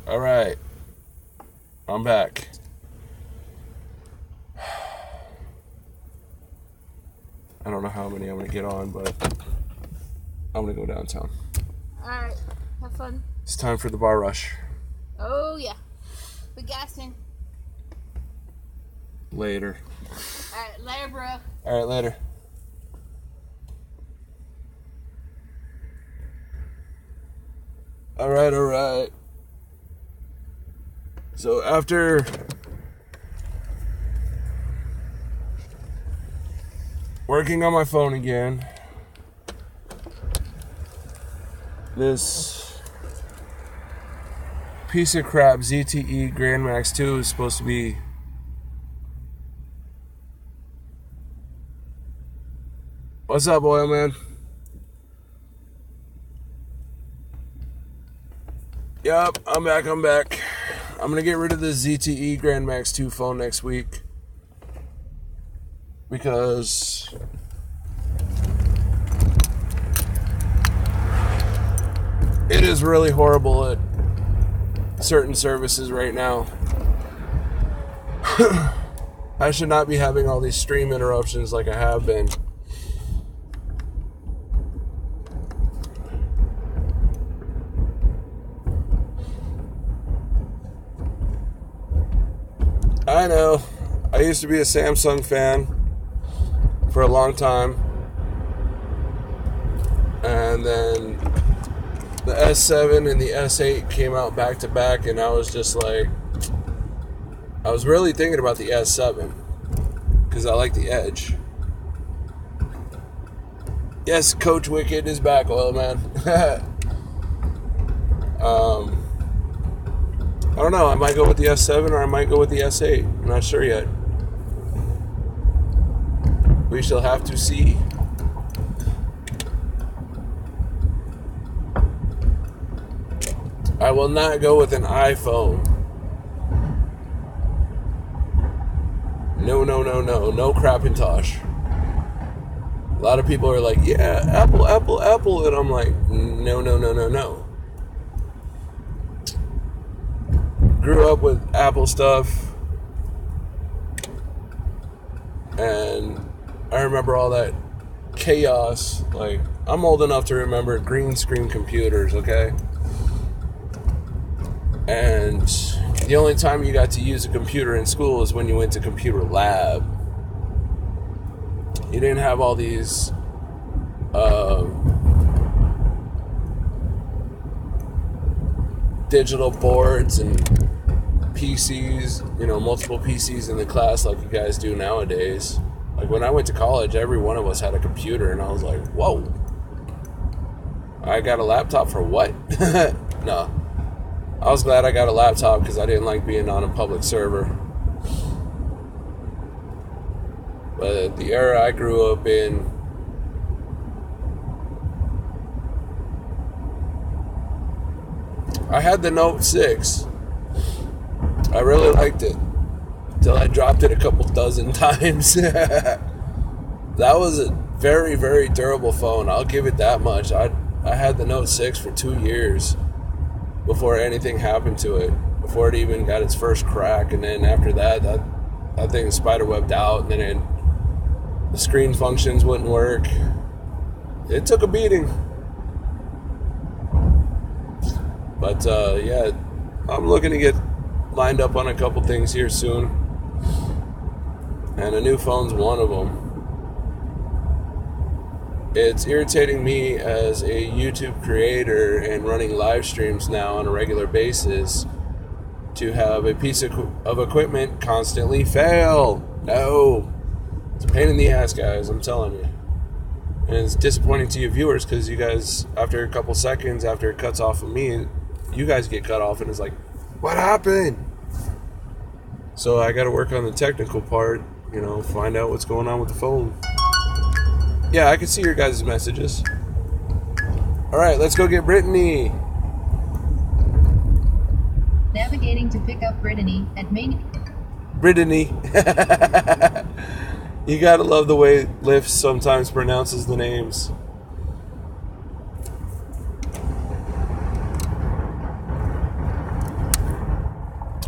All right, I'm back. I don't know how many I'm going to get on, but I'm going to go downtown. Alright, have fun. It's time for the bar rush. Oh, yeah. We gassing. Later. Alright, later, bro. All right, later. All right. So after working on my phone again, this piece of crap ZTE Grand Max 2 is supposed to be What's up, oil man? Yup, I'm back. I'm gonna get rid of the ZTE Grand Max 2 phone next week because it is really horrible at certain services right now. I should not be having all these stream interruptions like I have been. I know. I used to be a Samsung fan for a long time. And then the S7 and the S8 came out back to back, and I was just like, I was really thinking about the S7 because I like the edge. Yes, Coach Wicked is back, oil man. I don't know. I might go with the S7 or I might go with the S8. I'm not sure yet. We shall have to see. I will not go with an iPhone. No. No Crapintosh. A lot of people are like, yeah, Apple. And I'm like, no. Grew up with Apple stuff. And I remember all that chaos. Like, I'm old enough to remember green screen computers, okay? And the only time you got to use a computer in school is when you went to computer lab. You didn't have all these digital boards and PCs, multiple PCs in the class like you guys do nowadays. Like when I went to college, every one of us had a computer, and I was like, whoa. I got a laptop for what? No. I was glad I got a laptop because I didn't like being on a public server. But the era I grew up in, I had the Note 6. I really liked it until I dropped it a couple dozen times. That was a very, very durable phone. I'll give it that much. I had the Note 6 for 2 years before anything happened to it, before it even got its first crack. And then after that thing spiderwebbed out, and then the screen functions wouldn't work. It took a beating. But yeah, I'm looking to get lined up on a couple things here soon, and a new phone's one of them. It's irritating me as a YouTube creator and running live streams now on a regular basis to have a piece of equipment constantly fail. No. It's a pain in the ass, guys, I'm telling you. And it's disappointing to you viewers because you guys, after a couple seconds, after it cuts off of me, you guys get cut off and it's like, what happened? So I got to work on the technical part, find out what's going on with the phone. Yeah, I can see your guys' messages. All right, let's go get Brittany. Navigating to pick up Brittany at main. Brittany. You gotta love the way Lyft sometimes pronounces the names.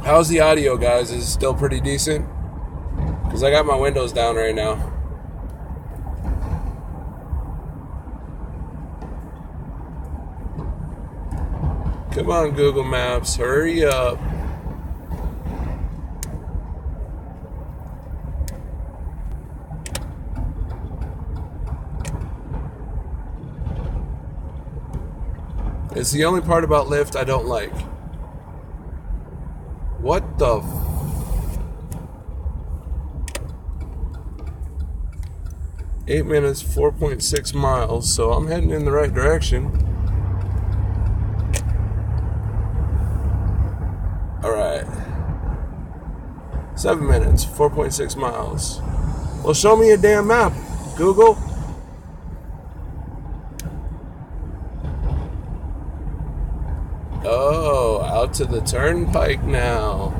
How's the audio, guys? Is it still pretty decent? Because I got my windows down right now. Come on, Google Maps, hurry up. It's the only part about Lyft I don't like. What the 8 minutes, 4.6 miles, so I'm heading in the right direction. Alright. 7 minutes, 4.6 miles. Well, show me a damn map, Google. Oh, out to the turnpike now.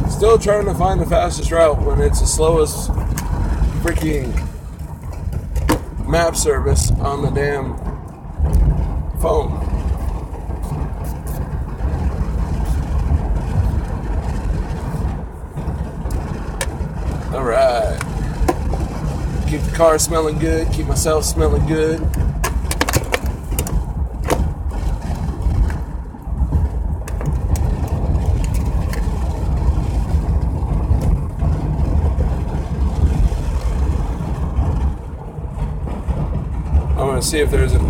Still trying to find the fastest route when it's the slowest freaking map service on the damn phone. Alright. Keep the car smelling good, keep myself smelling good. I'm going to see if there's an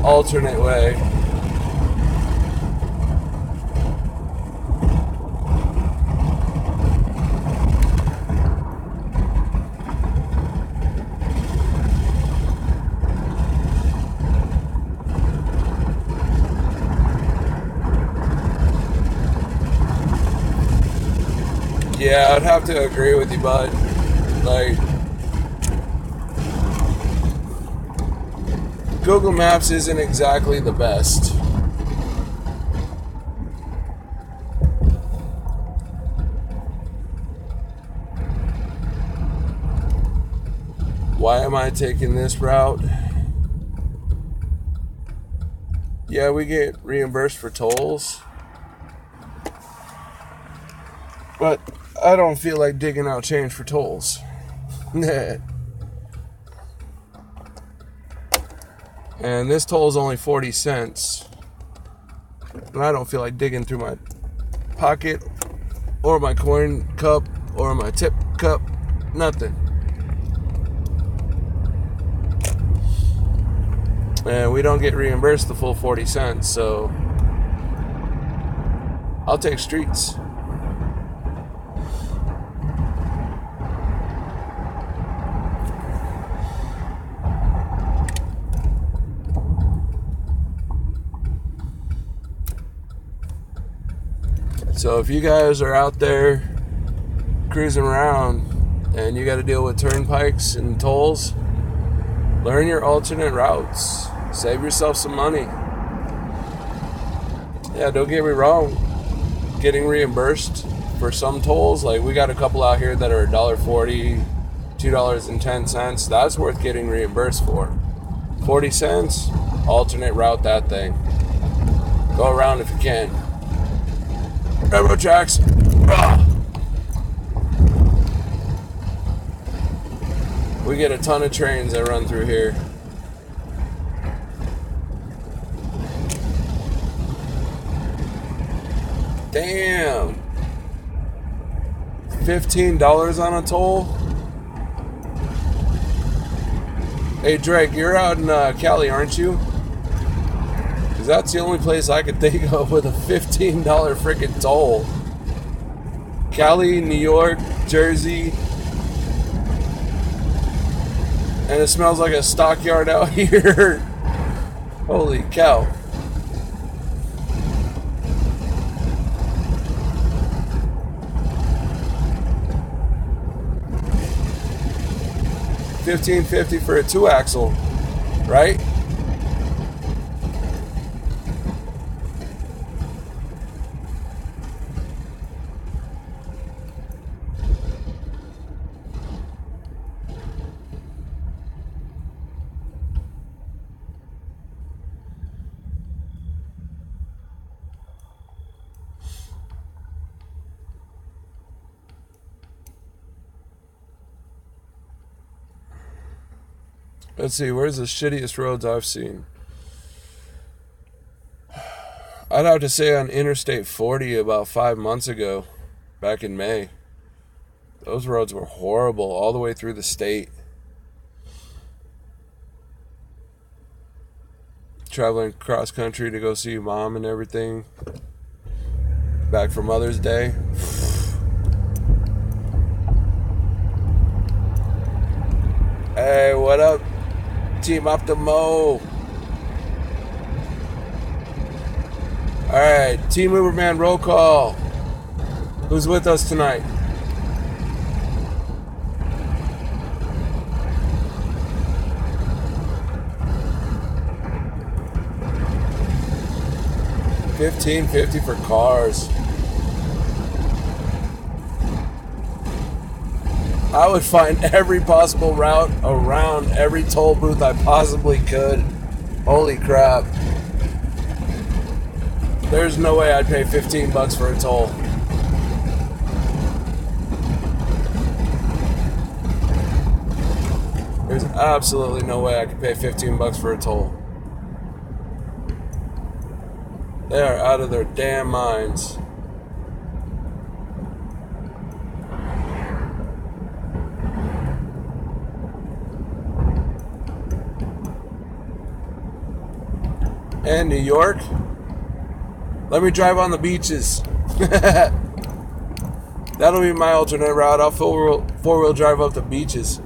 alternate way. Yeah, I'd have to agree with you, bud. Like, Google Maps isn't exactly the best. Why am I taking this route? Yeah, we get reimbursed for tolls. But I don't feel like digging out change for tolls. And this toll is only 40 cents. And I don't feel like digging through my pocket or my coin cup or my tip cup. Nothing. And we don't get reimbursed the full 40 cents, so I'll take streets. So if you guys are out there cruising around and you got to deal with turnpikes and tolls, learn your alternate routes. Save yourself some money. Yeah, don't get me wrong. Getting reimbursed for some tolls, like we got a couple out here that are $1.40, $2.10. That's worth getting reimbursed for. 40 cents, alternate route that thing. Go around if you can. Railroad tracks. We get a ton of trains that run through here. Damn. $15 on a toll? Hey Drake, you're out in Cali, aren't you? Because that's the only place I could think of with a $15 freaking toll. Cali, New York, Jersey. And it smells like a stockyard out here. Holy cow. $15.50 for a 2-axle, right? Let's see, where's the shittiest roads I've seen? I'd have to say on Interstate 40 about 5 months ago, back in May. Those roads were horrible all the way through the state. Traveling cross country to go see mom and everything. Back for Mother's Day. Hey, what up? Team Optimo. Alright, Team Uberman roll call. Who's with us tonight? $15.50 for cars. I would find every possible route around every toll booth I possibly could. Holy crap. There's no way I'd pay $15 for a toll. There's absolutely no way I could pay $15 for a toll. They are out of their damn minds. And New York, let me drive on the beaches. That'll be my alternate route. I'll four-wheel drive up the beaches.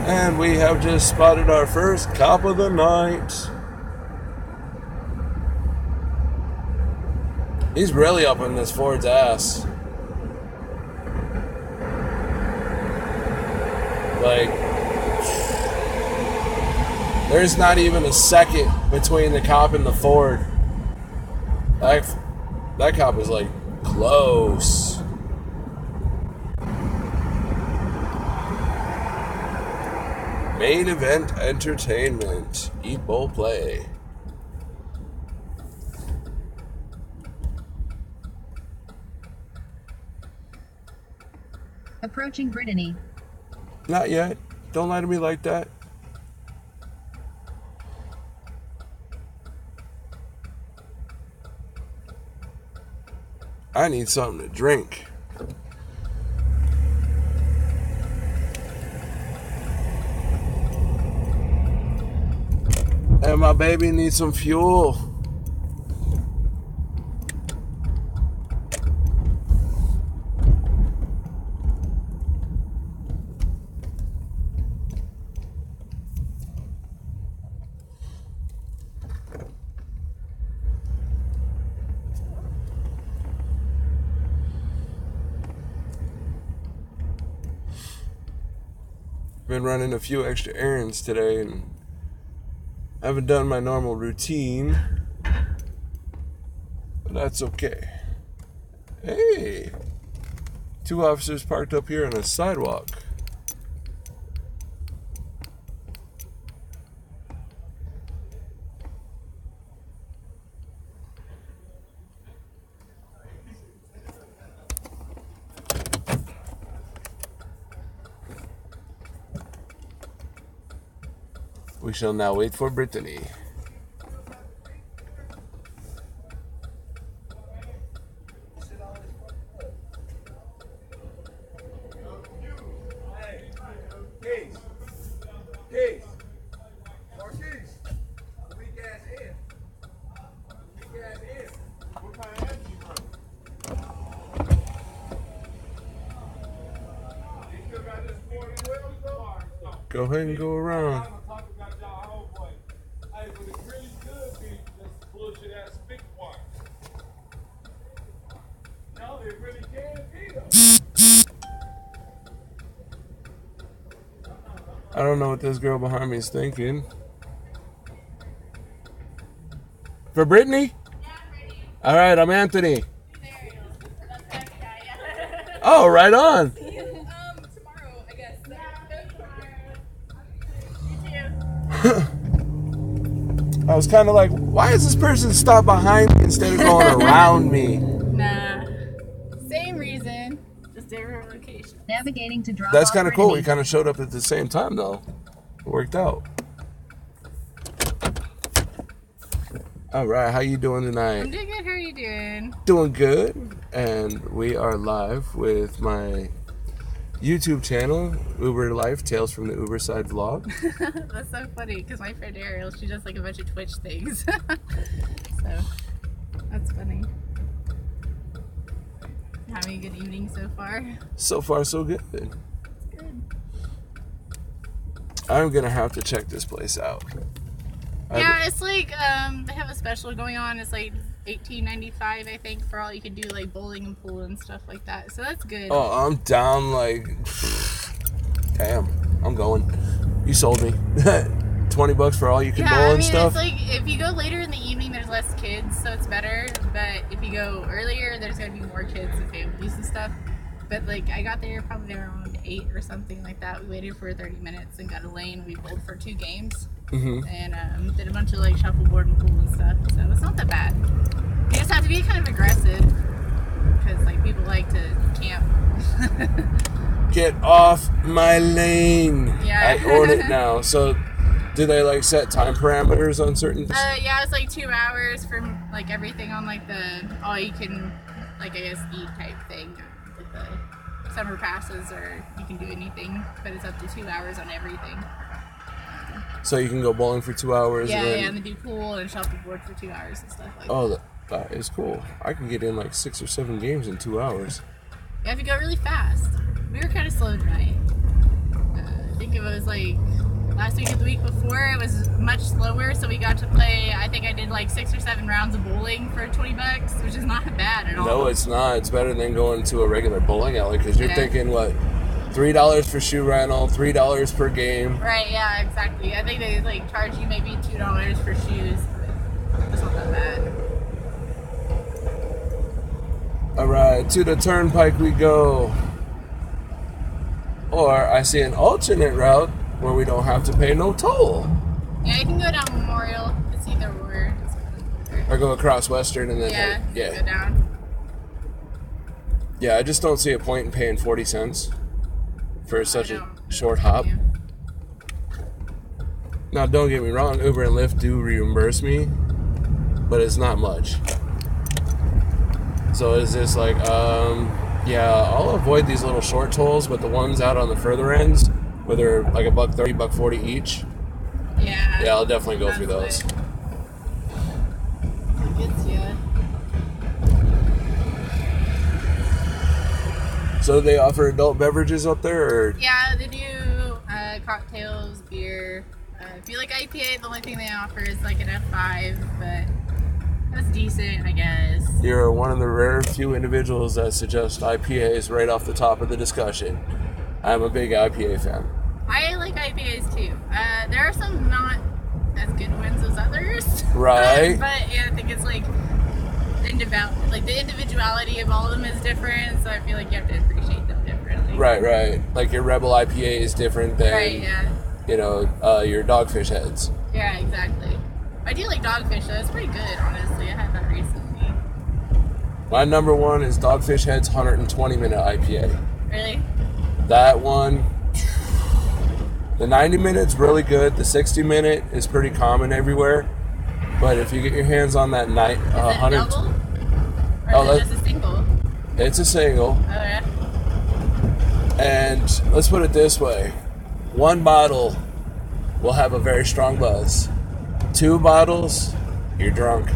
And we have just spotted our first cop of the night. He's really up in this Ford's ass. Like, there's not even a second between the cop and the Ford. That cop is like close. Main Event Entertainment. Eat, Bowl, Play. Approaching Brittany. Not yet. Don't lie to me like that. I need something to drink. And my baby needs some fuel. Been running a few extra errands today and I haven't done my normal routine, but that's okay. Hey, 2 officers parked up here on a sidewalk. We shall now wait for Brittany. Hey, Go ahead and go around. I'm talking about y'all homeboy. Hey, but it really could be this bullshit ass big one. No, it really can be though. I don't know what this girl behind me is thinking. For Brittany? All right, I'm Anthony. Oh, right on. Tomorrow, I guess. I was kind of like, why is this person stop behind me instead of going around me? Nah. Same reason. Just different location. Navigating to drop That's off kind of cool. We Brittany. kind of showed up at the same time, though. It worked out. All right, how you doing I'm tonight? doing good. How are you doing? Doing good. And we are live with my YouTube channel, Uber Life, Tales from the Uber Side Vlog. That's so funny because my friend Ariel, she does like a bunch of Twitch things. So, that's funny. Having a good evening so far. So far, so good. Good. I'm going to have to check this place out. Yeah, it's like they have a special going on. It's like $18.95, I think, for all you can do like bowling and pool and stuff like that. So that's good. Oh, I'm down like, damn, I'm going. You sold me. $20 for all you can bowl and stuff. It's like if you go later in the evening, there's less kids, so it's better. But if you go earlier, there's gonna be more kids and families and stuff. But like I got there probably around 8 or something like that. We waited for 30 minutes and got a lane. We bowled for 2 games and did a bunch of like shuffleboard and pool and stuff. So it's not that bad. You just have to be kind of aggressive because like people like to camp. Get off my lane. Yeah. I own it now. So, do they like set time parameters on certain? Yeah, it's like 2 hours for like everything on like the all you can like I guess eat type thing. Like the summer passes or you can do anything, but it's up to 2 hours on everything. So you can go bowling for 2 hours. Yeah, and then, and they do pool and shuffleboard for 2 hours and stuff like that. Oh, that is cool. I can get in like 6 or 7 games in 2 hours. Yeah, if you go really fast. We were kind of slow tonight. I think it was like last week or the week before, it was much slower, so we got to play, I think I did like 6 or 7 rounds of bowling for $20, which is not bad at all. No, it's not. It's better than going to a regular bowling alley because you're Yeah. thinking, what, $3 for shoe rental, $3 per game. Right, yeah, exactly. I think they like charge you maybe $2 for shoes, but it's not that bad. All right, to the turnpike we go. Or I see an alternate route where we don't have to pay no toll. Yeah, you can go down Memorial. It's either or. Or go across Western and then Yeah, yeah. go down. Yeah, I just don't see a point in paying 40 cents for such a don't- short hop. Yeah. Now, don't get me wrong, Uber and Lyft do reimburse me, but it's not much. So it's just like, yeah, I'll avoid these little short tolls, but the ones out on the further ends, where they're like $1.30, $1.40 each, Yeah. yeah, I'll definitely go through those. It gets you. So they offer adult beverages up there, or Yeah, they do cocktails, beer. If you like IPA, the only thing they offer is like an F5, but that's decent, I guess. you're one of the rare few individuals that suggest IPAs right off the top of the discussion. I'm a big IPA fan. I like IPAs too. There are some not as good ones as others. Right. But yeah, I think it's like the individuality of all of them is different, so I feel like you have to appreciate them differently. Right. Like your Rebel IPA is different than, Right, yeah. your Dogfish Heads. Yeah, exactly. I do like Dogfish though. It's pretty good, honestly. I had that recently. My number one is Dogfish Head's 120-minute IPA. Really? That one, the 90-minute's really good. The 60-minute is pretty common everywhere. But if you get your hands on that night, Is it 100, double? Or Oh, is it just a single? it's a single. Oh, yeah. And let's put it this way. 1 bottle will have a very strong buzz. 2 bottles, you're drunk.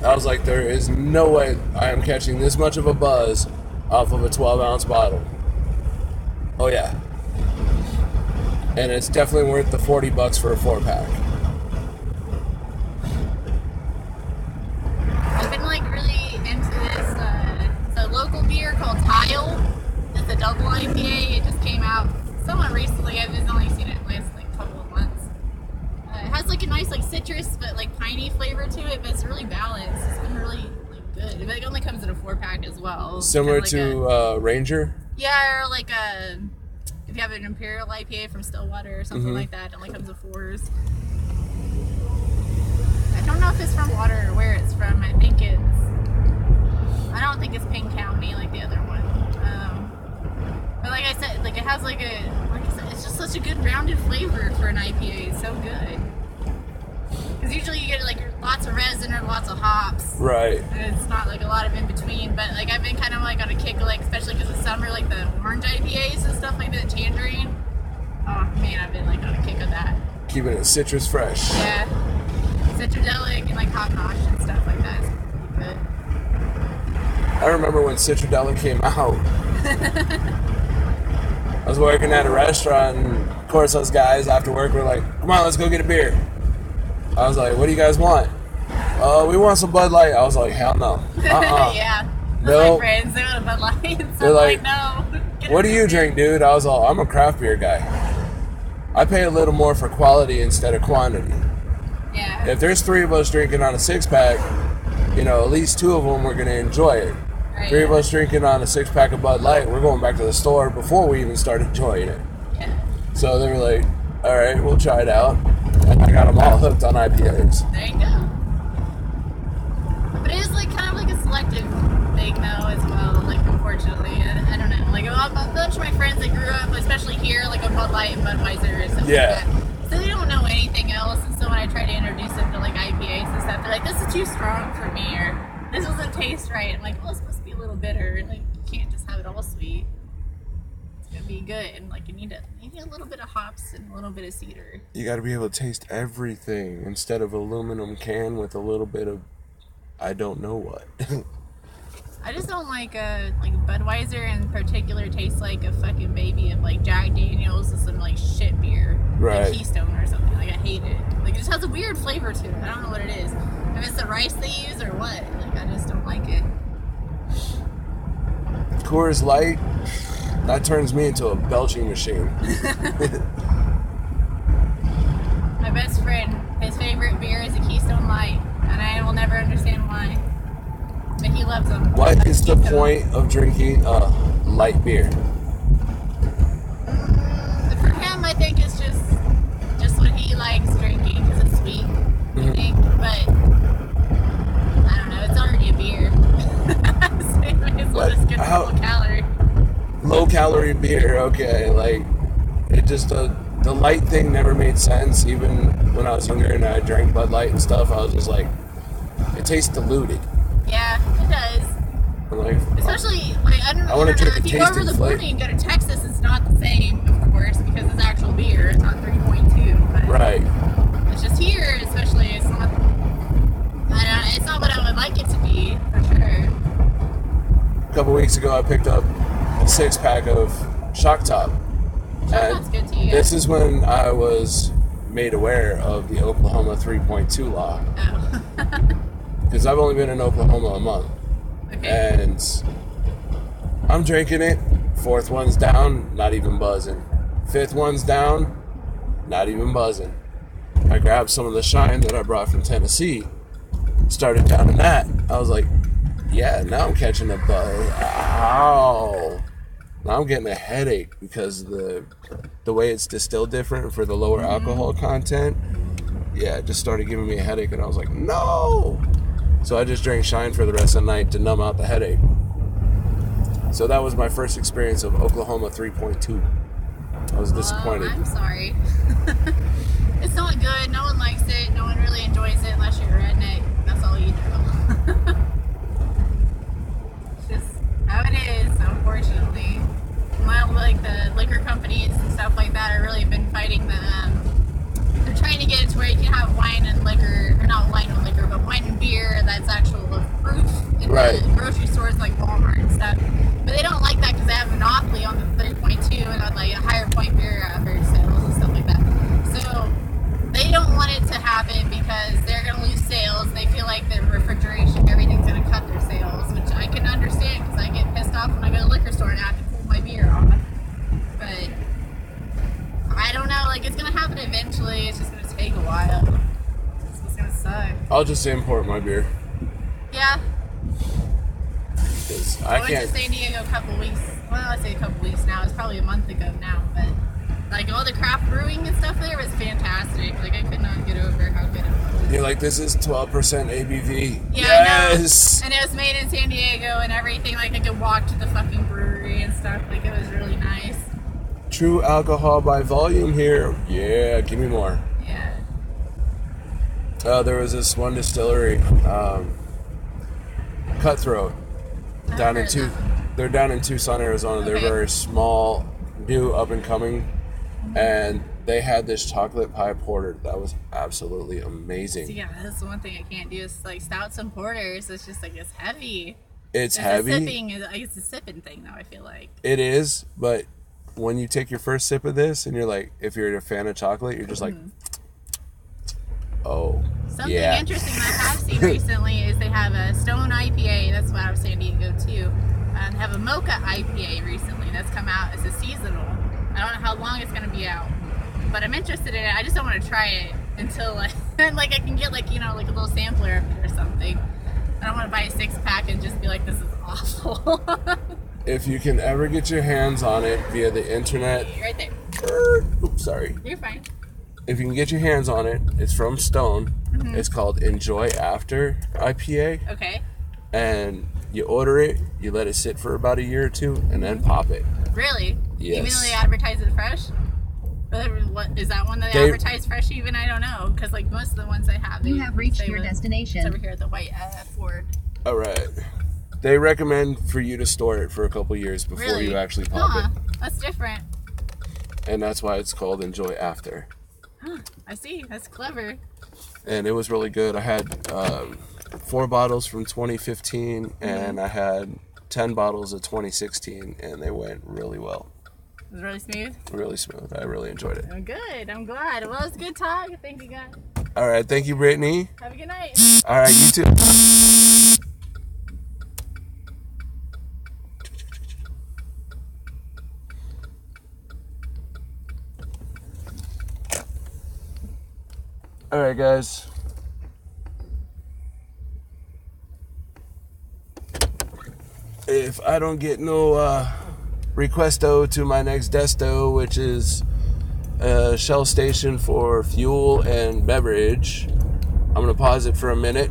I was like, there is no way I am catching this much of a buzz off of a 12-ounce bottle. Oh yeah. And it's definitely worth the $40 for a 4-pack. I've been like really into this. It's a local beer called Tile. It's a double IPA. It just came out somewhat recently. I've just only seen it last like couple of months. It has like a nice like citrus but like piney flavor to it, but it's really balanced. It's been really like good. It only comes in a 4-pack as well. Similar Kind to of like Ranger? yeah, or like a if you have an Imperial IPA from Stillwater or something like that, it only comes in 4s. I don't know if it's from Water or where it's from. I don't think it's Pink County like the other one. But like I said, like it has like it's just such a good rounded flavor for an IPA. It's so good. Because usually you get like lots of resin or lots of hops. Right. And it's not like a lot of in between. But like I've been kind of like on a kick, like especially because it's summer, like the orange IPAs and stuff like that, tangerine. Oh man, I've been like on a kick of that. Keeping it citrus fresh. Yeah. Citradelic and like hot nosh and stuff like that. It's pretty good. I remember when Citradelic came out. I was working at a restaurant, and of course those guys after work were like, come on, let's go get a beer. I was like, what do you guys want? We want some Bud Light. I was like, hell no. Yeah. No. My friends, they want a Bud Light. So They're I'm like, no. What do you drink, dude? I was all, I'm a craft beer guy. I pay a little more for quality instead of quantity. Yeah. If there's 3 of us drinking on a 6-pack, you know, at least 2 of them we're going to enjoy it. Right. 3 of us drinking on a 6-pack of Bud Light, we're going back to the store before we even start enjoying it. Yeah. So they were like, all right, we'll try it out. And I got them all hooked on IPAs. There you go. But it is like kind of like a selective thing though as well, like unfortunately. I don't know. Like a bunch of my friends that grew up, especially here, like a Bud Light and Budweiser and stuff Yeah. like that. So they don't know anything else, and so when I try to introduce them to like IPAs and stuff, they're like, this is too strong for me, or this doesn't taste right. I'm like, well, it's supposed to be a little bitter. Like, you can't just have it all sweet. It's gonna be good, and like you need a little bit of hops and a little bit of cedar. You got to be able to taste everything instead of aluminum can with a little bit of I don't know what. I just don't like Budweiser in particular tastes like a fucking baby of like Jack Daniels and some like shit beer, Right. like Keystone or something. Like I hate it. Like it just has a weird flavor to it. I don't know what it is. If it's the rice they use or what. Like I just don't like it. Coors Light, that turns me into a belching machine. My best friend, his favorite beer is a Keystone Light, and I will never understand why. But he loves them. What is the Keystone. point of drinking light beer? For him, I think it's just what he likes drinking because it's sweet. I think, but I don't know. It's already a beer. So you may as well just get How- low calorie. Low calorie beer, okay. Like, it just, the light thing never made sense. Even when I was younger and I drank Bud Light and stuff, I was just like, it tastes diluted. Yeah, it does. I'm like, Especially, like, I don't I wanna know. drink If a you go over tasting the flavor. border and go to Texas, it's not the same, of course, because it's actual beer. It's not 3.2. But right. it's just here, especially, it's not. I don't know. It's not what I would like it to be, for sure. A couple weeks ago, I picked up a 6-pack of Shock Top. Chocolate's good to you. This is when I was made aware of the Oklahoma 3.2 law. Oh. Because I've only been in Oklahoma a month. Okay. And I'm drinking it. 4th one's down, not even buzzing. 5th one's down, not even buzzing. I grabbed some of the Shine that I brought from Tennessee, started downing that. I was like, yeah, now I'm catching a buzz. Ow. Now I'm getting a headache because the way it's distilled different for the lower alcohol content. Yeah, it just started giving me a headache, and I was like, no. So I just drank Shine for the rest of the night to numb out the headache. So that was my first experience of Oklahoma 3.2. I was disappointed. I'm sorry. It's not good. No one likes it. No one really enjoys it unless you're a redneck. That's all you know. It's just how it is, unfortunately. Well, like the liquor companies and stuff like that have really been fighting the. They're trying to get it to where you can have wine and liquor, or not wine and liquor, but wine and beer that's actual proof in the grocery stores like Walmart and stuff. But they don't like that because they have a monopoly on the 3.2 and I'll just import my beer. Yeah. 'Cause I I went can't. to San Diego a couple weeks. Well, I say a couple weeks now. It's probably a month ago now, but like all the craft brewing and stuff there was fantastic. Like I could not get over how good it was. You're like, this is 12% ABV. Yeah, Yes. I know. And it was made in San Diego and everything. Like I could walk to the fucking brewery and stuff. Like it was really nice. True alcohol by volume here. Yeah, give me more. Yeah. There was this one distillery, Cutthroat, down in They're down in Tucson, Arizona. They're Okay. very small, new, up and coming, and they had this chocolate pie porter that was absolutely amazing. So yeah, that's the one thing I can't do is like stouts and porters. It's just like it's heavy. It's heavy. It's a sipping thing though. I feel like. It is, but when you take your first sip of this, and you're like, if you're a fan of chocolate, you're just like, oh. Something Yeah. interesting that I have seen recently is they have a Stone IPA. That's why I was San Diego too. They have a Mocha IPA recently that's come out as a seasonal. I don't know how long it's going to be out, but I'm interested in it. I just don't want to try it until like I can get like a little sampler of it or something. I don't want to buy a 6-pack and just be like, this is awful. If you can ever get your hands on it via the internet, Right there. oops, sorry. You're fine. If you can get your hands on it, it's from Stone. It's called Enjoy After IPA. Okay. And you order it, you let it sit for about a year or two, and then pop it. Really? Yes. Even though they advertise it fresh? What is that one that they advertise fresh? Even I don't know, because like most of the ones I have, You have reached say your it's destination. over here at the White Ford. All right. They recommend for you to store it for a couple years before Really? you actually pop it. That's different. And that's why it's called Enjoy After. I see. That's clever. And it was really good. I had 4 bottles from 2015, and I had 10 bottles of 2016, and they went really well. It was really smooth. Really smooth. I really enjoyed it. Oh, good. I'm glad. Well, it's a good talk. Thank you, guys. All right. Thank you, Brittany. Have a good night. All right. You too. All right, guys. If I don't get no requesto to my next desto, which is a Shell station for fuel and beverage, I'm going to pause it for a minute.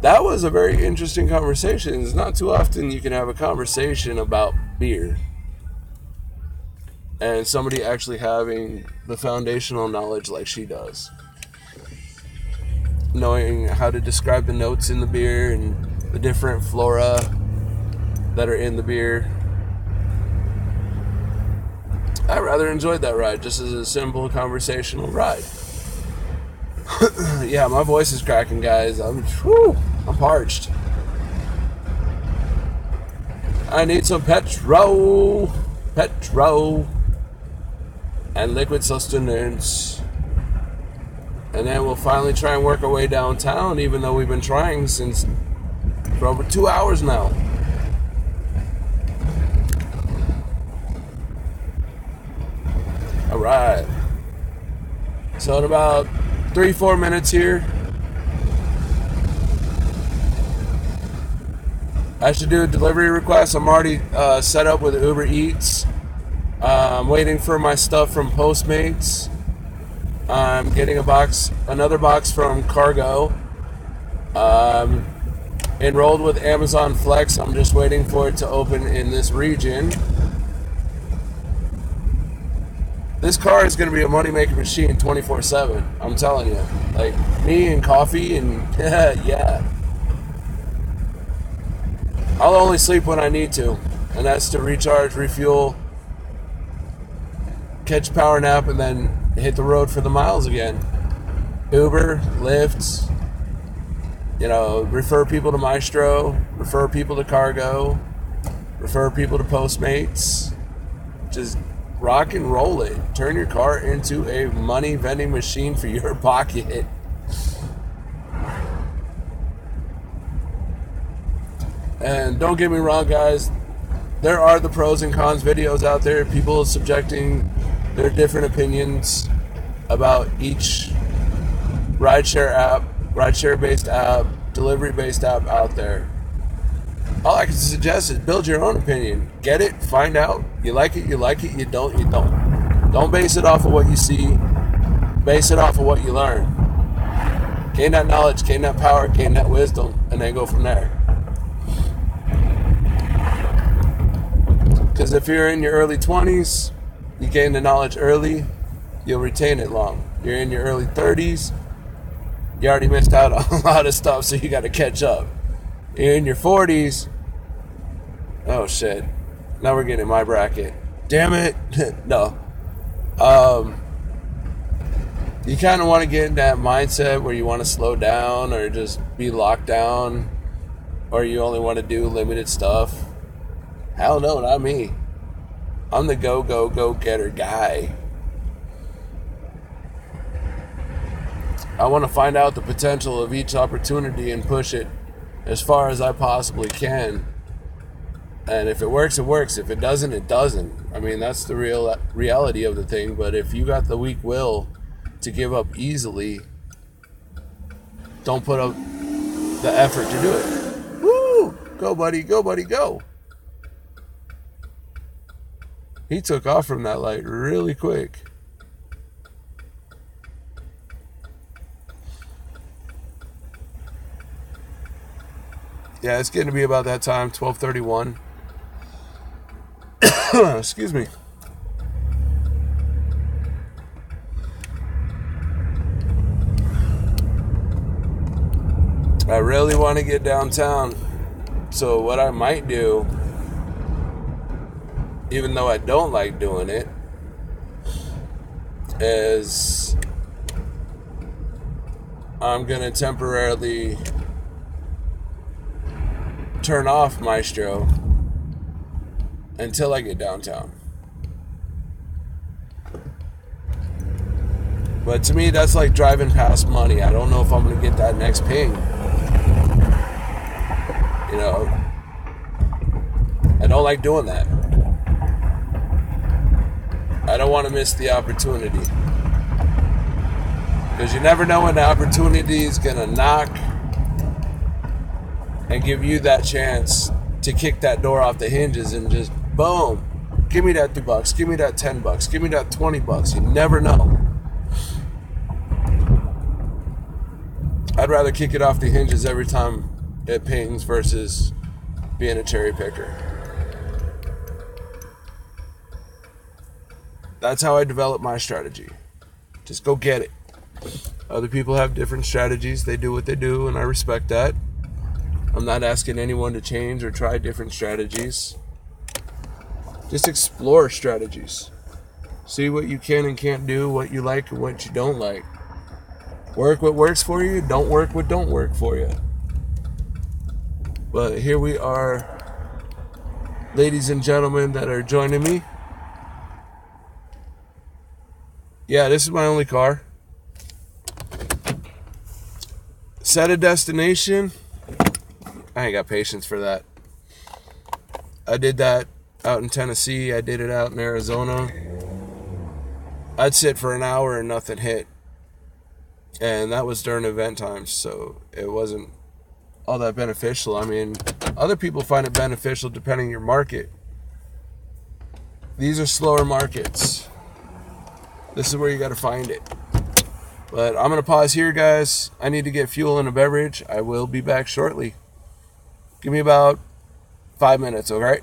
That was a very interesting conversation. It's not too often you can have a conversation about beer and somebody actually having the foundational knowledge like she does. Knowing how to describe the notes in the beer and the different flora that are in the beer. I rather enjoyed that ride, just as a simple conversational ride. Yeah, my voice is cracking, guys. I'm parched. I need some petrol, and liquid sustenance. And then we'll finally try and work our way downtown, even though we've been trying for over 2 hours now. All right. So in about 3-4 minutes here, I should do a delivery request. I'm already set up with Uber Eats. I'm waiting for my stuff from Postmates. I'm getting another box from Cargo. Enrolled with Amazon Flex. I'm just waiting for it to open in this region. This car is going to be a money-making machine 24/7. I'm telling you. Like, me and coffee and, yeah. I'll only sleep when I need to. And that's to recharge, refuel, catch a power nap, and then hit the road for the miles again. Uber, Lyft, refer people to Mystro, refer people to Cargo, refer people to Postmates. Just rock and roll it. Turn your car into a money vending machine for your pocket. And don't get me wrong, guys. There are the pros and cons videos out there. People subjecting There are different opinions about each rideshare based app, delivery based app out there. All I can suggest is build your own opinion. Get it, find out. You like it, you don't, you don't. Don't base it off of what you see. Base it off of what you learn. Gain that knowledge, gain that power, gain that wisdom, and then go from there. Because if you're in your early 20s, you gain the knowledge early, you'll retain it long. You're in your early 30s, you already missed out on a lot of stuff, so you got to catch up. You're in your 40s, oh shit, now we're getting my bracket. Damn it. No. You kind of want to get in that mindset where you want to slow down or just be locked down, or you only want to do limited stuff. Hell no, not me. I'm the go-getter guy. I want to find out the potential of each opportunity and push it as far as I possibly can. And if it works, it works. If it doesn't, it doesn't. I mean, that's the reality of the thing. But if you got the weak will to give up easily, don't put up the effort to do it. Woo! Go, buddy, go. He took off from that light really quick. Yeah, it's getting to be about that time, 12:31. Excuse me. I really want to get downtown. So what I might do, even though I don't like doing it, is I'm going to temporarily turn off Mystro until I get downtown. But to me, that's like driving past money. I don't know if I'm going to get that next ping. You know, I don't like doing that. I don't want to miss the opportunity. Because you never know when the opportunity is going to knock and give you that chance to kick that door off the hinges and just boom, give me that $2, give me that $10, give me that $20. You never know. I'd rather kick it off the hinges every time it pings versus being a cherry picker. That's how I develop my strategy. Just go get it. Other people have different strategies. They do what they do, and I respect that. I'm not asking anyone to change or try different strategies. Just explore strategies. See what you can and can't do, what you like and what you don't like. Work what works for you, don't work what don't work for you. But here we are, ladies and gentlemen that are joining me. Yeah, this is my only car. Set a destination. I ain't got patience for that. I did that out in Tennessee. I did it out in Arizona. I'd sit for an hour and nothing hit. And that was during event times, so it wasn't all that beneficial. I mean, other people find it beneficial depending on your market. These are slower markets. This is where you got to find it. But I'm going to pause here, guys. I need to get fuel and a beverage. I will be back shortly. Give me about 5 minutes, all right?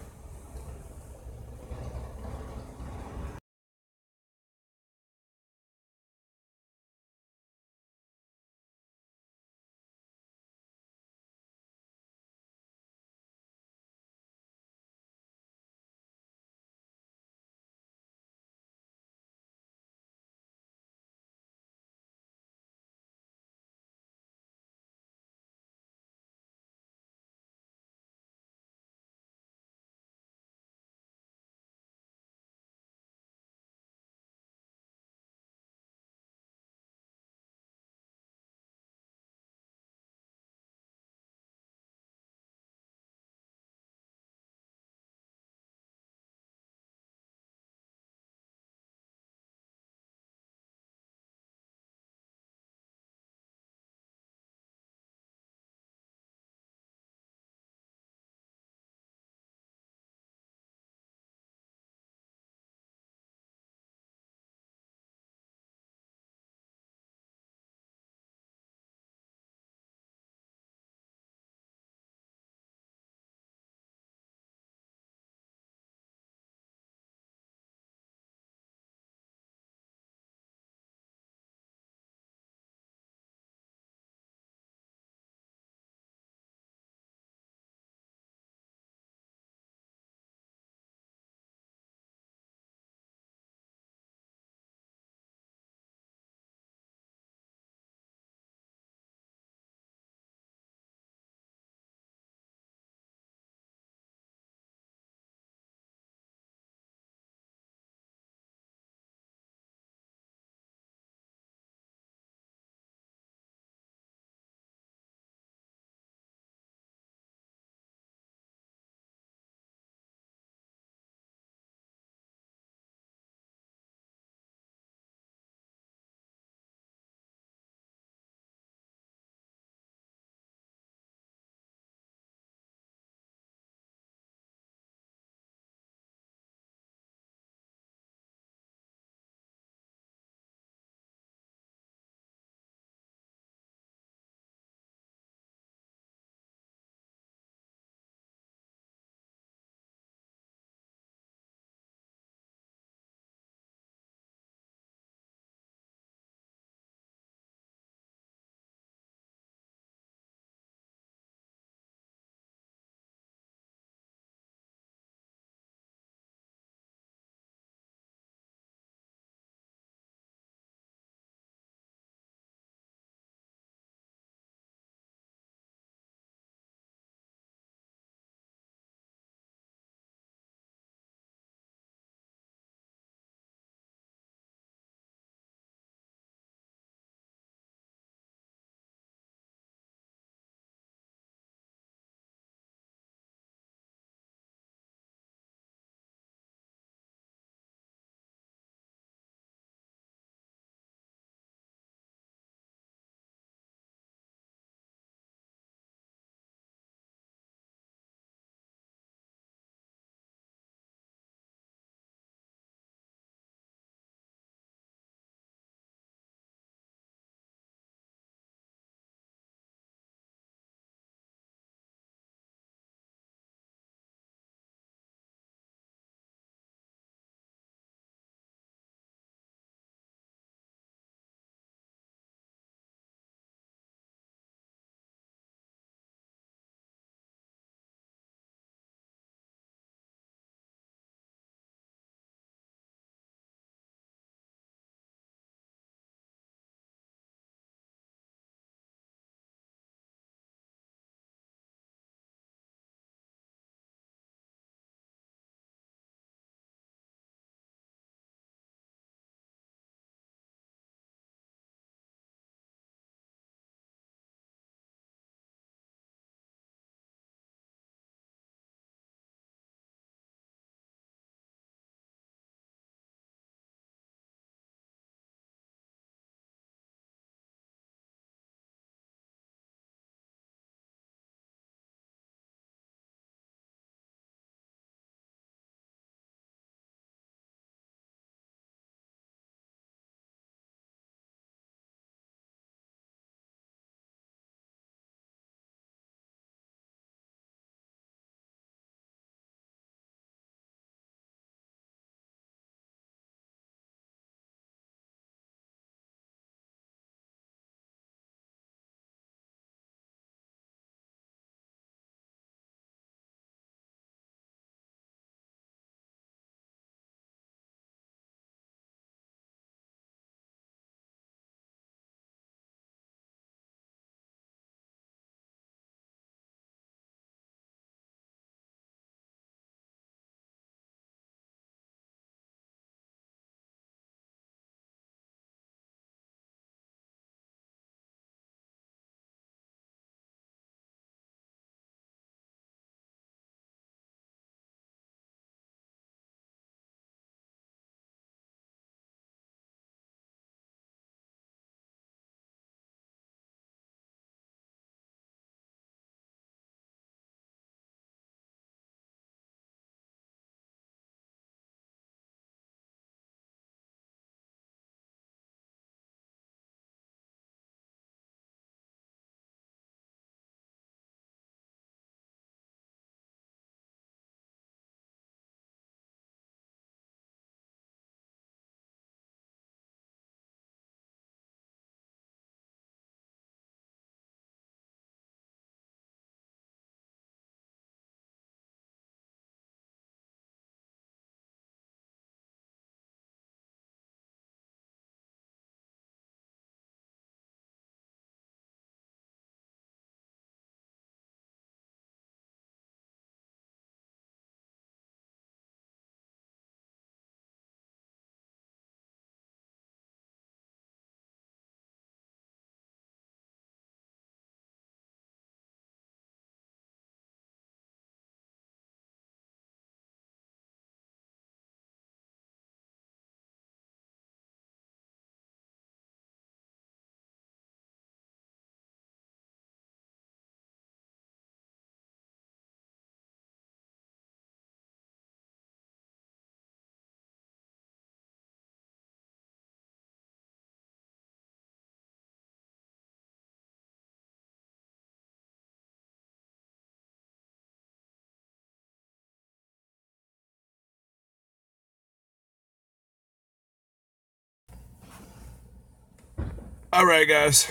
All right, guys.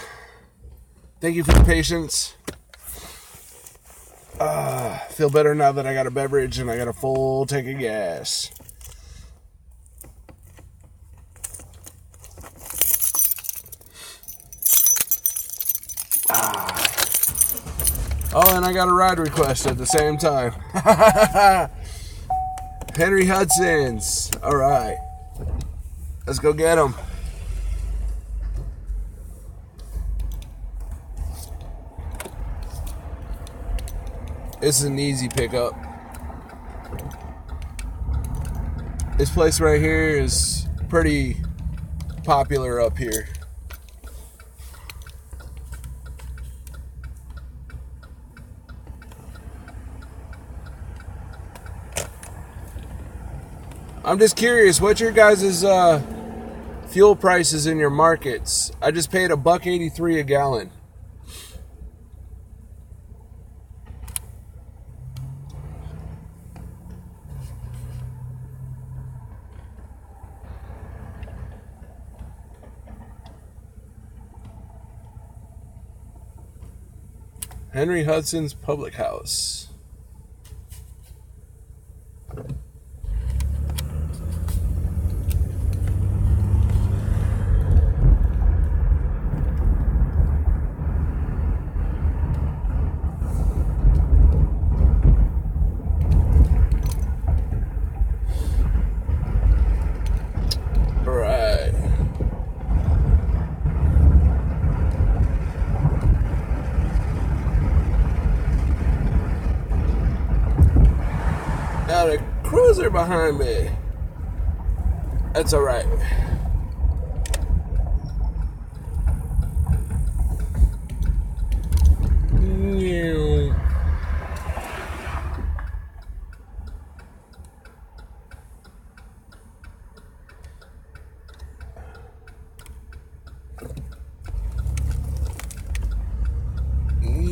Thank you for the patience. Feel better now that I got a beverage and I got a full tank of gas. Oh, and I got a ride request at the same time. Henry Hudson's. All right. Let's go get him. This is an easy pickup. This place right here is pretty popular up here. I'm just curious, what's your guys' fuel prices in your markets? I just paid $1.83 a gallon. Henry Hudson's Public House. Now the cruiser behind me. That's all right.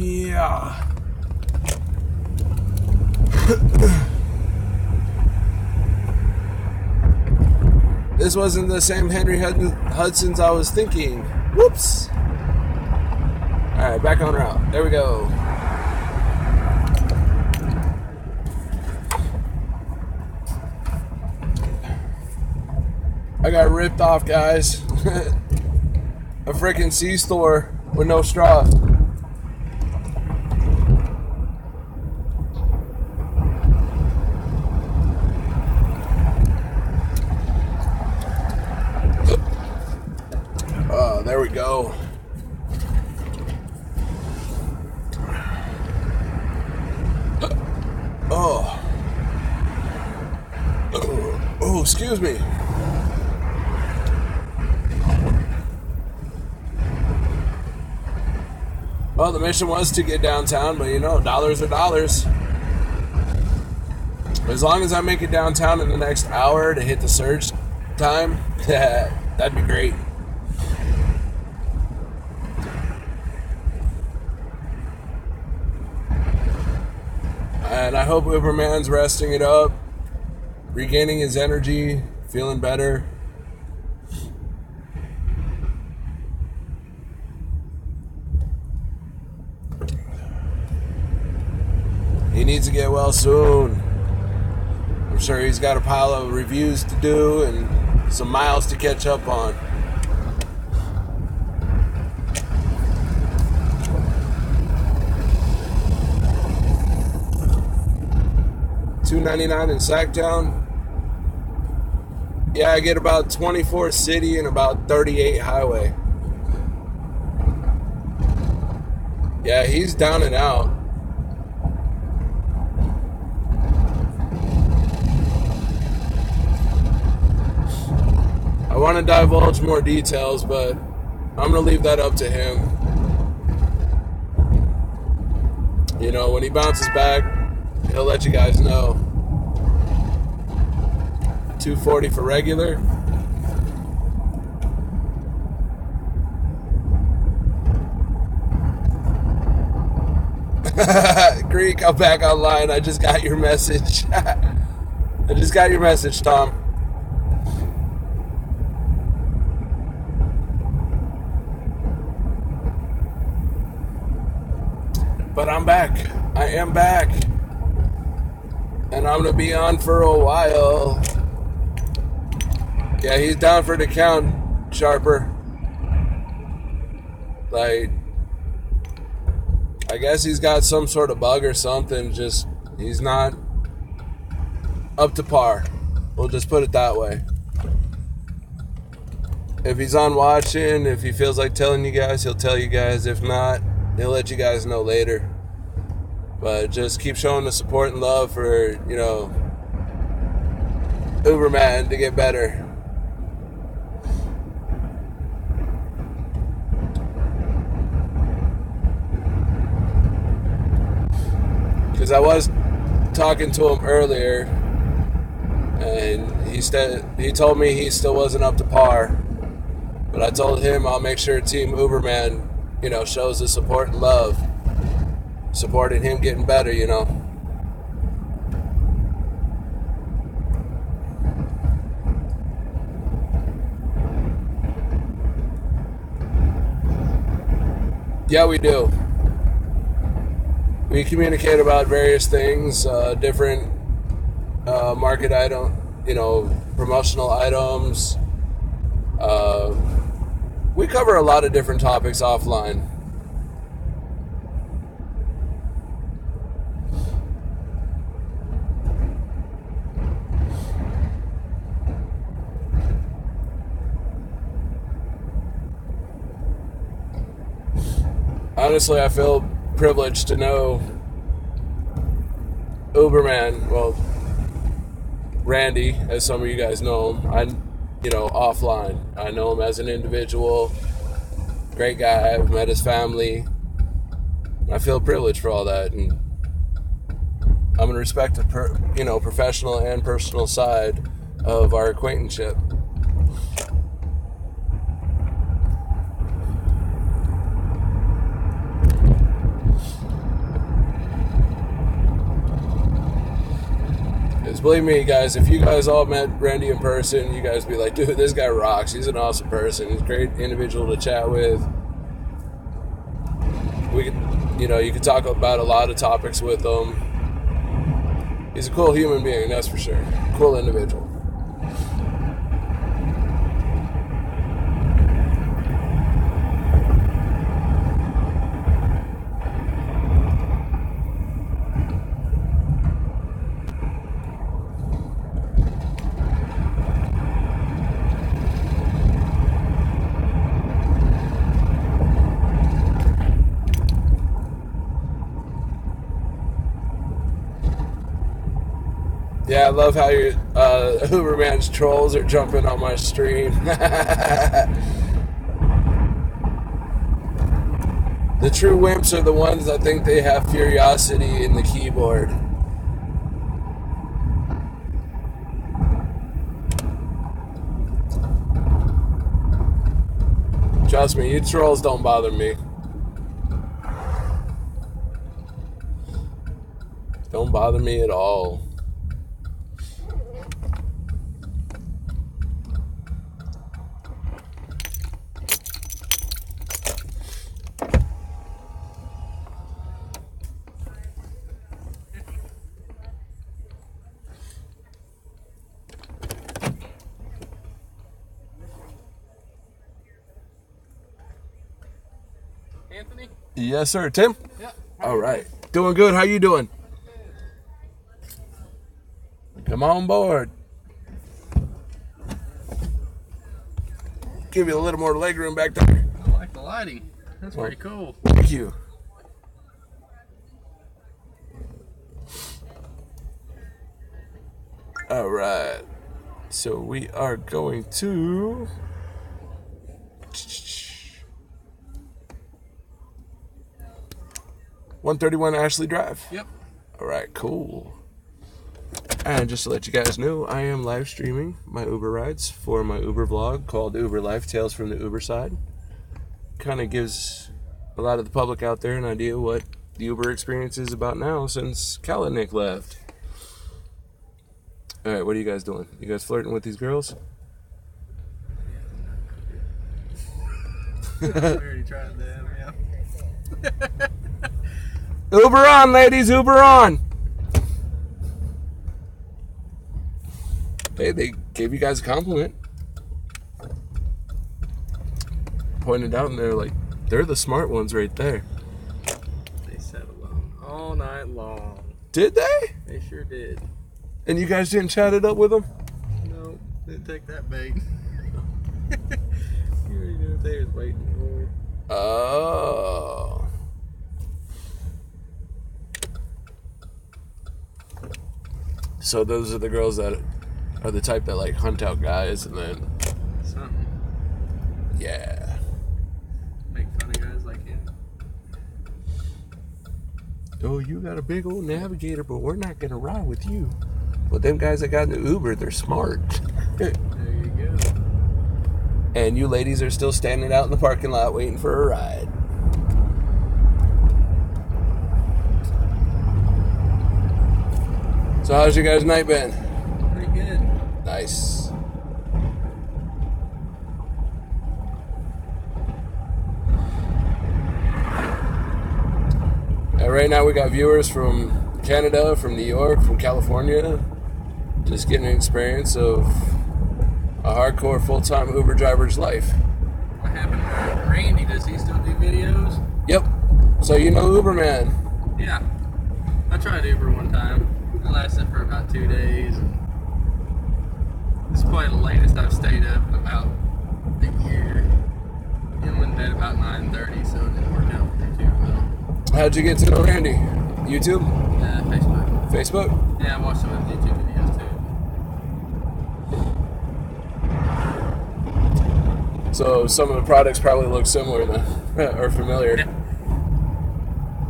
Yeah. This wasn't the same Henry Hudson's I was thinking. Whoops. Alright, back on route. There we go. I got ripped off, guys. A freaking C-store with no straw. There we go. Oh. Oh, excuse me. Well, the mission was to get downtown, but you know, dollars are dollars. As long as I make it downtown in the next hour to hit the surge time, that'd be great. And I hope Uberman's resting it up, regaining his energy, feeling better. He needs to get well soon. I'm sure he's got a pile of reviews to do and some miles to catch up on. $2.99 in Sacktown. Yeah, I get about 24 city and about 38 highway. Yeah, he's down and out. I want to divulge more details, but I'm going to leave that up to him. You know, when he bounces back, he'll let you guys know. 240 for regular. Greek, I'm back online. I just got your message. I just got your message, Tom. But I'm back. I am back. And I'm going to be on for a while. Yeah, he's down for the count, Sharper. Like, I guess he's got some sort of bug or something. Just, he's not up to par. We'll just put it that way. If he's on watching, if he feels like telling you guys, he'll tell you guys. If not, he'll let you guys know later. But just keep showing the support and love for, you know, Uberman to get better. Because I was talking to him earlier, and he told me he still wasn't up to par. But I told him I'll make sure Team Uberman, you know, shows the support and love, supporting him getting better, you know. Yeah, we do. We communicate about various things, different market item, you know, promotional items. We cover a lot of different topics offline. Honestly, I feel privileged to know Uberman, well, Randy, as some of you guys know him. You know, offline. I know him as an individual. Great guy. I've met his family. I feel privileged for all that, and I'm going to respect the you know, professional and personal side of our acquaintanceship. Believe me, guys, if you guys all met Randy in person, you guys be like, dude, this guy rocks. He's an awesome person. He's a great individual to chat with. We could, you know, you could talk about a lot of topics with him. He's a cool human being, that's for sure. Cool individual. Yeah, I love how your Uberman's trolls are jumping on my stream. The true wimps are the ones that think they have curiosity in the keyboard. Trust me, you trolls don't bother me. Don't bother me at all. Anthony? Yes, sir. Tim? Yep. All right. Doing good. How you doing? Come on board. Give you a little more leg room back there. I like the lighting. That's pretty cool. Thank you. All right. So we are going to 131 Ashley Drive. Yep. All right, cool. And just to let you guys know, I am live streaming my Uber rides for my Uber vlog called Uber Life Tales from the Uber Side. Kind of gives a lot of the public out there an idea what the Uber experience is about now since Cal and Nick left. All right, what are you guys doing? You guys flirting with these girls? We already tried that, yeah. Uber on, ladies, Uber on. Hey, they gave you guys a compliment. Pointed out, and they're like, they're the smart ones right there. They sat alone all night long. Did they? They sure did. And you guys didn't chat it up with them? No, didn't take that bait. You already knew what they was waiting for. Oh. So those are the girls that are the type that like hunt out guys and then, Something. yeah. Make fun of guys like him. Oh, you got a big old Navigator, but we're not going to ride with you. But them guys that got in the Uber, they're smart. There you go. And you ladies are still standing out in the parking lot waiting for a ride. So how's your guys' night been? Pretty good. Nice. Right now we got viewers from Canada, from New York, from California. Just getting an experience of a hardcore full-time Uber driver's life. What happened to Randy? Does he still do videos? Yep. So you know Uberman. Yeah. I tried Uber one time. It lasted for about 2 days. This is probably the latest I've stayed up in about a year. I went to bed about 9:30, so it didn't work out too well. How'd you get to know Randy? YouTube? Facebook. Facebook? Yeah, I watched some of his YouTube videos too. So some of the products probably look similar then, or familiar. Yeah.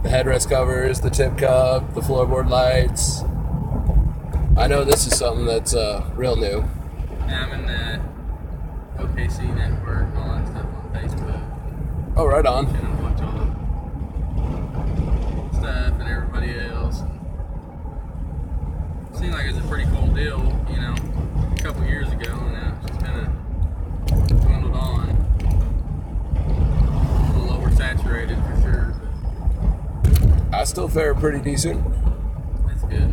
The headrest covers, the tip cup, the floorboard lights. I know this is something that's real new. Yeah, I'm in the OKC network and all that stuff on Facebook. Oh, right on. And I watch all the stuff and everybody else. It seemed like it was a pretty cool deal, you know, a couple years ago, and now it's just kind of dwindled on. A little oversaturated for sure, I still fare pretty decent, but that's good.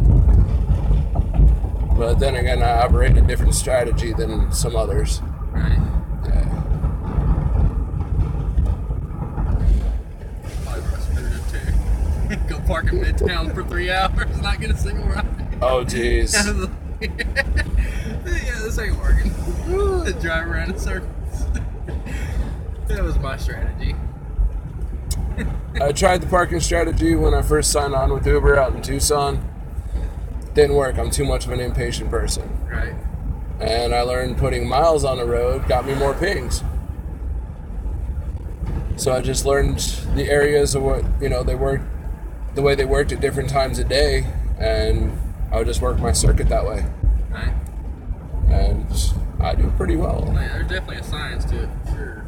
but then again, I operate a different strategy than some others. Right? Yeah. Probably run screwed up too. Go park in Midtown for 3 hours, not get a single ride. Oh, jeez. Yeah, this ain't working. Drive around in circles. That was my strategy. I tried the parking strategy when I first signed on with Uber out in Tucson. Didn't work. I'm too much of an impatient person. Right. And I learned putting miles on the road got me more pings. So I just learned the areas of what, you know, they work, the way they worked at different times of day, and I would just work my circuit that way. Right. And I do pretty well. Yeah, there's definitely a science to it for sure.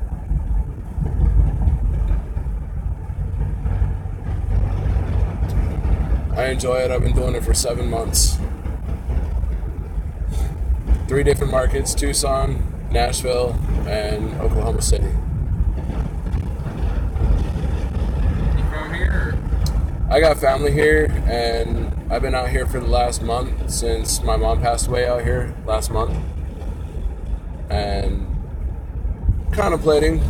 I enjoy it. I've been doing it for 7 months. 3 different markets: Tucson, Nashville, and Oklahoma City. You from here? I got family here, and I've been out here for the last month since my mom passed away out here last month. And contemplating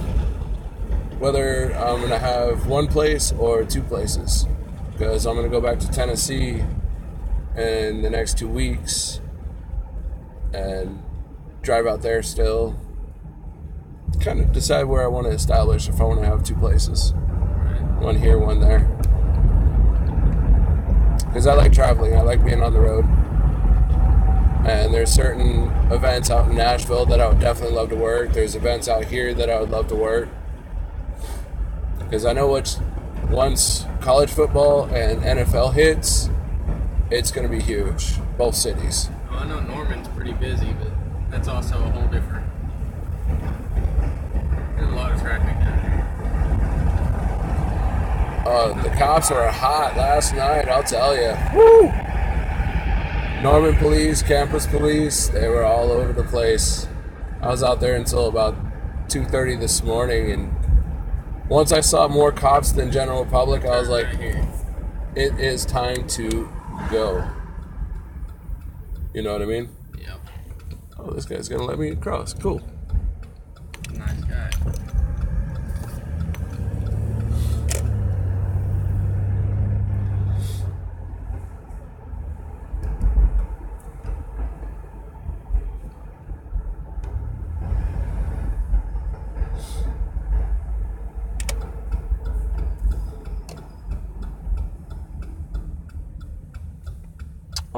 whether I'm going to have one place or 2 places. Because I'm going to go back to Tennessee in the next 2 weeks and drive out there still. Kind of decide where I want to establish, if I want to have 2 places. Right. One here, one there. Because I like traveling. I like being on the road. And there's certain events out in Nashville that I would definitely love to work. There's events out here that I would love to work. Because I know once college football and NFL hits, it's going to be huge. Both cities. Well, I know Norman's pretty busy, but that's also a whole different. There's a lot of traffic down here. The cops were hot last night, I'll tell you. Woo! Norman police, campus police, they were all over the place. I was out there until about 2:30 this morning, and once I saw more cops than general public, I was like, Right here. it is time to go. You know what I mean? Yep. Oh, this guy's gonna let me across. Cool. Nice guy.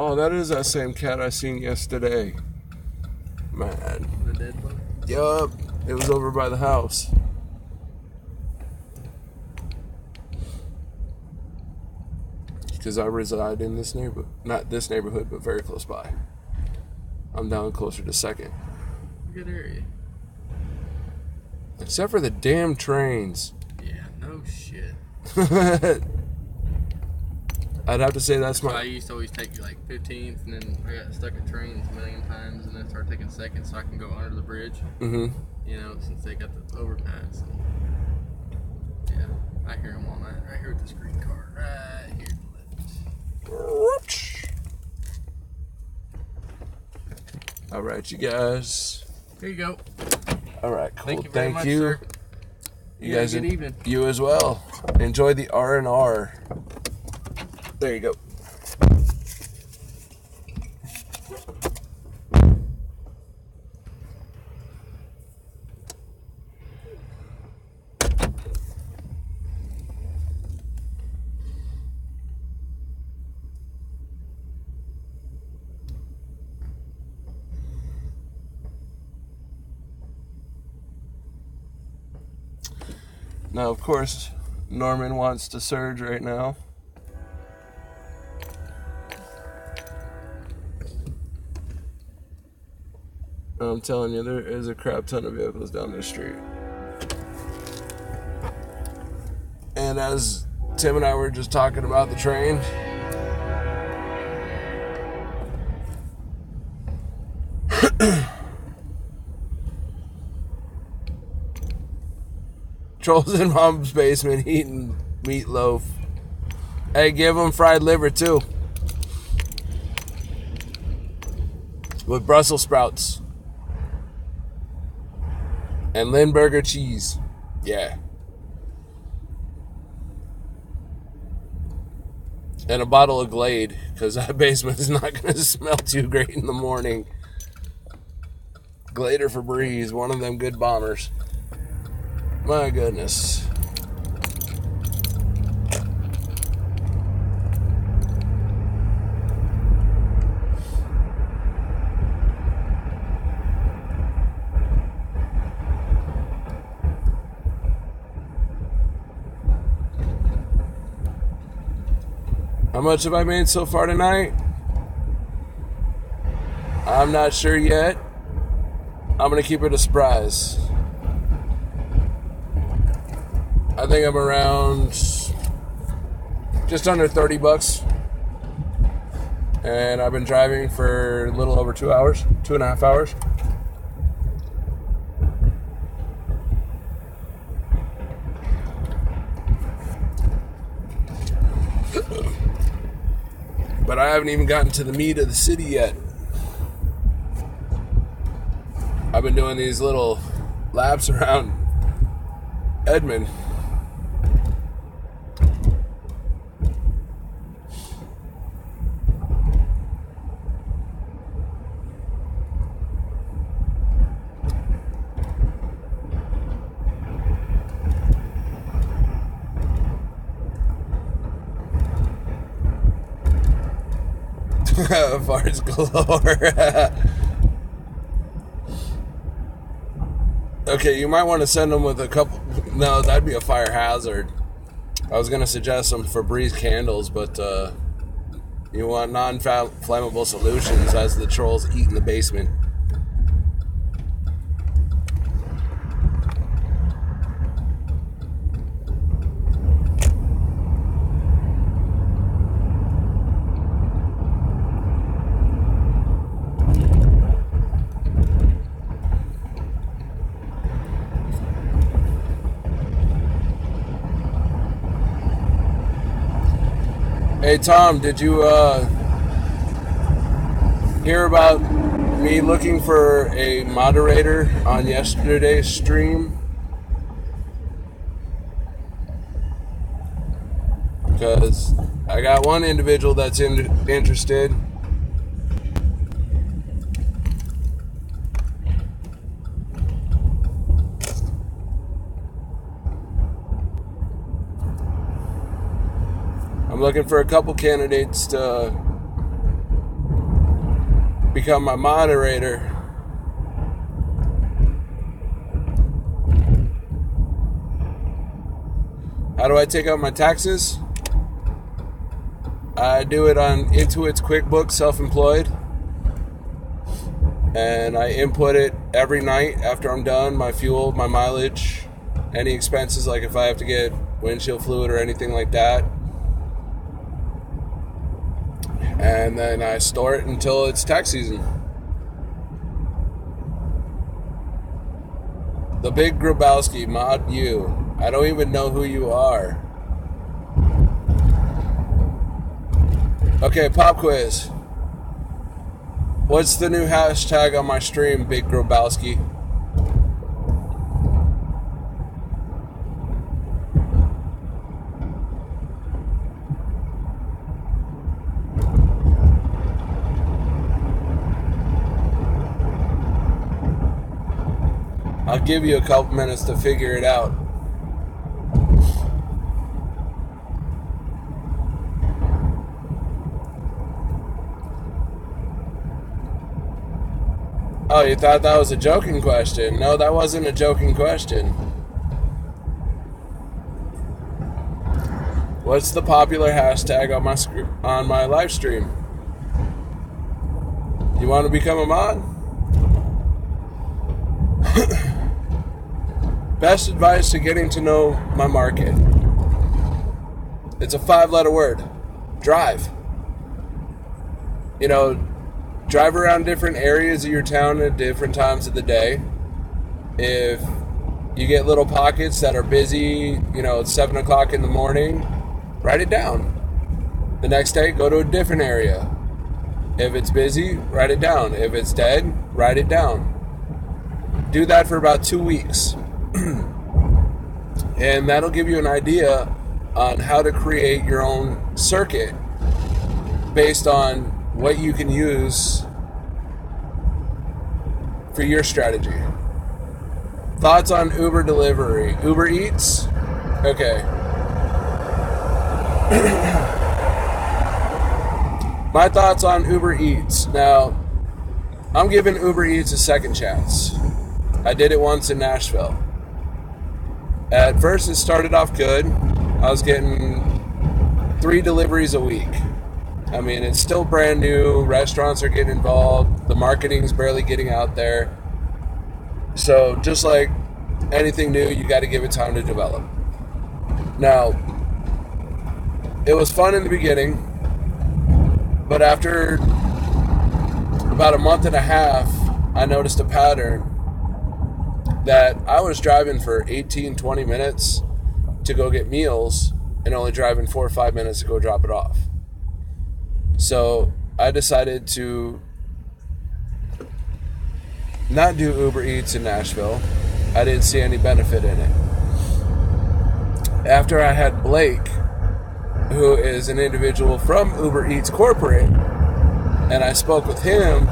Oh, that is that same cat I seen yesterday. Man. The dead one? Yup. It was over by the house. Because I reside in this neighborhood. Not this neighborhood, but very close by. I'm down closer to 2nd. Good area. Except for the damn trains. Yeah, no shit. I'd have to say that's I my... used to always take like 15th, and then I got stuck at trains a million times, and then started taking seconds so I can go under the bridge. Mm-hmm. You know, since they got the overpass. And yeah, I hear them all night. Right here with this green car. Right here to the left. All right, you guys. Here you go. All right, cool. Thank you very much, you. sir. You Have guys, a good evening. You as well. Enjoy the R&R. There you go. Now, of course, Norman wants to surge right now. I'm telling you, there is a crap ton of vehicles down this street. And as Tim and I were just talking about the train, Trolls in Mom's basement eating meatloaf. Hey, give him fried liver too. With Brussels sprouts. And Lindbergh cheese. Yeah. And a bottle of Glade, because that basement is not going to smell too great in the morning. Glade or Febreze, one of them good bombers. My goodness. How much have I made so far tonight? I'm not sure yet. I'm going to keep it a surprise. I think I'm around just under $30. And I've been driving for a little over 2 hours, 2.5 hours. But I haven't even gotten to the meat of the city yet. I've been doing these little laps around Edmond. Farts galore. Okay, you might want to send them with a couple. No, that'd be a fire hazard. I was going to suggest some Febreze candles, but you want non-flammable solutions as the trolls eat in the basement. Hey Tom, did you hear about me looking for a moderator on yesterday's stream? Because I got one individual that's interested. I'm looking for a couple candidates to become my moderator. How do I take out my taxes? I do it on Intuit's QuickBooks Self-Employed, and I input it every night after I'm done, my fuel, my mileage, any expenses, like if I have to get windshield fluid or anything like that. And then I store it until it's tax season. The Big Grabowski, mod you. I don't even know who you are. Okay, pop quiz. What's the new hashtag on my stream, Big Grabowski? I'll give you a couple minutes to figure it out. Oh, you thought that was a joking question? No, that wasn't a joking question. What's the popular hashtag on my live stream? You want to become a mod? Best advice to getting to know my market. It's a 5-letter word. Drive. You know, drive around different areas of your town at different times of the day. If you get little pockets that are busy, you know, it's 7 o'clock in the morning, write it down. The next day, go to a different area. If it's busy, write it down. If it's dead, write it down. Do that for about 2 weeks. And that'll give you an idea on how to create your own circuit based on what you can use for your strategy. Thoughts on Uber delivery? Uber Eats? Okay. My thoughts on Uber Eats. Now, I'm giving Uber Eats a second chance. I did it once in Nashville. At first, it started off good. I was getting 3 deliveries a week. I mean, it's still brand new. Restaurants are getting involved. The marketing's barely getting out there. So, just like anything new, you got to give it time to develop. Now, it was fun in the beginning, but after about a month and a half, I noticed a pattern that I was driving for 18, 20 minutes to go get meals and only driving 4 or 5 minutes to go drop it off. So I decided to not do Uber Eats in Nashville. I didn't see any benefit in it. After I had Blake, who is an individual from Uber Eats Corporate, and I spoke with him,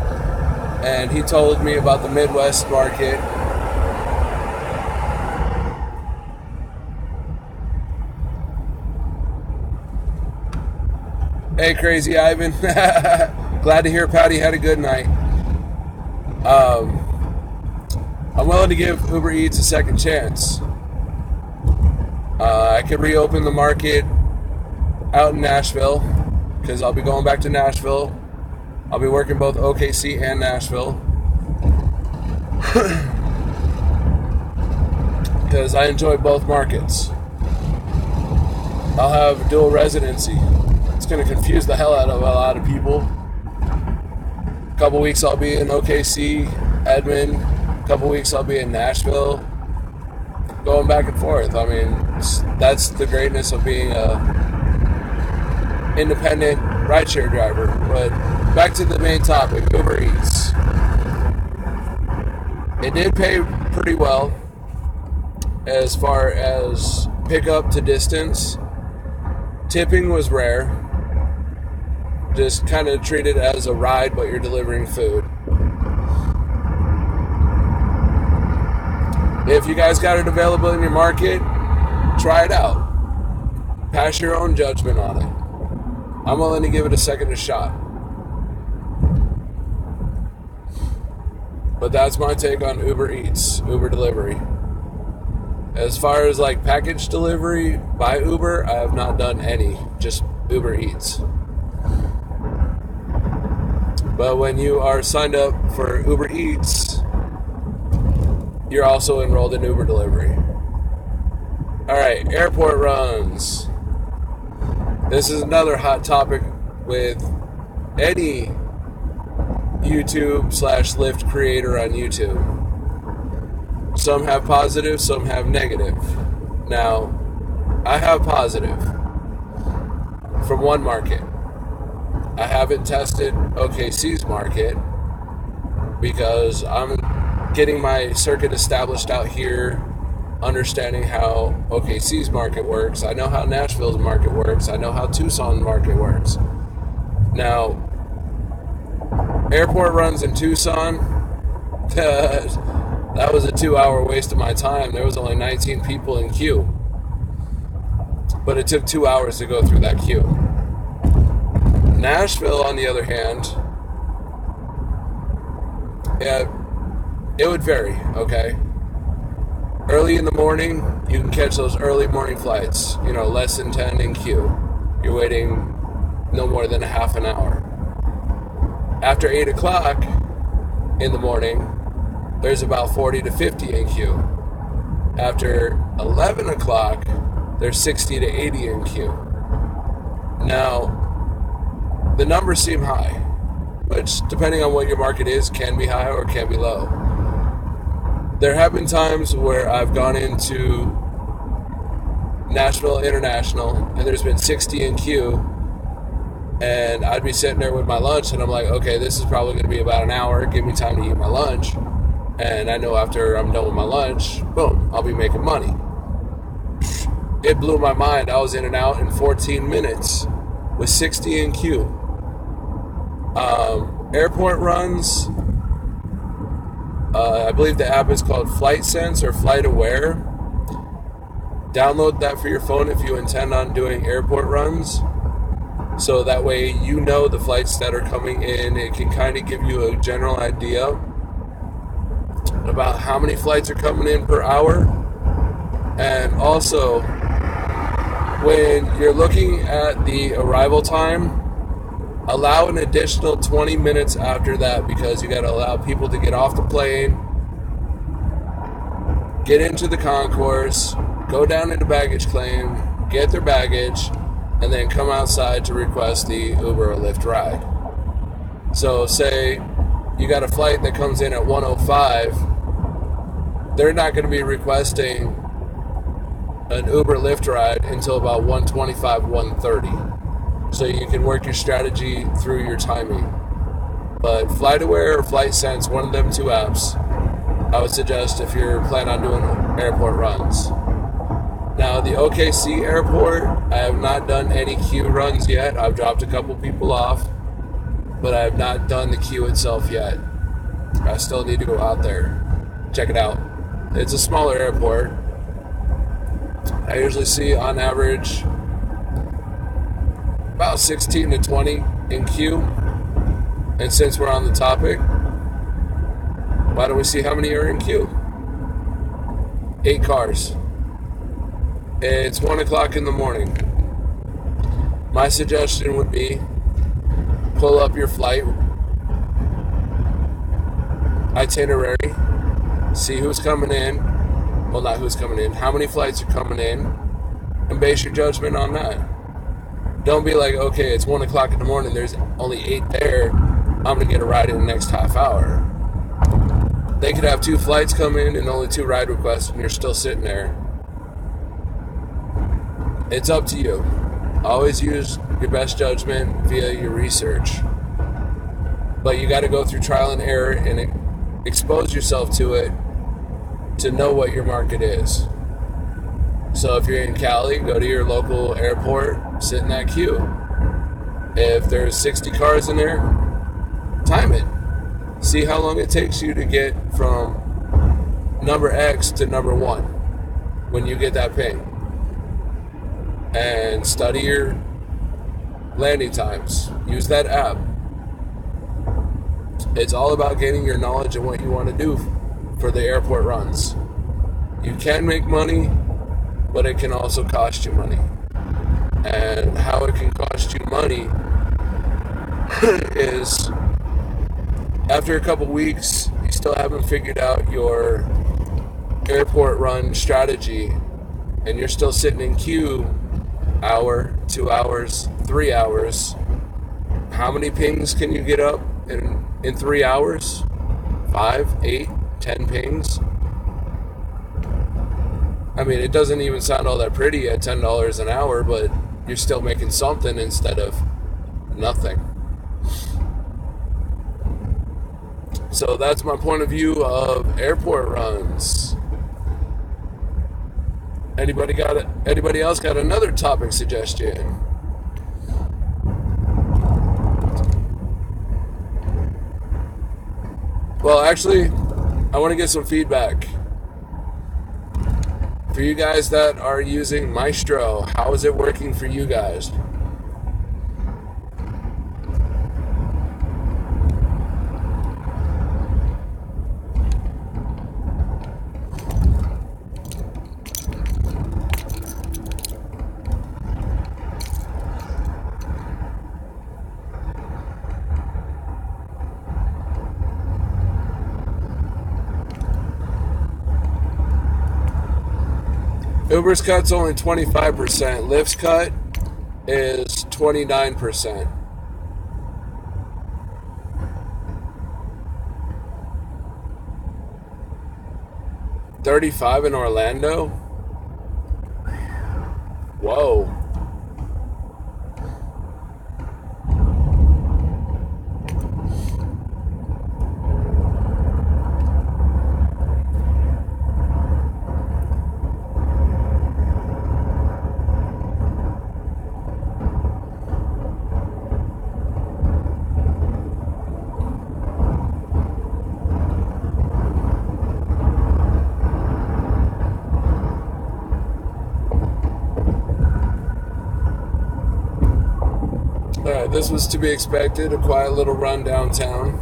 and he told me about the Midwest market. Hey, Crazy Ivan. Glad to hear Patty had a good night. I'm willing to give Uber Eats a second chance. I could reopen the market out in Nashville, because I'll be going back to Nashville. I'll be working both OKC and Nashville. Because I enjoy both markets. I'll have dual residency. It's going to confuse the hell out of a lot of people. A couple weeks I'll be in OKC, Edmond. A couple weeks I'll be in Nashville. Going back and forth. I mean, that's the greatness of being independent rideshare driver. But back to the main topic, Uber Eats. It did pay pretty well as far as pickup to distance. Tipping was rare. Just kind of treat it as a ride, but you're delivering food. If you guys got it available in your market, try it out. Pass your own judgment on it. I'm willing to give it a second shot. But that's my take on Uber Eats, Uber delivery. As far as like package delivery by Uber, I have not done any, just Uber Eats. But when you are signed up for Uber Eats, you're also enrolled in Uber delivery. Alright, airport runs. This is another hot topic with any YouTube/Lyft creator on YouTube. Some have positive, some have negative. Now, I have positive from one market. I haven't tested OKC's market because I'm getting my circuit established out here, understanding how OKC's market works. I know how Nashville's market works. I know how Tucson's market works. Now, airport runs in Tucson, that was a 2-hour waste of my time. There was only 19 people in queue. But it took 2 hours to go through that queue. Nashville, on the other hand, yeah, it would vary, okay? Early in the morning, you can catch those early morning flights, less than 10 in queue. You're waiting no more than a half an hour. After 8 o'clock in the morning, there's about 40 to 50 in queue. After 11 o'clock, there's 60 to 80 in queue. Now, the numbers seem high, which, depending on what your market is, can be high or can be low. There have been times where I've gone into Nashville International, and there's been 60 in queue, and I'd be sitting there with my lunch, and I'm like, okay, this is probably going to be about an hour. Give me time to eat my lunch. And I know after I'm done with my lunch, boom, I'll be making money. It blew my mind. I was in and out in 14 minutes with 60 in queue. Airport runs, I believe the app is called Flight Sense or Flight Aware. Download that for your phone if you intend on doing airport runs. So that way you know the flights that are coming in. It can kind of give you a general idea about how many flights are coming in per hour. And also, when you're looking at the arrival time, allow an additional 20 minutes after that, because you got to allow people to get off the plane, get into the concourse, go down into baggage claim, get their baggage, and then come outside to request the Uber or Lyft ride. So say you got a flight that comes in at 1:05, they're not going to be requesting an Uber Lyft ride until about 1:25, 1:30. So you can work your strategy through your timing. But FlightAware or Flight Sense, one of them two apps, I would suggest if you're planning on doing airport runs. Now, the OKC airport, I have not done any queue runs yet. I've dropped a couple people off, but I have not done the queue itself yet. I still need to go out there, check it out. It's a smaller airport. I usually see, on average, about 16 to 20 in queue. And since we're on the topic, why don't we see how many are in queue? 8 cars. It's 1 o'clock in the morning. My suggestion would be pull up your flight itinerary, see who's coming in. Well, not who's coming in, how many flights are coming in, and base your judgment on that. Don't be like, okay, it's 1 o'clock in the morning, there's only 8 there, I'm going to get a ride in the next half hour. They could have 2 flights come in and only 2 ride requests, and you're still sitting there. It's up to you. Always use your best judgment via your research. But you got to go through trial and error and expose yourself to it to know what your market is. So if you're in Cali, go to your local airport, sit in that queue. If there's 60 cars in there, time it. See how long it takes you to get from number X to number 1 when you get that ping. And study your landing times. Use that app. It's all about gaining your knowledge and what you want to do for the airport runs. You can make money, but it can also cost you money. And how it can cost you money is after a couple weeks, you still haven't figured out your airport run strategy, and you're still sitting in queue hour, 2 hours, 3 hours. How many pings can you get up in 3 hours? 5, 8, 10 pings? I mean, it doesn't even sound all that pretty at $10 an hour, but you're still making something instead of nothing. So that's my point of view of airport runs. Anybody else got another topic suggestion? Well, actually, I want to get some feedback. For you guys that are using Mystro, how is it working for you guys? Uber's cut's only 25%. Lyft's cut is 29%. $35 in Orlando? Whoa. Alright, this was to be expected, a quiet little run downtown.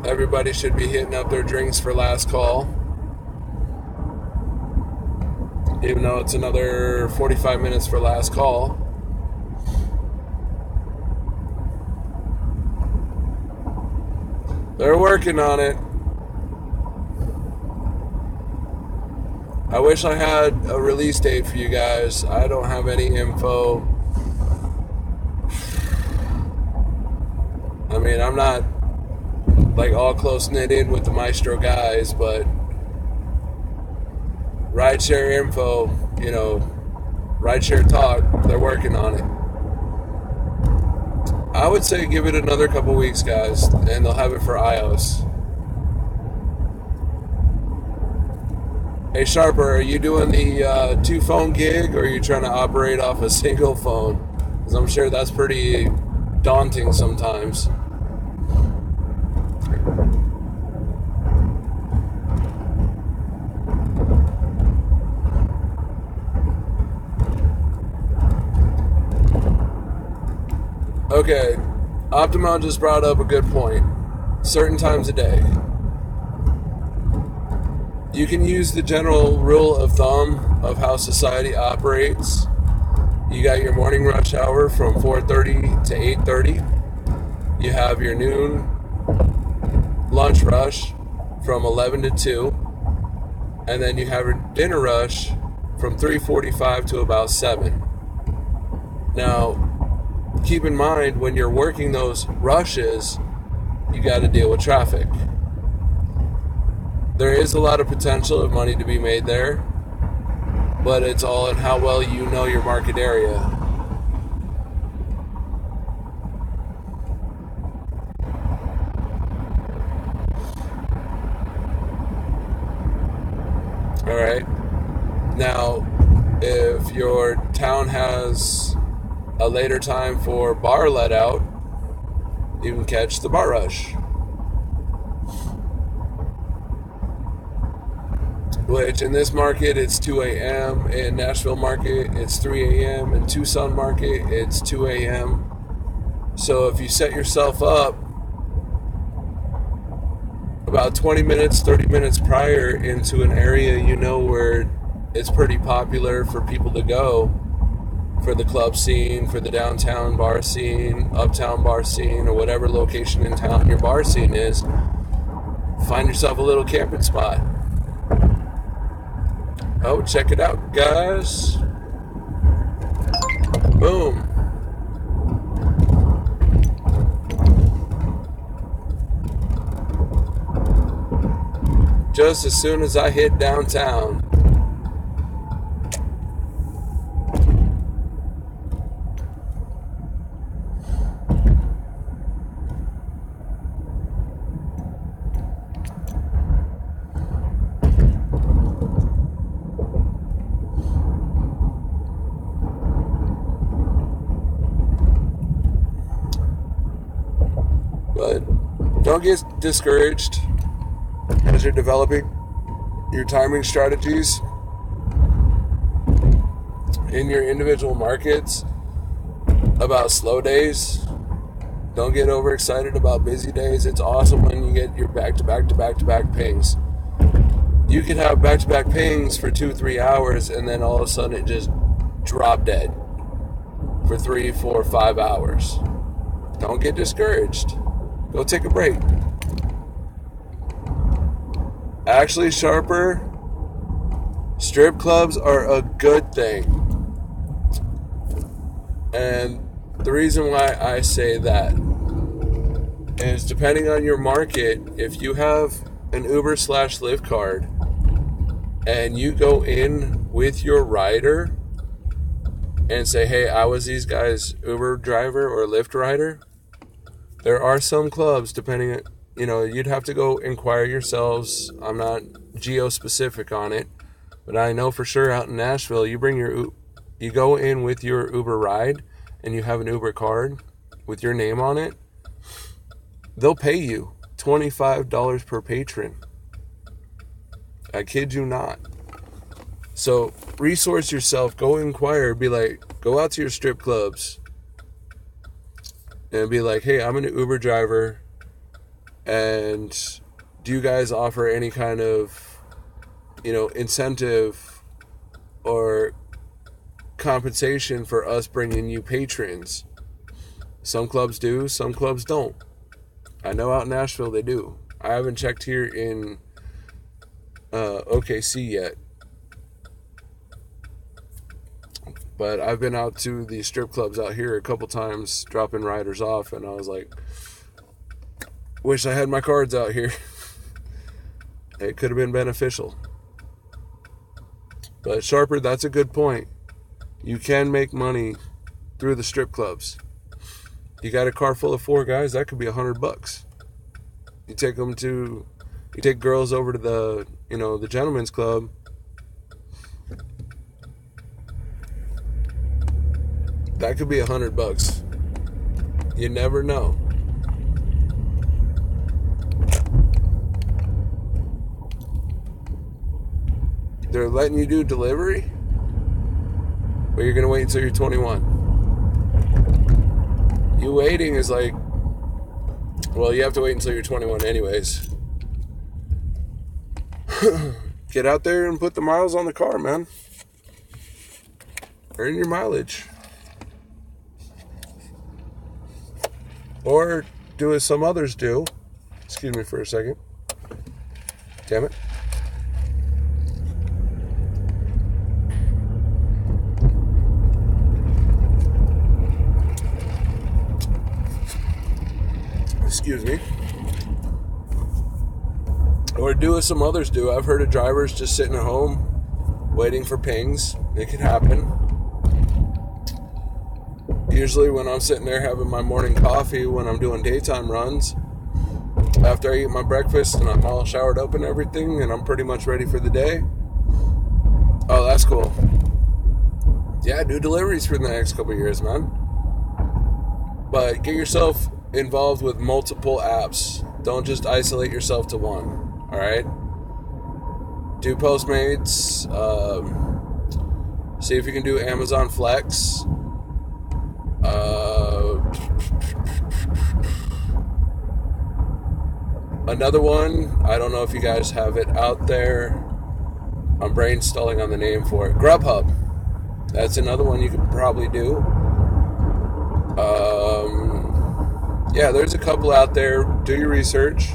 Everybody should be hitting up their drinks for last call. Even though it's another 45 minutes for last call. They're working on it. I wish I had a release date for you guys. I don't have any info. I mean, I'm not like all close knit in with the Mystro guys, but rideshare info, you know, rideshare talk, they're working on it. I would say give it another couple weeks, guys, and they'll have it for iOS. Hey Sharper, are you doing the 2-phone gig, or are you trying to operate off a single phone? Because I'm sure that's pretty daunting sometimes. Okay, Optimal just brought up a good point. Certain times a day. You can use the general rule of thumb of how society operates. You got your morning rush hour from 4:30 to 8:30. You have your noon lunch rush from 11 to 2. And then you have your dinner rush from 3:45 to about 7. Now, keep in mind when you're working those rushes, you got to deal with traffic. There is a lot of potential of money to be made there. but it's all in how well you know your market area. All right. Now, if your town has a later time for bar let out, you can catch the bar rush. Which in this market, it's 2 a.m. In Nashville market, it's 3 a.m. In Tucson market, it's 2 a.m. So if you set yourself up about 20 minutes, 30 minutes prior into an area you know where it's pretty popular for people to go, for the club scene, for the downtown bar scene, uptown bar scene, or whatever location in town your bar scene is, find yourself a little camping spot. Oh, check it out, guys. Boom. Just as soon as I hit downtown. But don't get discouraged as you're developing your timing strategies in your individual markets about slow days. Don't get overexcited about busy days. It's awesome when you get your back-to-back pings. You can have back-to-back pings for 2-3 hours and then all of a sudden it just drop dead for 3, 4, 5 hours. Don't get discouraged. Go take a break. Actually, Sharper, strip clubs are a good thing. And the reason why I say that is depending on your market, if you have an Uber/Lyft card and you go in with your rider and say, hey, I was these guys' Uber driver or Lyft rider, there are some clubs, depending, you'd have to go inquire yourselves. I'm not geo-specific on it, but I know for sure out in Nashville, you go in with your Uber ride and you have an Uber card with your name on it, they'll pay you $25 per patron. I kid you not. So resource yourself, go inquire, be like, go out to your strip clubs and be like, hey, I'm an Uber driver, and do you guys offer any kind of, incentive or compensation for us bringing you patrons? Some clubs do, some clubs don't. I know out in Nashville they do. I haven't checked here in OKC yet. But I've been out to the strip clubs out here a couple times, dropping riders off, and I was like, wish I had my cards out here. It could have been beneficial. But Sharper, that's a good point. You can make money through the strip clubs. You got a car full of 4 guys, that could be $100. You take girls over to the gentleman's club. That could be $100. You never know. They're letting you do delivery? But you're going to wait until you're 21. You waiting is like, well, you have to wait until you're 21 anyways. Get out there and put the miles on the car, man. Earn your mileage. Or do as some others do. Excuse me for a second. Damn it. Excuse me. Or do as some others do. I've heard of drivers just sitting at home waiting for pings. It could happen. Usually when I'm sitting there having my morning coffee when I'm doing daytime runs, after I eat my breakfast and I'm all showered up and everything and I'm pretty much ready for the day. Oh, that's cool. Yeah, do deliveries for the next couple of years, man. But get yourself involved with multiple apps. Don't just isolate yourself to one. Alright? Do Postmates. See if you can do Amazon Flex. Another one, I don't know if you guys have it out there. I'm brainstalling on the name for it. Grubhub. That's another one you could probably do. Yeah, there's a couple out there. Do your research.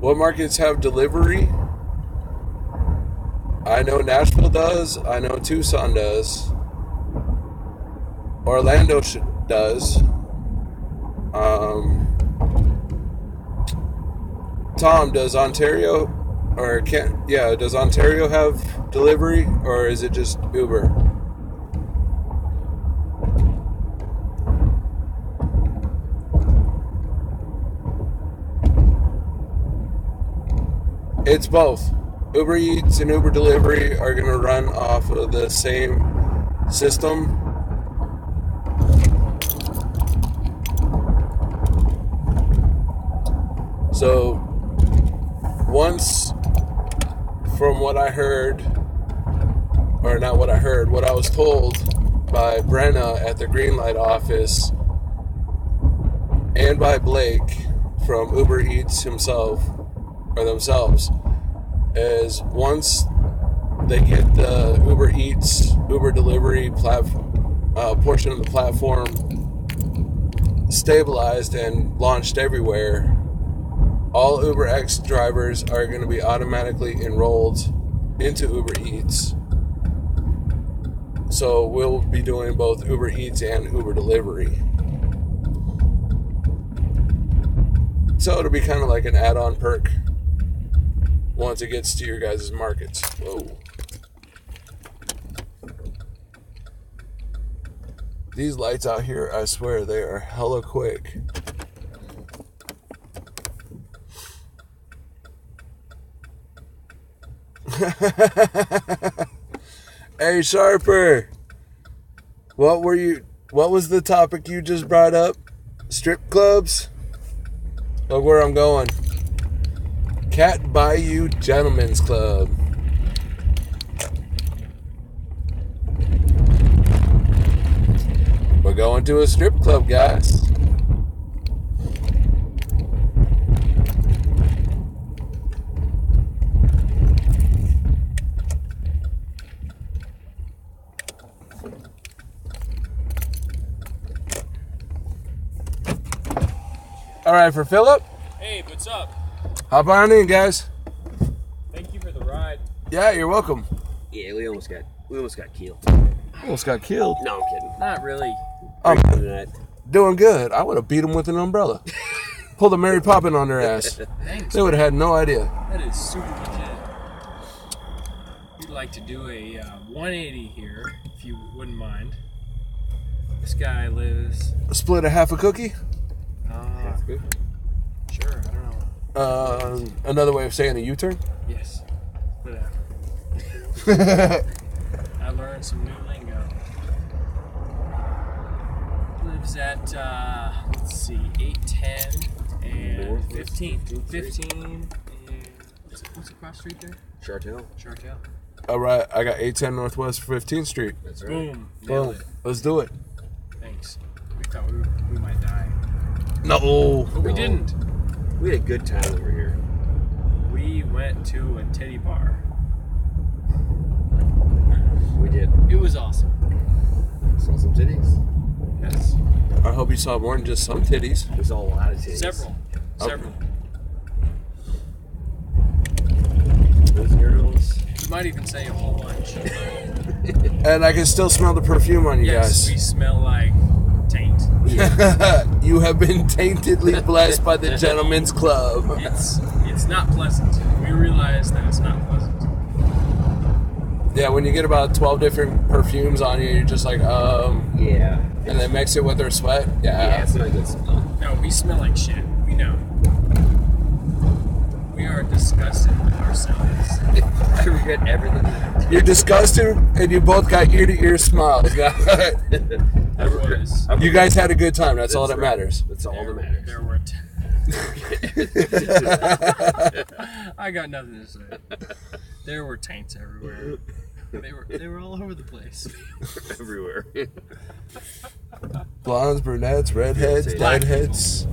What markets have delivery? I know Nashville does. I know Tucson does. Orlando does. Tom, does Ontario or can't? Yeah, does Ontario have delivery or is it just Uber? It's both. Uber Eats and Uber Delivery are going to run off of the same system. So, once, from what I heard, or not what I heard, what I was told by Brenna at the Greenlight office and by Blake from Uber Eats himself, or themselves, is once they get the Uber Eats, Uber Delivery portion of the platform stabilized and launched everywhere, all Uber X drivers are going to be automatically enrolled into Uber Eats. So we'll be doing both Uber Eats and Uber Delivery. So it'll be kind of like an add-on perk once it gets to your guys' markets. Whoa. These lights out here, I swear, they are hella quick. Hey, Sharper. What was the topic you just brought up? Strip clubs? Look where I'm going. Cat Bayou Gentlemen's Club. We're going to a strip club, guys. All right, for Philip. Hey, what's up? Hop on in, guys. Thank you for the ride. Yeah, you're welcome. Yeah, we almost got killed. Almost got killed. No, I'm kidding. Not really. I'm Tonight. doing good. I would have beat them with an umbrella. Pulled a Mary Poppins on their ass. Thanks. They would have had no idea. That is super legit. We'd like to do a 180 here, if you wouldn't mind. This guy lives. Split a half a cookie. Sure, I don't know. Another way of saying a U-turn. Yes. Whatever. I learned some new lingo. Lives at, let's see, 810 and 15. 15 and, what's across the street there? Chartel. Chartel. All right, I got 810 Northwest 15th Street. That's right. Boom. Nailed Boom. it. Let's do it. Thanks. We thought we might die. No. But we didn't. We had a good time over here. We went to a titty bar. We did. It was awesome. Saw some titties. Yes. I hope you saw more than just some titties. We saw a lot of titties. Several. Okay. Several. Those girls. You might even say a whole bunch. And I can still smell the perfume on you Yes, we guys. smell like taint. You have been taintedly blessed by the Gentlemen's Club. It's It's not pleasant. We realize that it's not pleasant. Yeah, when you get about 12 different perfumes on you, you're just like, Yeah. and then mix it with their sweat. Yeah, Yeah. it's not a good smell. No, we smell like shit. We know. We are disgusted with ourselves. I regret everything. You're disgusted, and you both got ear-to-ear smiles. There was. You guys had a good time. That's all that right. matters. That's all that matters. There were. I got nothing to say. There were taints everywhere. They were all over the place. Everywhere. Blondes, brunettes, redheads, Black deadheads.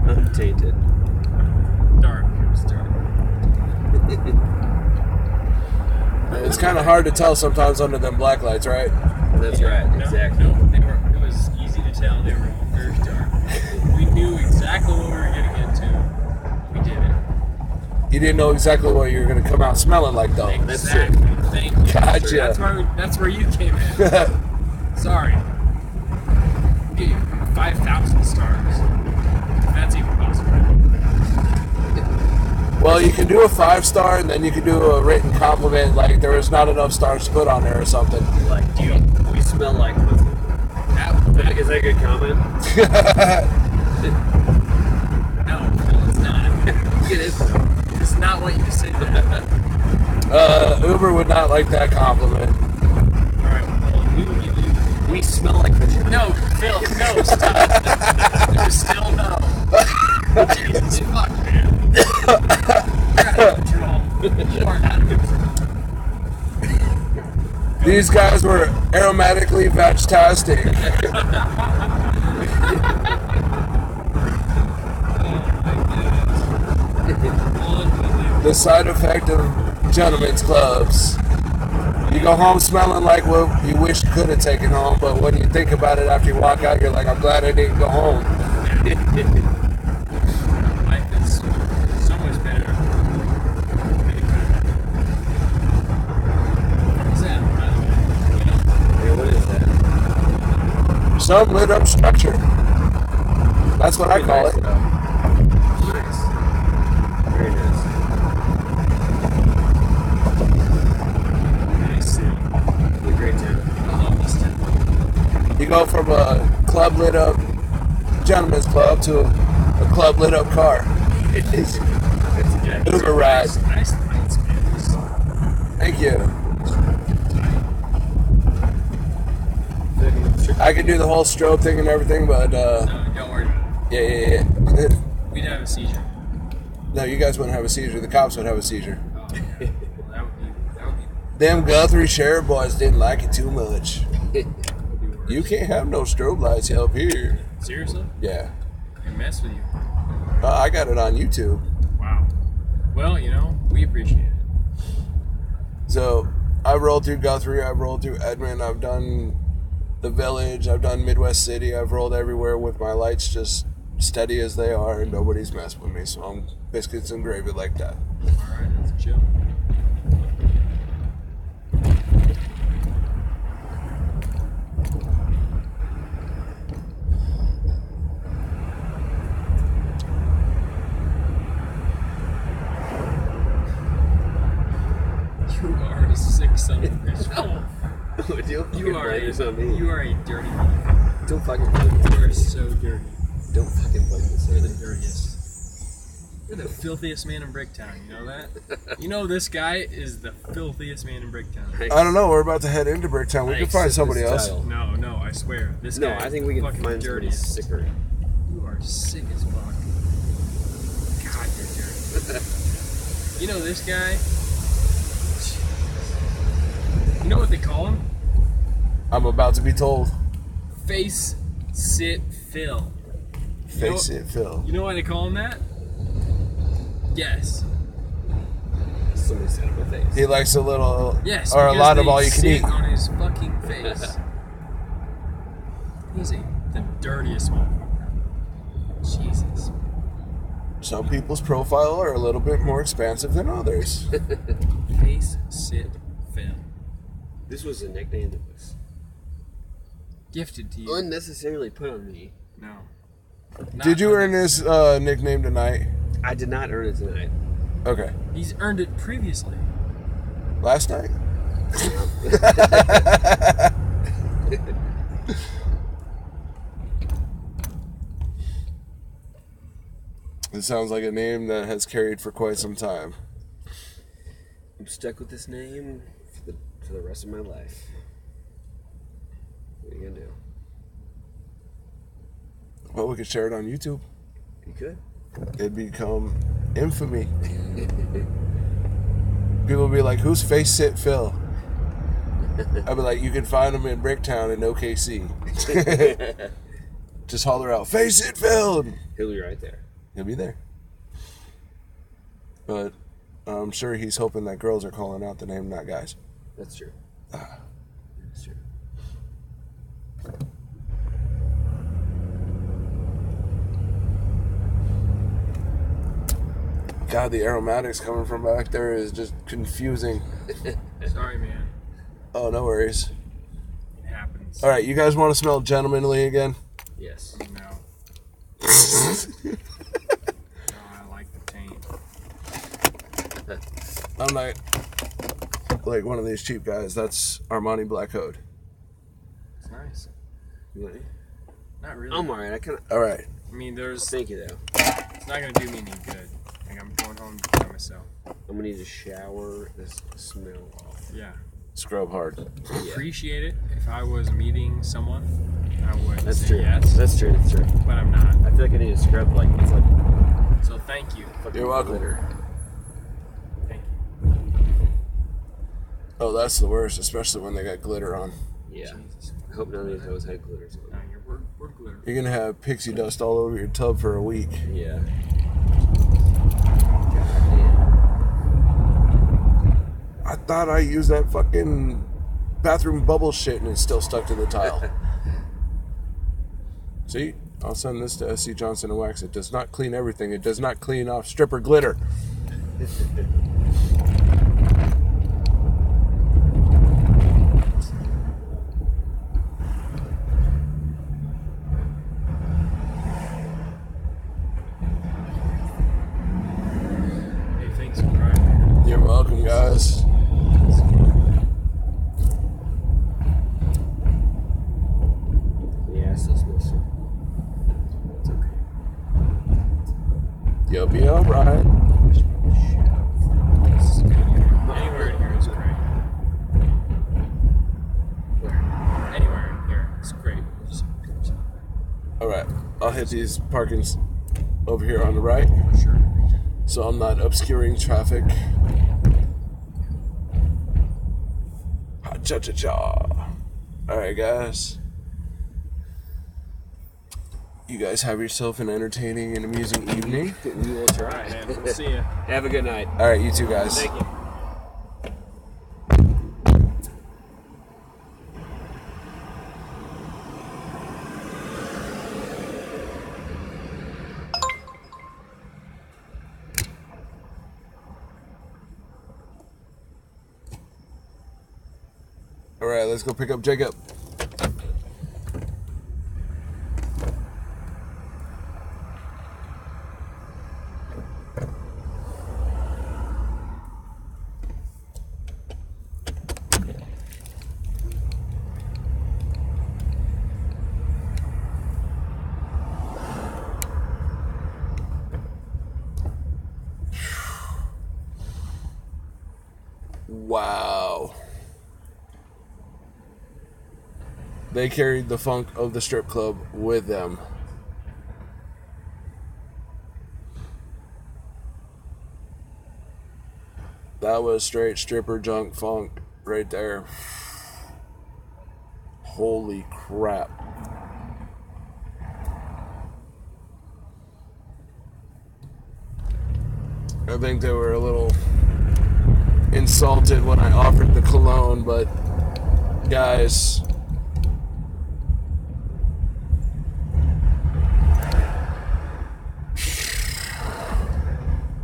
Untainted. Dark. It was dark. It's kind of hard to tell sometimes under them black lights, right? That's right. No, Exactly. No, it was easy to tell they were all very dark. We knew exactly what we were getting into. We did it. You didn't know exactly what you were going to come out smelling like, though. Exactly. Thank you. Gotcha. That's where you came in. Sorry. We'll give you 5,000 stars. That's even possible. Well, you can do a 5-star, and then you can do a written compliment, like there was not enough stars to put on there or something. Like, we smell like pussy. Is that a good comment? No, it's not. It is. It's not what you said. Uber would not like that compliment. Alright, well, we will give you. We smell like vagina. No, Phil, no, stop. There's still no. Jesus fuck, man. You're out of control. You are out of control. These guys were aromatically fantastic. The side effect of gentlemen's clubs. You go home smelling like what you wish you could have taken home, but when you think about it after you walk out, you're like, I'm glad I didn't go home. Life is so much better. What is that, by the way? You know? Hey, what is that? Some lit up structure. That's what I call it. Nice. Very nice. Nice city. It's a great town. I love this town. You go from a club lit up gentleman's club to a club lit up car. That's exactly. Uber ride. Nice lights, man. Thank you. I can do the whole strobe thing and everything, but No, don't worry about yeah. it. We'd have a seizure. No, you guys wouldn't have a seizure. The cops would have a seizure. Oh, well, that would be Them Guthrie sheriff boys didn't like it too much. worse. You can't have no strobe lights up here. Seriously? Yeah. I mess with you. I got it on YouTube. Wow. Well, you know, we appreciate it. So I've rolled through Guthrie. I've rolled through Edmond. I've done the Village. I've done Midwest City. I've rolled everywhere with my lights just steady as they are, and nobody's messed with me. So I'm biscuits and gravy like that. Alright, that's chill. You are a sick son of a bitch. You are a dirty motherfucker. Don't fucking blame me. You are so dirty. Don't fucking blame me. You're the dirtiest. You're the filthiest man in Bricktown, you know that? You know this guy is the filthiest man in Bricktown. I don't know. We're about to head into Bricktown. We can find somebody else. No, I swear. This guy No, I think we can fucking find somebody dirtiest. sicker. You are sick as fuck. God, you're dirty. You know this guy? You know what they call him? I'm about to be told. Face Sit Phil. Face it, Phil. You know why they call him that? Yes. Somebody said it in my face. He likes a little, Yes. or a because lot of they all you can sit eat. on his fucking face. He's the dirtiest motherfucker. Jesus. Some people's profile are a little bit more expansive than others. Face Sit Phil. This was a nickname that was Gifted to you. unnecessarily put on me. No. Did you earn this nickname tonight? I did not earn it tonight. Okay. He's earned it previously. Last night? It sounds like a name that has carried for quite some time. I'm stuck with this name for the rest of my life. What are you gonna do? Well, we could share it on YouTube. You could. It'd become infamy. People would be like, who's Face Sit Phil? I'd be like, you can find him in Bricktown in OKC. Just holler out, Face It Phil! He'll be right there. He'll be there. But I'm sure he's hoping that girls are calling out the name, not guys. That's true. That's true. God, the aromatics coming from back there is just confusing. Sorry, man. Oh, no worries. It happens. All right, you guys want to smell gentlemanly again? Yes. No. No, I like the taint. I'm not like one of these cheap guys. That's Armani Black Code. It's nice. Really? Not really. I'm alright. I kind of. All right. I mean, there's. Thank you, though. It's not gonna do me any good. Like I'm going home by myself. I'm gonna need to shower this smell off. Yeah. Scrub hard. Yeah. Appreciate it. If I was meeting someone, I would That's say true. yes. That's true. That's true. But I'm not. I feel like I need to scrub like it's like So thank you. fucking You're welcome. glitter. Thank you. Oh, that's the worst, especially when they got glitter on. Yeah. Jesus. I hope none of these hoes had glitters No, on. we're glitter. You're gonna have pixie dust all over your tub for a week. Yeah. God damn. I thought I used that fucking bathroom bubble shit and it's still stuck to the tile. See? I'll send this to SC Johnson and Wax. It does not clean everything. It does not clean off stripper glitter. Hey, thanks for crying. You're welcome, guys. Yeah, I still smell shit. It's okay. You'll be alright. Anywhere in here is great. Anywhere in here is great. Alright, I'll hit these parkings over here on the right Sure. so I'm not obscuring traffic. Ha-cha-cha-cha. Alright, guys. You guys have yourself an entertaining and amusing evening. We will try. Alright, man. We'll see ya. Have a good night. Alright, you two guys. Thank you. Alright, let's go pick up Jacob. Wow. They carried the funk of the strip club with them. That was straight stripper junk funk right there. Holy crap. I think they were a little insulted when I offered the cologne, but guys,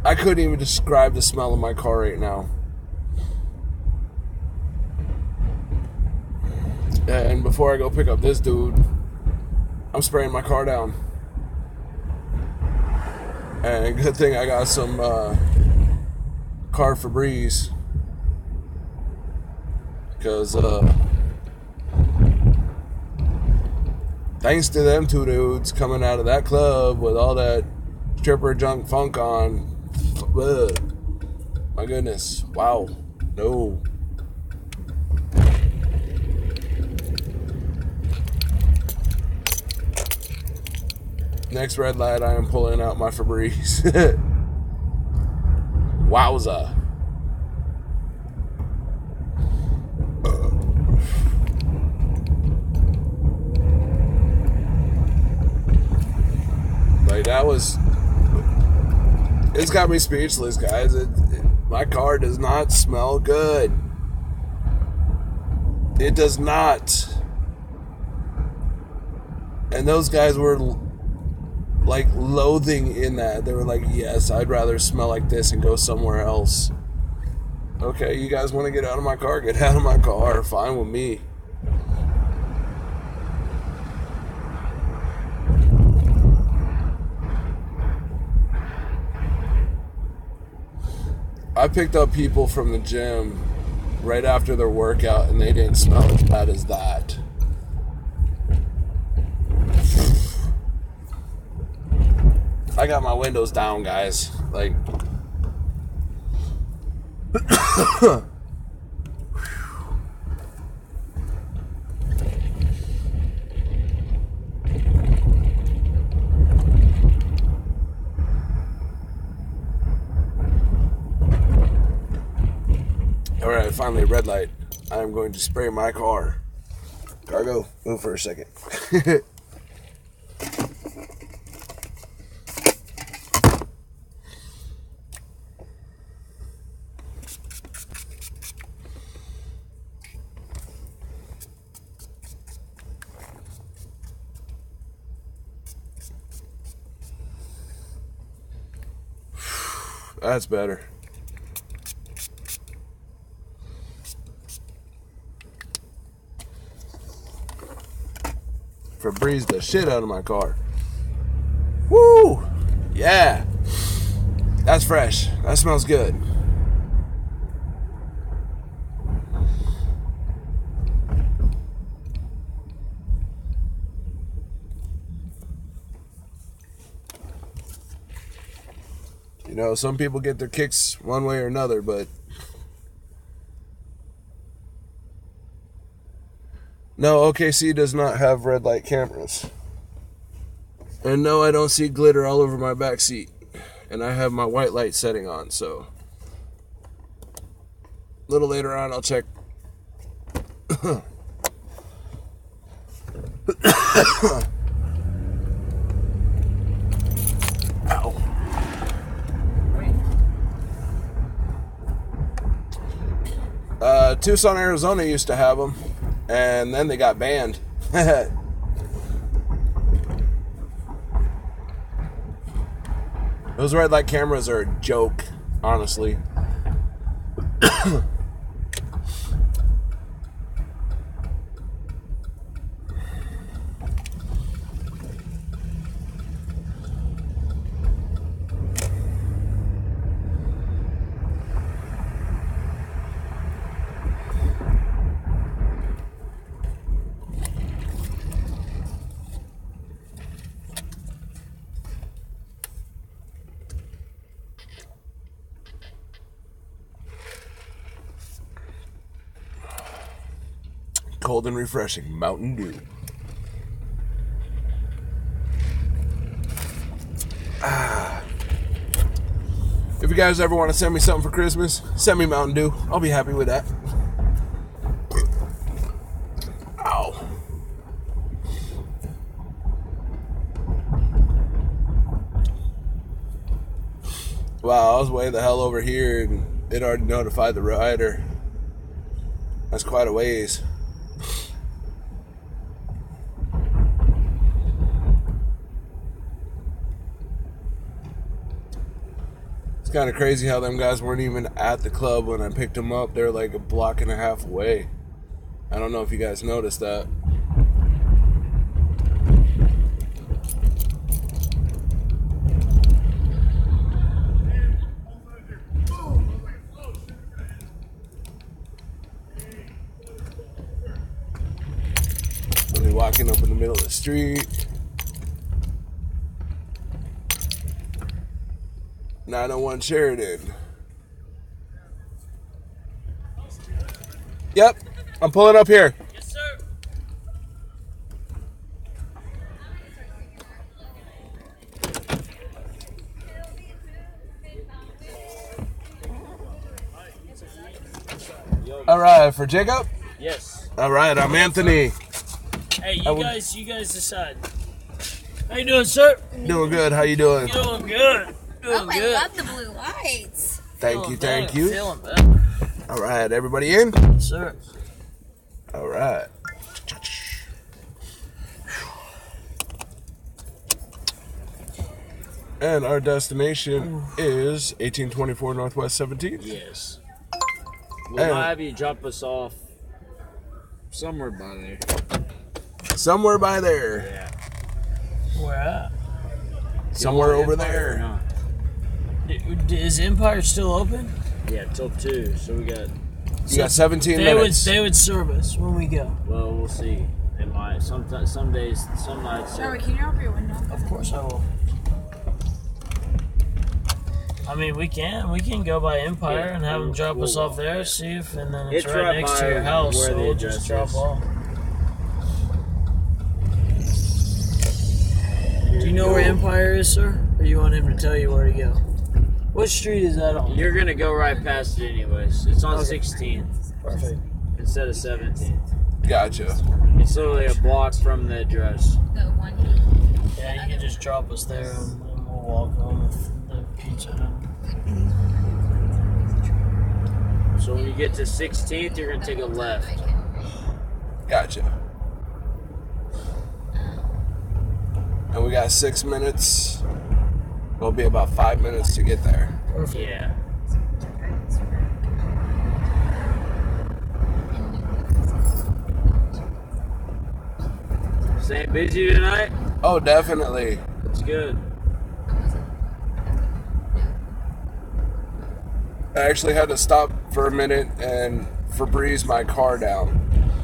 I couldn't even describe the smell of my car right now. And before I go pick up this dude, I'm spraying my car down. And good thing I got some car Febreze. Because thanks to them two dudes coming out of that club with all that stripper junk funk on. Ugh. My goodness. Wow. No. Next red light, I am pulling out my Febreze. Wowza. Like, that was... It's got me speechless, guys. My car does not smell good. It does not. And those guys were... like loathing in that. They were like, yes, I'd rather smell like this and go somewhere else. Okay, you guys want to get out of my car? Get out of my car. Fine with me. I picked up people from the gym right after their workout and they didn't smell as bad as that. I got my windows down, guys. Like, all right, finally, red light. I am going to spray my car. Cargo, move for a second. That's better. Febreze the shit out of my car. Woo! Yeah. That's fresh. That smells good. You know, some people get their kicks one way or another, but no, OKC does not have red light cameras. And no, I don't see glitter all over my back seat. And I have my white light setting on, so a little later on I'll check. Ow. Tucson, Arizona used to have them, and then they got banned. Those red light cameras are a joke, honestly. Cold and refreshing Mountain Dew. If you guys ever want to send me something for Christmas, send me Mountain Dew. I'll be happy with that. Ow. Wow, I was way the hell over here and it already notified the rider. That's quite a ways. Kind of crazy how them guys weren't even at the club when I picked them up. They're like a block and a half away. I don't know if you guys noticed that. Street. 901 Sheridan. Yep, I'm pulling up here. Yes, sir. All right, for Jacob. Yes. All right, I'm Anthony. Hey, you guys decide. How you doing, sir? Doing good. How you doing? Doing good. Oh, I love the blue lights. Thank you. Thank you. Feeling better. All right, everybody in? Yes, sir. All right. And our destination is 1824 Northwest 17th. Yes. We'll have you drop us off somewhere by there. Somewhere by there. Yeah. Where at? Somewhere over Empire or there. not? Is Empire still open? Yeah, till 2. So we got. You got 17 They minutes. would serve us when we go. Well, we'll see. It might. Some days, some nights. Joey, can you open your window? Of course I will. I mean, we can go by Empire Yeah, and have them drop us we'll off there, walk, see if, and then it's It's right right next to by your house, where so the we'll just address drop is. off. Do you know where Empire is, sir? Or you want him to tell you where to go? What street is that on? You're gonna go right past it anyways. It's on Okay. 16th Perfect. instead of 17th. Gotcha. It's literally a block from the address. The one. Yeah, you can just drop us there and we'll walk home with the pizza done. So when you get to 16th, you're gonna take a left. Gotcha. And we got 6 minutes. It'll be about 5 minutes to get there. Perfect. Yeah. Staying busy tonight? Oh, definitely. That's good. I actually had to stop for a minute and Febreze my car down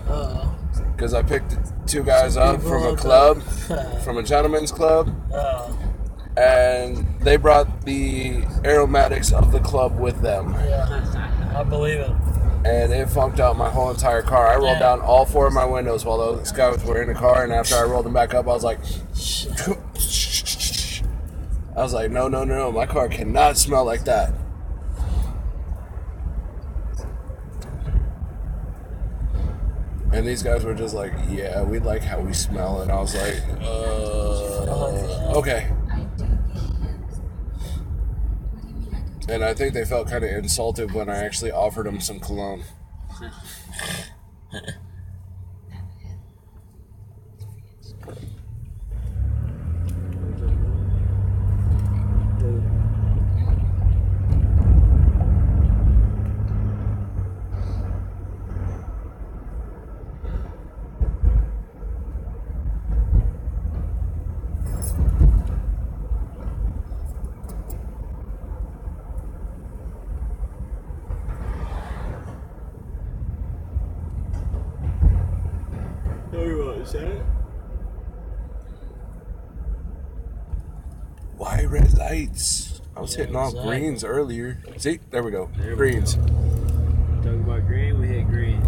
Uh-oh. because I picked 2 guys up people from a hooked club, up. from a gentleman's club, Uh, and they brought the aromatics of the club with them, yeah, I believe it. and it funked out my whole entire car. I rolled Yeah. down all 4 of my windows while those guys were in the car, and after I rolled them back up, I was like, no, my car cannot smell like that. And these guys were just like, yeah, we like how we smell. And I was like, okay. And I think they felt kind of insulted when I actually offered them some cologne. Why red lights? I was hitting off exactly. greens earlier. See, there we go. There we Greens. Talking about green, we hit green.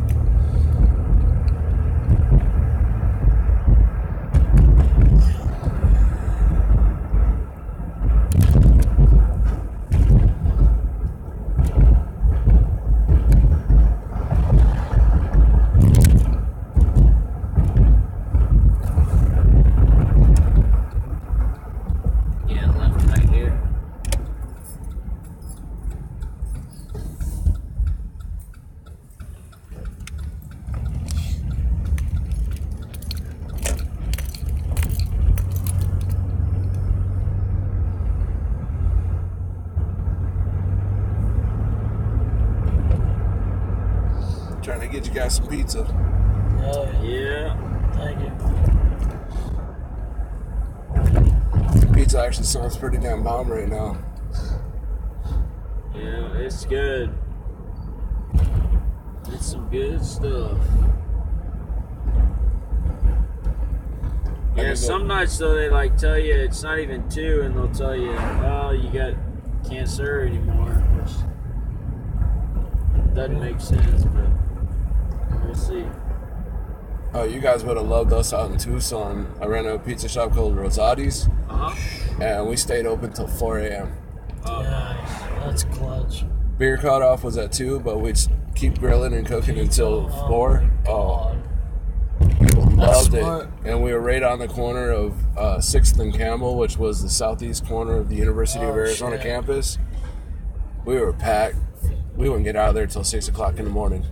Yeah, left right here. Trying to get you guys some pizza. Oh, yeah. Yeah. Thank you. Pizza actually sounds pretty damn bomb right now. Yeah, it's good. It's some good stuff. Yeah, some nights though they like tell you it's not even 2, and they'll tell you, oh, you can't serve anymore, which doesn't make sense, but we'll see. Oh, you guys would have loved us out in Tucson. I ran a pizza shop called Rosati's, and we stayed open till 4 a.m. Nice. That's clutch. Beer cutoff was at 2, but we'd keep grilling and cooking until 4. Oh, people loved it. And we were right on the corner of 6th and Campbell, which was the southeast corner of the University of Arizona campus. We were packed. We wouldn't get out of there until 6 o'clock in the morning.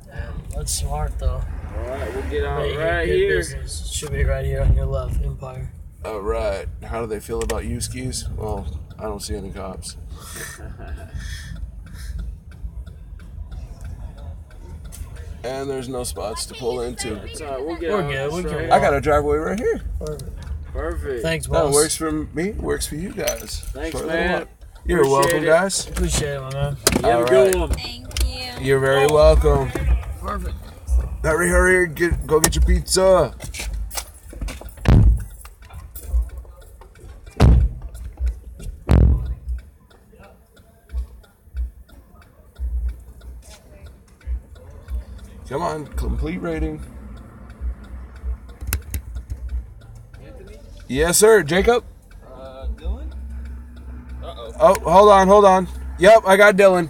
Damn, that's smart though. Alright, we'll get out Right right good here. business. Should be right here on your left, Empire. All right. How do they feel about you skis? Well, I don't see any cops. And there's no spots to pull into. It's alright, we'll get We're out. good, we It's can right I got a driveway right here. Perfect. Thanks, That boss. works for me, works for you guys. Thanks, Short man. little- You're Appreciate welcome, it. guys. Appreciate it, my man. You have a good one. Thank you. You're very welcome. Perfect. Hurry, hurry, go get your pizza. Come on, complete rating. Yes, sir. Jacob? Dylan? Uh-oh. Oh, hold on. Yep, I got Dylan.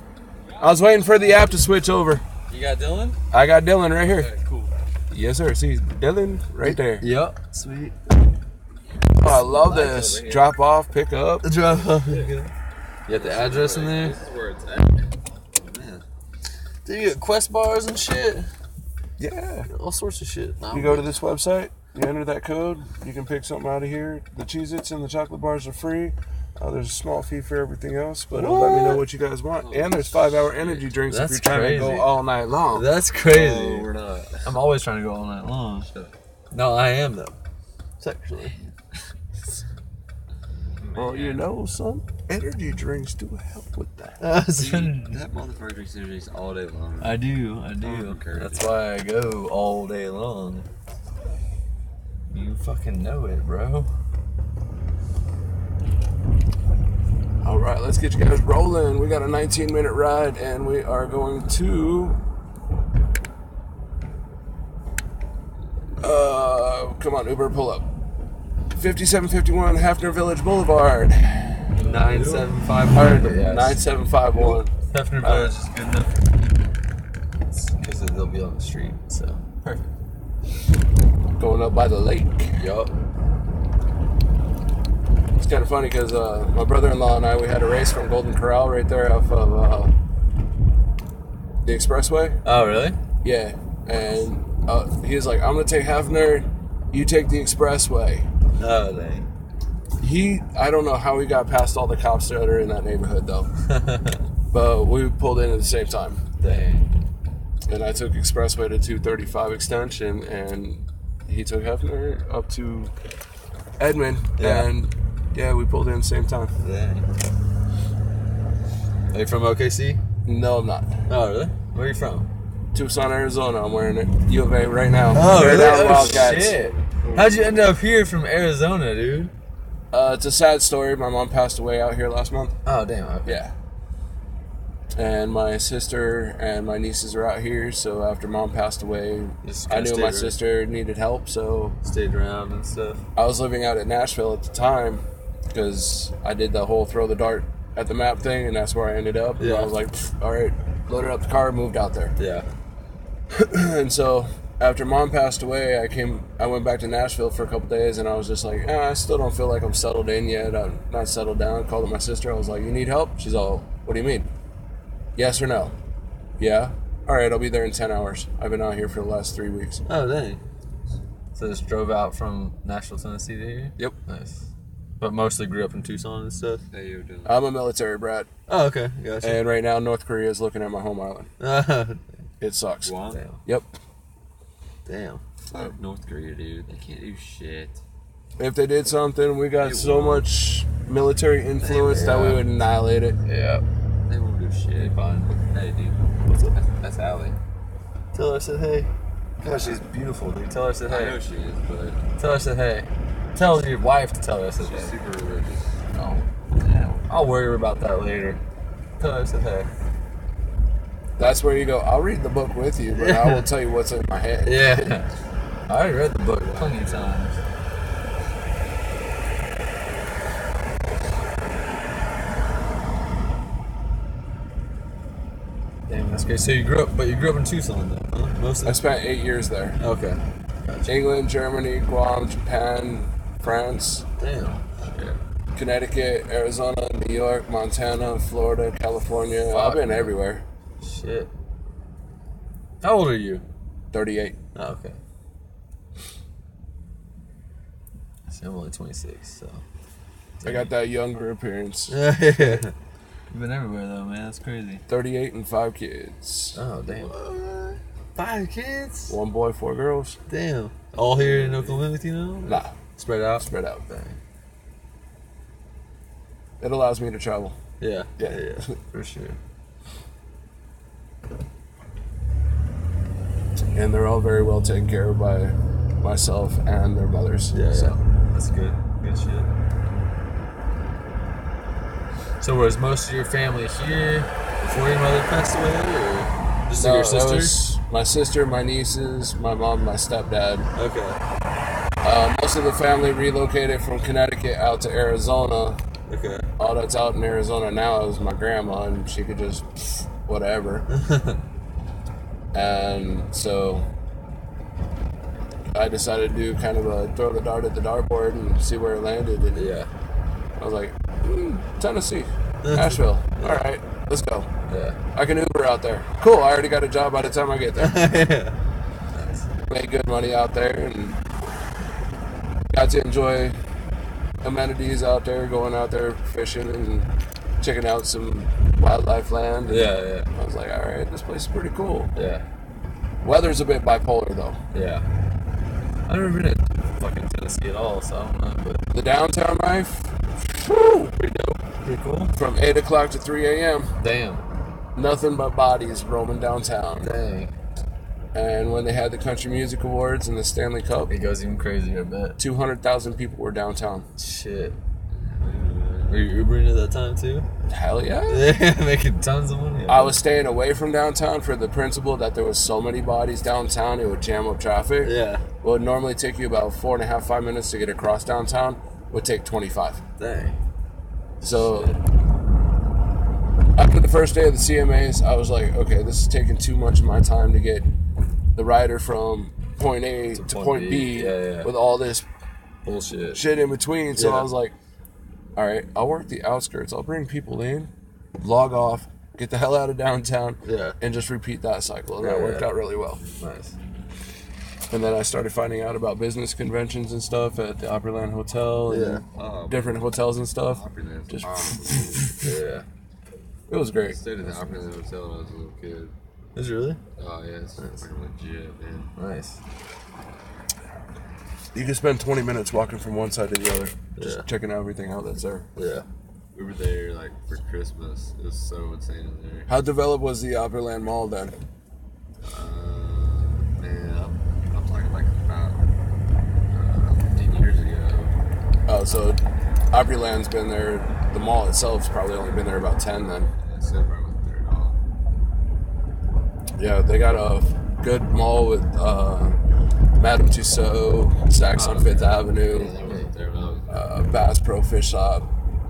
I was waiting for the app to switch over. You got Dylan? I got Dylan right here. Okay, cool. Yes, sir. See, Dylan right there. Yep. Sweet. Oh, I love this. Drop off, pick up. Drop off. You got the address in there? This is where it's at. Man. Dude, you got Quest bars and shit? Yeah. All sorts of shit. You go to this website, you enter that code, you can pick something out of here. The Cheez-Its and the chocolate bars are free. There's a small fee for everything else, but let me know what you guys want. And there's 5-hour energy drinks if you're trying to go all night long. That's crazy. Oh, we're not. I'm always trying to go all night long. No, I am though. Sexually. Well, you know, some energy drinks do help with that. That motherfucker drinks energies all day long. I do. That's why I go all day long. You fucking know it, bro. All right, let's get you guys rolling. We got a 19-minute ride, and we are going to... come on, Uber, pull up. 5751 Hafner Village Boulevard. 9751. 9751. Hafner Village is good enough. Because they'll be on the street, so perfect. Going up by the lake. Yup. It's kind of funny because my brother-in-law and I, we had a race from Golden Corral right there off of the expressway. Oh, really? Yeah. And he was like, I'm going to take Hafner, you take the expressway. Oh, dang. I don't know how he got past all the cops that are in that neighborhood, though. But we pulled in at the same time. Dang. And I took expressway to 235 extension, and he took Hefner up to Edmond, and yeah, we pulled in at the same time. Dang. Are you from OKC? No, I'm not. Oh, really? Where are you from? Tucson, Arizona. I'm wearing it. U of A right now. Oh, really? Wildcats. Shit. How'd you end up here from Arizona, dude? It's a sad story. My mom passed away out here last month. Oh, damn. Okay. Yeah. And my sister and my nieces are out here, so after mom passed away, I knew my sister needed help, so... Stayed around and stuff. I was living out at Nashville at the time, because I did the whole throw the dart at the map thing, and that's where I ended up. And I was like, all right, loaded up the car, moved out there. Yeah. And so, after mom passed away, I went back to Nashville for a couple days, and I was just like, I still don't feel like I'm settled in yet. I'm not settled down. I called up my sister. I was like, you need help? She's all, what do you mean? Yes or no? Yeah? All right, I'll be there in 10 hours. I've been out here for the last 3 weeks. Oh, dang. So just drove out from Nashville, Tennessee to here? Yep. Nice. But mostly grew up in Tucson and stuff? I'm a military brat. Oh, okay. Gotcha. And right now, North Korea is looking at my home island. It sucks. Wow. Damn. Yep. Damn. Fuck North Korea, dude. They can't do shit. If they did something, we got so much military influence that we would annihilate it. Yeah. They won't do shit. Fine. Hey, dude. What's up? That's Allie. Tell her I said hey. Oh, she's beautiful, dude. Tell her I said I hey. know she is, but Tell her I said hey. Tell your wife to tell her I said she's hey. super religious. No. I'll worry about that later. Tell her I said hey. That's where you go, I'll read the book with you, but I will tell you what's in my head. Yeah. I already read the book plenty of times. Damn, that's great. So you grew up in Tucson then, huh? I spent 8 years there. Okay. Gotcha. England, Germany, Guam, Japan, France. Damn. Yeah. Connecticut, Arizona, New York, Montana, Florida, California. I've been everywhere. Shit. How old are you? 38. Oh, okay. See, I'm only 26, so. I got that younger appearance. Yeah. You've been everywhere though, man. That's crazy. 38 and 5 kids. Oh, damn. What? 5 kids? 1 boy, 4 girls. Damn. All here in Oklahoma with you now? Nah. Spread out? Spread out. Dang. It allows me to travel. Yeah. Yeah. Yeah, for sure. And they're all very well taken care of by myself and their mothers. Yeah, so. yeah. That's good. Good shit. So was most of your family here before your mother passed away, or just No, your that sister? was my sister, my nieces, my mom, my stepdad. Okay. Most of the family relocated from Connecticut out to Arizona. Okay. All that's out in Arizona now is my grandma, and she could just whatever. And so I decided to do kind of a throw the dart at the dartboard and see where it landed. And Yeah. I was like, Tennessee, Nashville. All right, let's go. Yeah. I can Uber out there. Cool, I already got a job by the time I get there. Yeah. Nice. Made good money out there and got to enjoy amenities out there, going out there fishing and checking out some wildlife land. Yeah, yeah. I was like, all right, this place is pretty cool. Yeah. Weather's a bit bipolar though. Yeah. I've never been to fucking Tennessee at all, so I don't know. But The downtown life, whew, pretty dope. Pretty cool. from 8 o'clock to 3 a.m. Damn. Nothing but bodies roaming downtown. Dang. And when they had the Country Music Awards and the Stanley Cup, It goes even crazier, I bet. 200,000 people were downtown. Shit. Were you Ubering at that time too? Hell yeah. Yeah, making tons of money. I was staying away from downtown for the principle that there was so many bodies downtown, it would jam up traffic. Yeah. What would normally take you about 4.5, 5 minutes to get across downtown would take 25. Dang. So after the first day of the CMAs, I was like, okay, this is taking too much of my time to get the rider from point A to point B Yeah. with all this Bullshit. shit in between. So Yeah. I was like, all right, I'll work the outskirts. I'll bring people in, log off, get the hell out of downtown, Yeah. and just repeat that cycle. And that Yeah, worked yeah. out really well. Nice. And then I started finding out about business conventions and stuff at the Opryland Hotel and different hotels and stuff. Opryland's Just awesome. Yeah. it was I great. stayed at the Opryland Hotel when I was a little kid. Is it really? Oh, yeah, it's fucking legit, man. Nice. You can spend 20 minutes walking from one side to the other, just Yeah. checking out everything out that's there. Yeah. We were there, like, for Christmas. It was so insane in there. How developed was the Opryland Mall then? Man, I'm talking, like, about 15 years ago. Oh, so Opryland's been there. The mall itself's probably only been there about 10 then. Yeah, so everybody wasn't there at all. Yeah, they got a good mall with Madame Tussauds, Saks on Fifth Avenue, Yeah, they wasn't there when I was there. Bass Pro Fish Shop.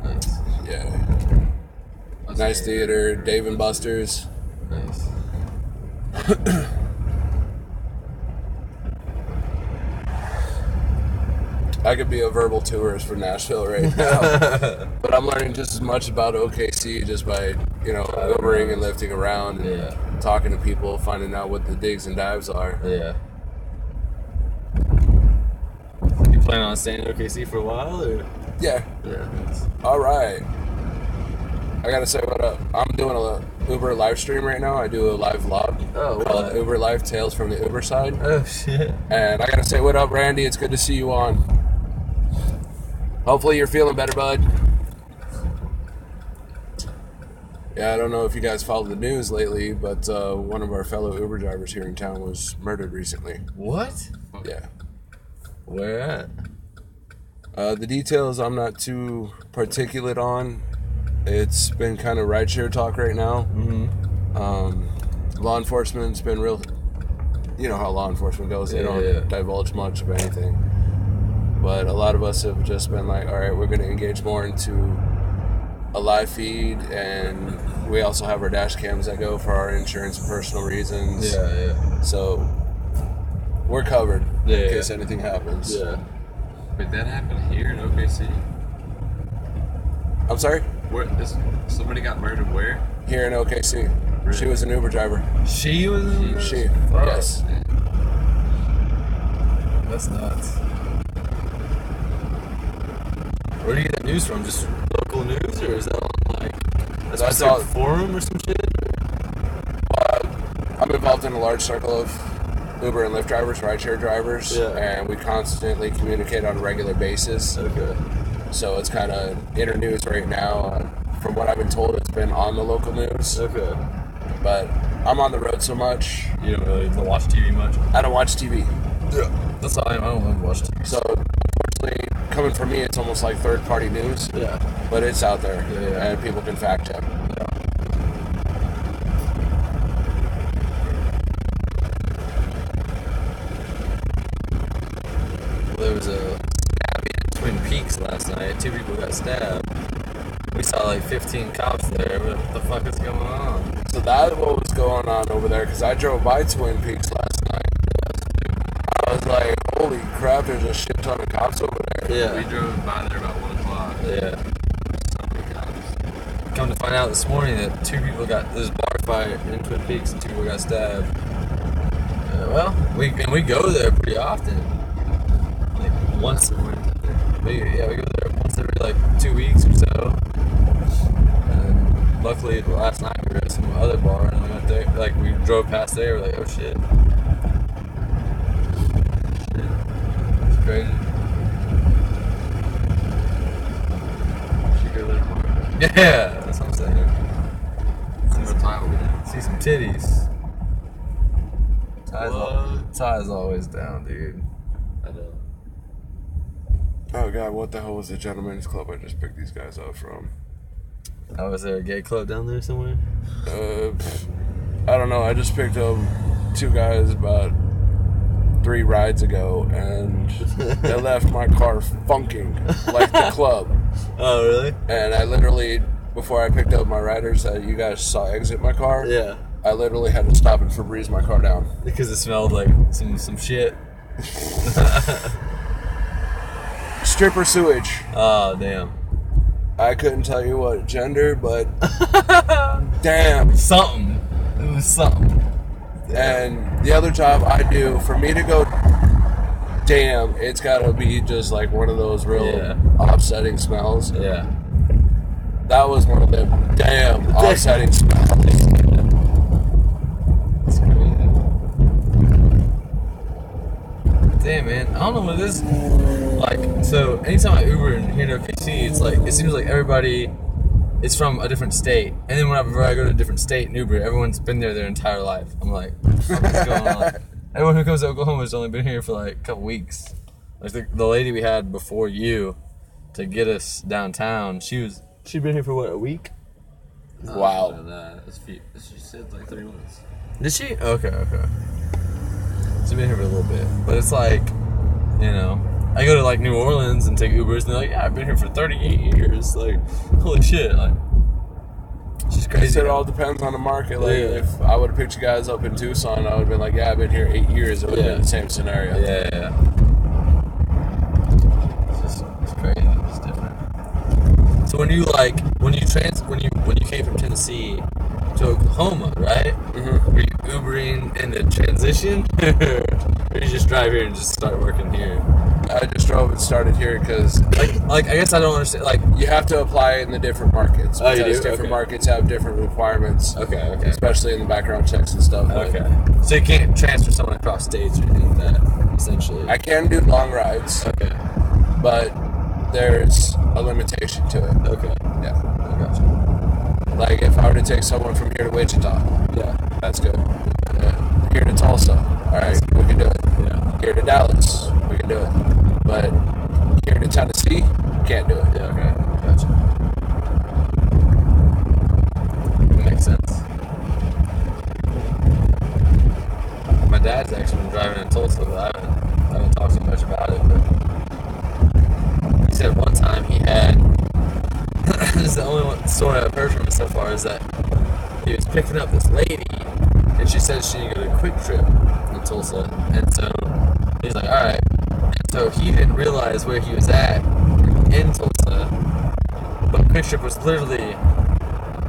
Nice. Yeah. I was Nice there. theater, Dave and Buster's. Nice. I could be a verbal tourist for Nashville right now, but I'm learning just as much about OKC just by, Ubering and lifting around and Yeah. talking to people, finding out what the digs and dives are. Yeah. You plan on staying in OKC for a while, or? Yeah. Yeah. All right. I gotta say what up. I'm doing a Uber live stream right now. I do a live vlog Oh, called what? Uber Live Tales from the Uber side. Oh shit. And I gotta say what up, Randy. It's good to see you on. Hopefully you're feeling better, bud. Yeah, I don't know if you guys followed the news lately, but one of our fellow Uber drivers here in town was murdered recently. What? Yeah. Where at? The details I'm not too particulate on. It's been kind of rideshare talk right now. Law enforcement's been real. You know how law enforcement goes. They don't divulge much of anything. But a lot of us have just been like, all right, we're going to engage more into a live feed, and we also have our dash cams that go for our insurance and personal reasons. Yeah. So we're covered in case anything happens. Yeah. Wait, that happened here in OKC? I'm sorry? Somebody got murdered where? Here in OKC. Really? She was an Uber driver. She was an Uber? She. Yes. That's nuts. Where do you get that news from? Just local news, or is that on like a specific forum or some shit? I'm involved in a large circle of Uber and Lyft drivers, rideshare drivers, and we constantly communicate on a regular basis. Okay. So it's kind of inner news right now. From what I've been told, it's been on the local news. Okay. But I'm on the road so much. You don't really watch TV much? I don't watch TV. Yeah. That's all I don't really watch TV. So, unfortunately, coming from me, it's almost like third-party news. Yeah. But it's out there, and people can fact check. There was a stabbing in Twin Peaks last night. 2 people got stabbed. We saw like 15 cops there. What the fuck is going on? So that's what was going on over there, because I drove by Twin Peaks last night. I was like, holy crap, there's a shit ton of cops over there. Yeah. We drove by there about 1 o'clock. Yeah. So many cops. Come to find out this morning that 2 people there's a bar fight in Twin Peaks and 2 people got stabbed. Well, we go there pretty often. Like once. We go there once every like 2 weeks or so. And luckily, last night we were at some other bar and we went there. Like we drove past there. We're like, oh shit. It's crazy. Should go there tomorrow. Yeah, that's what I'm saying. See some titties. Ty's always down, dude. I know. Oh god, what the hell was the gentleman's club I just picked these guys up from? Oh, is there a gay club down there somewhere? I don't know. I just picked up 2 guys about 3 rides ago, and they left my car funking like the club. Oh, really? And I literally, before I picked up my riders that you guys saw exit my car, I literally had to stop and Febreze my car down. Because it smelled like some shit. Stripper sewage. Oh, damn. I couldn't tell you what gender, but damn. Something. It was something. And the other job I do, for me to go, damn, it's gotta be just like one of those real offsetting smells. Yeah. That was one of them damn offsetting smells. That's crazy. Damn, man. I don't know what this like. So anytime I Uber in here in OKC, it's like it seems like everybody is from a different state, and then whenever I go to a different state in Uber, everyone's been there their entire life. I'm like, what the fuck is going on? Everyone who comes to Oklahoma has only been here for like a couple weeks. Like the lady we had before you to get us downtown, she'd been here for what, a week? Wow. She said like 3 months. Did she? Okay. She's been here for a little bit, but it's like, you know, I go to like New Orleans and take Ubers, and they're like, yeah, I've been here for 38 years. Like, holy shit! Like, she's crazy. It all depends on the market. Like, if I would have picked you guys up in Tucson, I would have been like, yeah, I've been here 8 years. It would have been the same scenario. Yeah. It's crazy. It's different. So when you came from Tennessee to Oklahoma, right? Mm-hmm. Were you Ubering in the transition, or did you just drive here and just start working here? I just drove and started here because, like I guess I don't understand. Like, you have to apply it in the different markets because you do? different markets have different requirements. Okay. Especially in the background checks and stuff. Okay. So you can't transfer someone across states or anything like that, essentially. I can do long rides. Okay. But there's a limitation to it. Okay. Yeah. I gotcha. Like if I were to take someone from here to Wichita, Yeah. that's good. Here to Tulsa, all right, we can do it. Yeah. Here to Dallas, we can do it. But here to Tennessee, can't do it. Yeah, okay. Gotcha. Makes sense. My dad's actually been driving in Tulsa, but I haven't talked too much about it. But he said one time he had. This is the only story I've heard from him so far, is that he was picking up this lady, and she said she needed to go to a Quick Trip in Tulsa, and so he's like, all right. And so he didn't realize where he was at in Tulsa, but Quick Trip was literally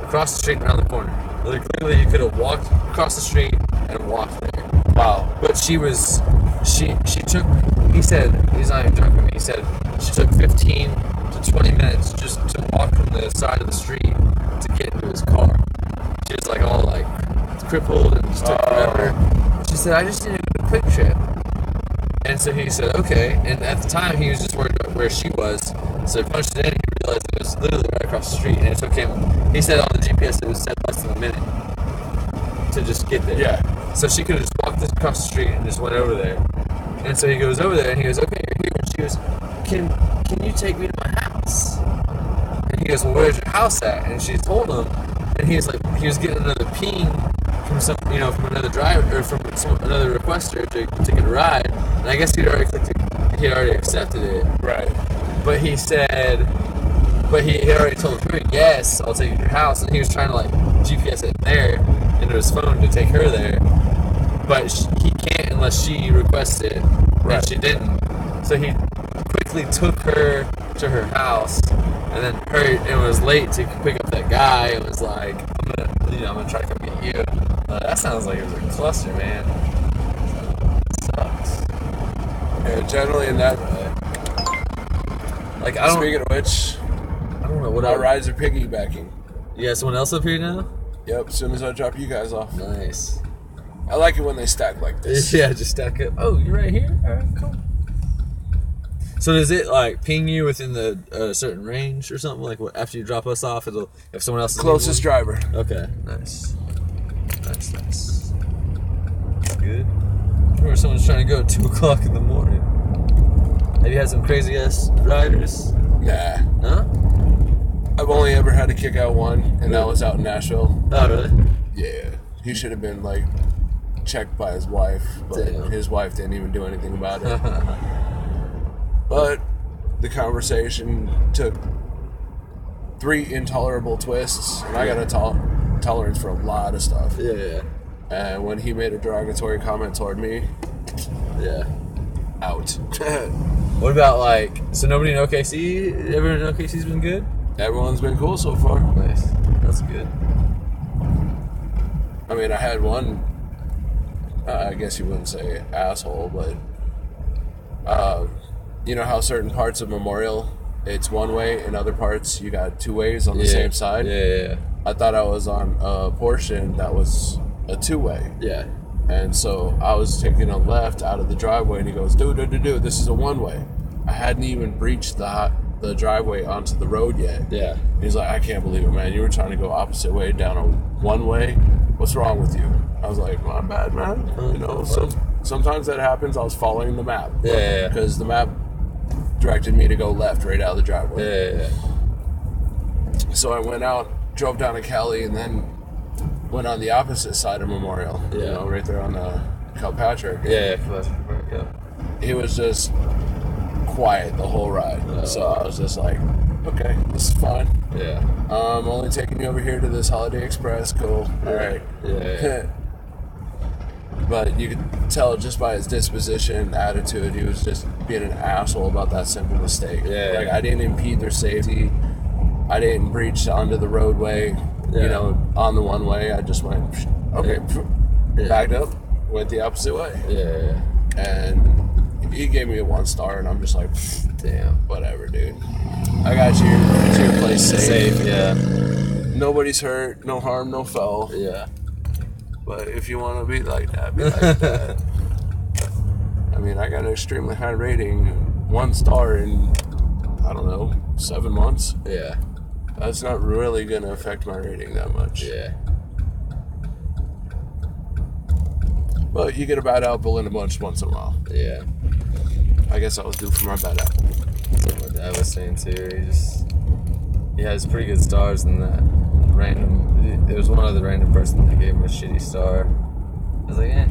across the street, around the corner. Like literally, you could have walked across the street and walked there. Wow. But she took. He said, he's not even joking me. He said she took 15 to 20 minutes just to walk from the side of the street to get into his car. She was like all like crippled and just took forever. She said, I just need to go to Quick Trip. And so he said, okay. And at the time, he was just worried about where she was. So he punched it in and he realized it was literally right across the street. And it took him, he said on the GPS, it was said less than a minute to just get there. Yeah. So she could have just walked across the street and just went over there. And so he goes over there and he goes, okay, you're here. And she goes, can you take me to my house? And he goes, well, where's your house at? And she told him, and he was like, he was getting another ping from some, from another driver, or from another requester to get a ride. And I guess he'd already accepted it. Right. But he said, he had already told her, yes, I'll take you to your house. And he was trying to like GPS it there into his phone to take her there. But he can't unless she requests it. Right. And she didn't. So he quickly took her to her house, and then it was late to pick up that guy. It was like, I'm gonna try to come get you. That sounds like it was a cluster, man. It sucks. Yeah, generally in that. Like, I don't. Speaking of which, I don't know what my rides are piggybacking. You got someone else up here now? Yep. As soon as I drop you guys off. Nice. I like it when they stack like this. Yeah, just stack up. Oh, you're right here? All right, cool. So does it like ping you within the certain range or something? Like after you drop us off, it'll if someone else is closest driver. Okay, nice. That's good. I remember someone's trying to go at 2 o'clock in the morning. Have you had some crazy ass riders? Nah. Huh? I've only ever had to kick out one, and that was out in Nashville. Oh, really? Yeah. He should have been like checked by his wife, but his wife didn't even do anything about it. But the conversation took 3 intolerable twists, and I got a tolerance for a lot of stuff. Yeah. And when he made a derogatory comment toward me, out. What about like, so nobody in OKC, everyone in OKC's been good? Everyone's been cool so far. Nice. That's good. I mean, I had one, I guess you wouldn't say asshole, but you know how certain parts of Memorial, it's one way, and other parts you got 2 ways on the same side? Yeah. I thought I was on a portion that was a 2-way. Yeah. And so I was taking a left out of the driveway, and he goes, dude, this is a 1-way. I hadn't even breached the driveway onto the road yet. Yeah. He's like, I can't believe it, man. You were trying to go opposite way down a 1-way. What's wrong with you? I was like, my bad, man. Sometimes that happens. I was following the map. Yeah. Because the map directed me to go left right out of the driveway. Yeah. So I went out, drove down to Cali, and then went on the opposite side of Memorial. Yeah. You know, right there on Kilpatrick. Yeah. He was just quiet the whole ride. So I was just like, okay, this is fine. Yeah. I'm only taking you over here to this Holiday Express. Cool. All right. Yeah. But you could tell just by his disposition, attitude, he was just being an asshole about that simple mistake. Yeah. Like, I didn't impede their safety. I didn't breach onto the roadway, on the 1-way. I just went, okay, backed up, went the opposite way. Yeah. And he gave me a 1-star, and I'm just like, damn, whatever, dude. I got you to your place safe. Yeah. Nobody's hurt, no harm, no foul. Yeah. But if you want to be like that, be like that. I mean, I got an extremely high rating, 1 star in, I don't know, 7 months. Yeah. That's not really going to affect my rating that much. Yeah. But you get a bad apple in a bunch once in a while. Yeah. I guess I was due for my bad apple. That's what my dad was saying too. He has pretty good stars in that random. There was one other random person that gave him a shitty star. I was like, eh.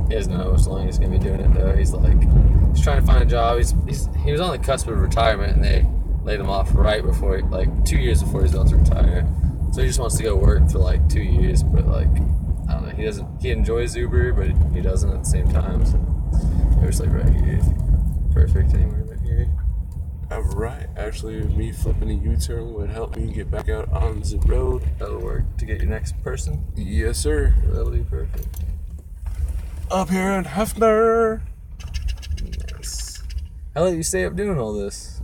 He doesn't know how much longer he's gonna be doing it though. He's trying to find a job. He was on the cusp of retirement, and they laid him off right before, 2 years before he's about to retire. So he just wants to go work for 2 years, but I don't know. He enjoys Uber, but he doesn't at the same time. So it was right here. Perfect anywhere right here. Alright, actually me flipping a U-turn would help me get back out on the road. That'll work to get your next person? Yes, sir. That'll be perfect. Up here in Hefner. Nice. How late do you stay up doing all this?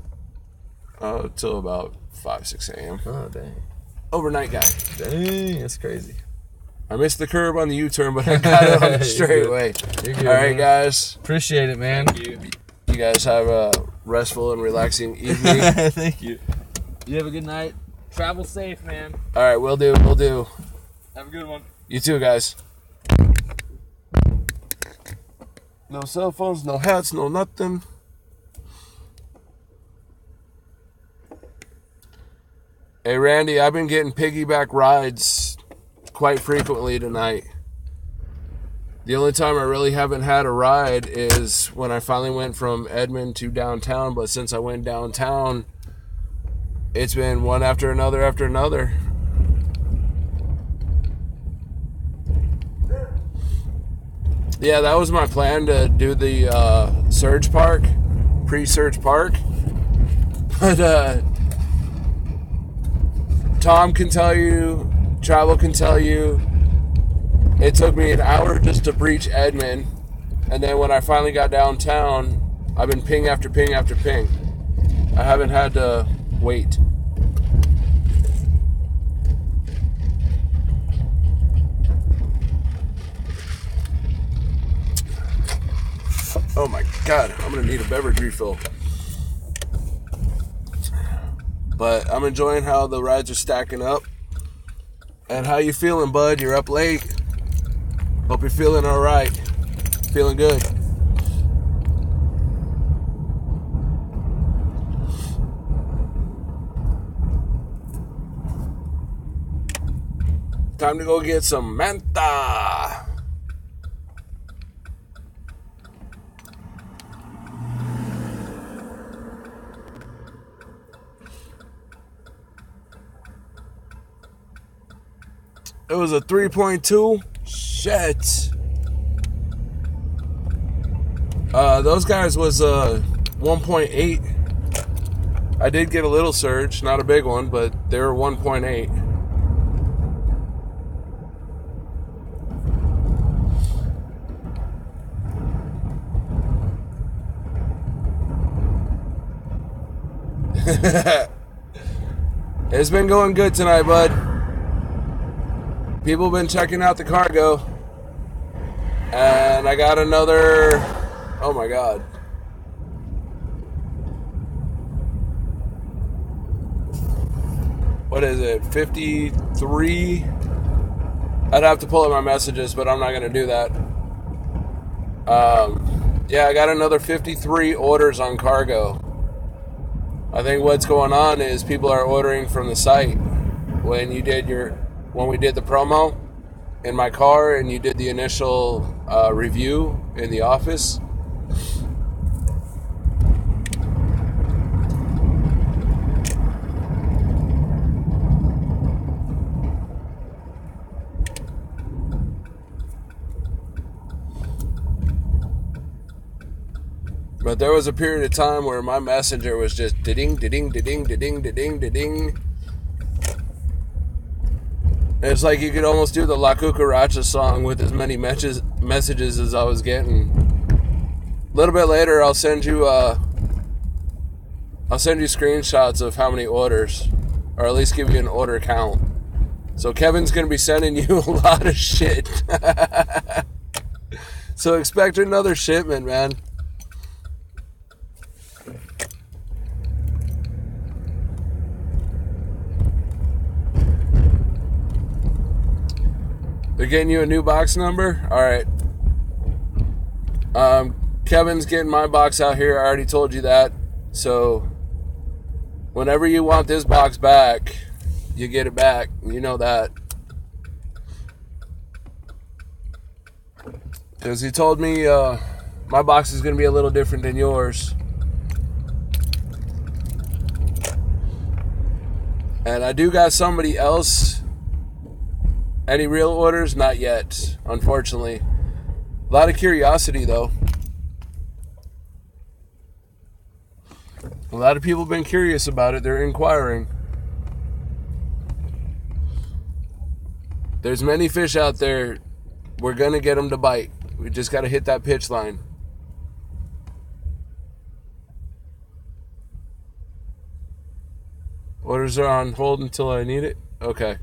Till about 5, 6 a.m. Oh, dang. Overnight guy. Dang, that's crazy. I missed the curb on the U-turn, but I got it on the straightaway. You're good, Alright, man. guys. Appreciate it, man. Thank you. You guys have a restful and relaxing evening. Thank you. You have a good night. Travel safe, man. Alright, will do. Have a good one. You too, guys. No cell phones, no hats, no nothing. Hey, Randy, I've been getting piggyback rides quite frequently tonight. The only time I really haven't had a ride is when I finally went from Edmond to downtown, but since I went downtown, it's been one after another after another. Yeah, that was my plan to do the Surge Park, pre-Surge Park. But Tom can tell you, Travel can tell you, it took me an hour just to breach Edmond. And then when I finally got downtown, I've been ping after ping after ping. I haven't had to wait. Oh my God, I'm gonna need a beverage refill. But I'm enjoying how the rides are stacking up. And how you feeling, bud? You're up late. Hope you're feeling all right. Feeling good. Time to go get some Manta. It was a 3.2. Shit. Those guys was 1.8. I did get a little surge, not a big one, but they were 1.8. It's been going good tonight, bud. People been checking out the cargo. And I got another, oh my God. What is it, 53? I'd have to pull up my messages, but I'm not going to do that. Yeah, I got another 53 orders on cargo. I think what's going on is people are ordering from the site. When we did the promo in my car and you did the initial review in the office, but there was a period of time where my messenger was just ding, ding, ding, ding, ding, ding. It's like you could almost do the La Cucaracha song with as many messages as I was getting. A little bit later, I'll send you screenshots of how many orders, or at least give you an order count. So Kevin's gonna be sending you a lot of shit. So expect another shipment, man. They're getting you a new box number? Alright. Kevin's getting my box out here. I already told you that. So, whenever you want this box back, you get it back. You know that. Because he told me my box is going to be a little different than yours. And I do got somebody else. Any real orders? Not yet, unfortunately. A lot of curiosity, though. A lot of people have been curious about it. They're inquiring. There's many fish out there. We're going to get them to bite. We just got to hit that pitch line. Orders are on hold until I need it? Okay.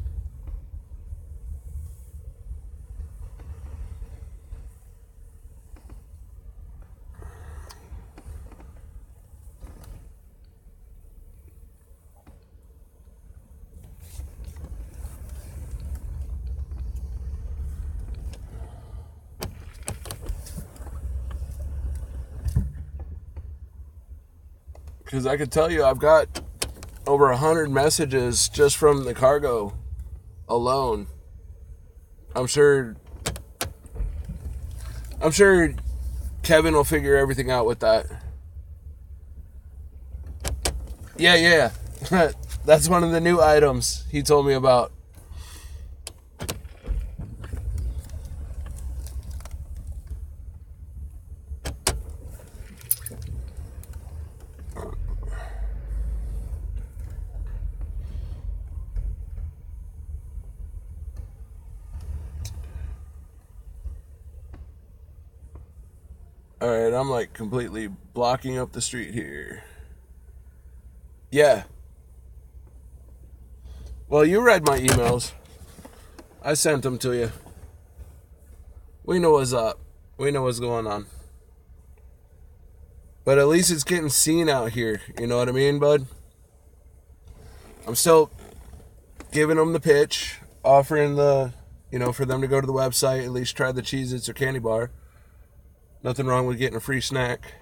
Because I can tell you, I've got over 100 messages just from the cargo alone. I'm sure Kevin will figure everything out with that. Yeah. That's one of the new items he told me about. Alright, I'm like completely blocking up the street here. Yeah. Well, you read my emails. I sent them to you. We know what's up. We know what's going on. But at least it's getting seen out here. You know what I mean, bud? I'm still giving them the pitch. Offering the, for them to go to the website. At least try the Cheez-Its or candy bar. Nothing wrong with getting a free snack.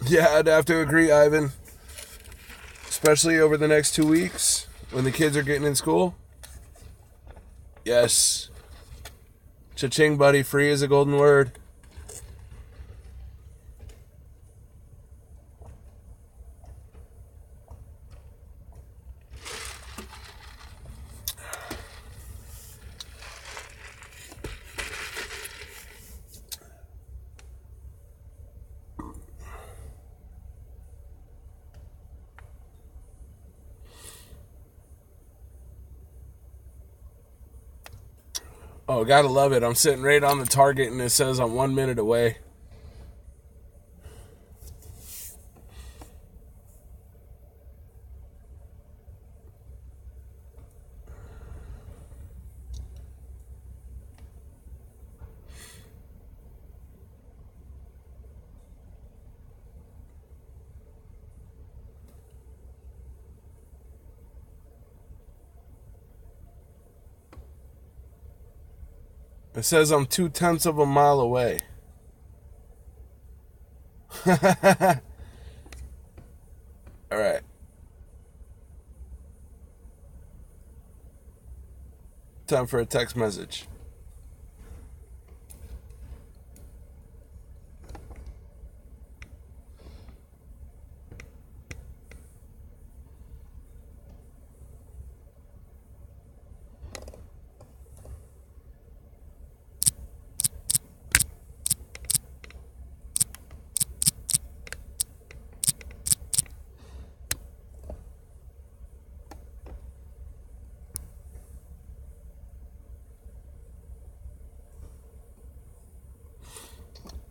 Yeah, I'd have to agree, Ivan. Especially over the next 2 weeks when the kids are getting in school. Yes. Cha-ching, buddy. Free is a golden word. Oh, gotta love it. I'm sitting right on the target and it says I'm 1 minute away. It says I'm 0.2 of a mile away. All right. Time for a text message.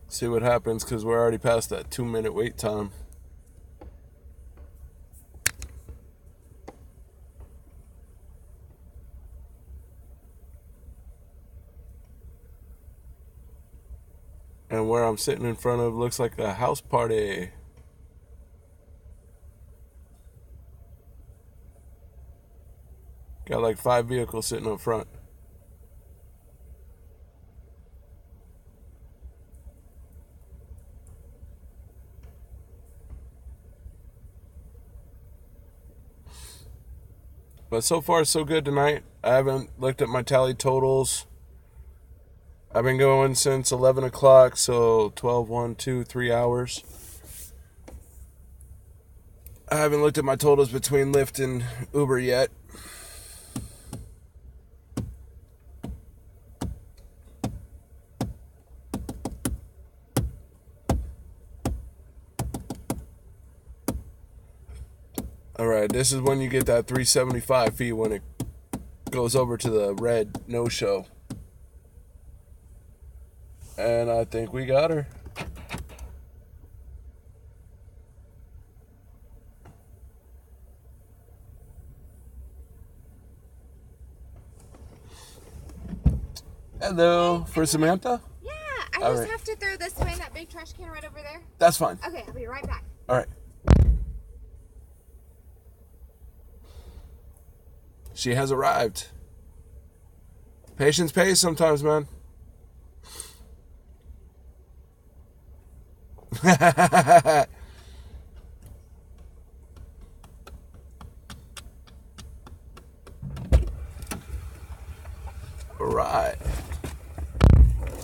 See what happens, because we're already past that 2-minute wait time. And where I'm sitting in front of looks like a house party. Got like 5 vehicles sitting up front. But so far, so good tonight. I haven't looked at my tally totals. I've been going since 11 o'clock, so 12, 1, 2, 3 hours. I haven't looked at my totals between Lyft and Uber yet. Alright, this is when you get that $3.75 fee when it goes over to the red no-show. And I think we got her. Hello, for Samantha? Yeah, I All just right. have to throw this away in that big trash can right over there. That's fine. Okay, I'll be right back. Alright. She has arrived. Patience pays sometimes, man. Alright.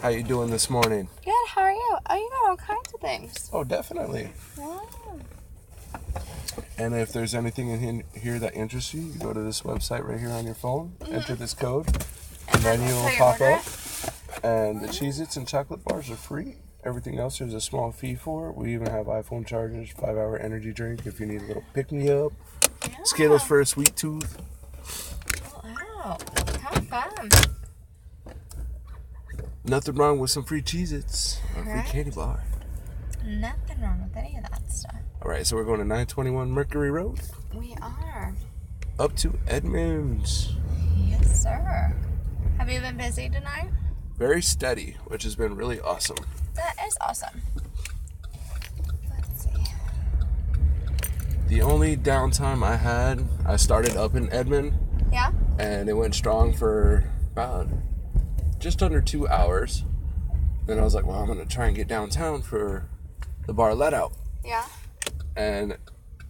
How you doing this morning? Good, how are you? Oh, you got all kinds of things. Oh, definitely. Wow. And if there's anything in here that interests you, you go to this website right here on your phone, enter this code, and then you will pop up. And the Cheez-Its and chocolate bars are free. Everything else there's a small fee for. We even have iPhone chargers, 5-hour energy drink if you need a little pick-me-up. Yeah. Skittles for a sweet tooth. Wow, how fun. Nothing wrong with some free Cheez-Its or a free Right. candy bar. Nothing wrong with any of that stuff. Alright, so we're going to 921 Mercury Road. We are. Up to Edmonds. Yes, sir. Have you been busy tonight? Very steady, which has been really awesome. That is awesome. Let's see. The only downtime I had, I started up in Edmond. Yeah? And it went strong for about just under 2 hours. Then I was like, well, I'm going to try and get downtown for the bar let out. Yeah. And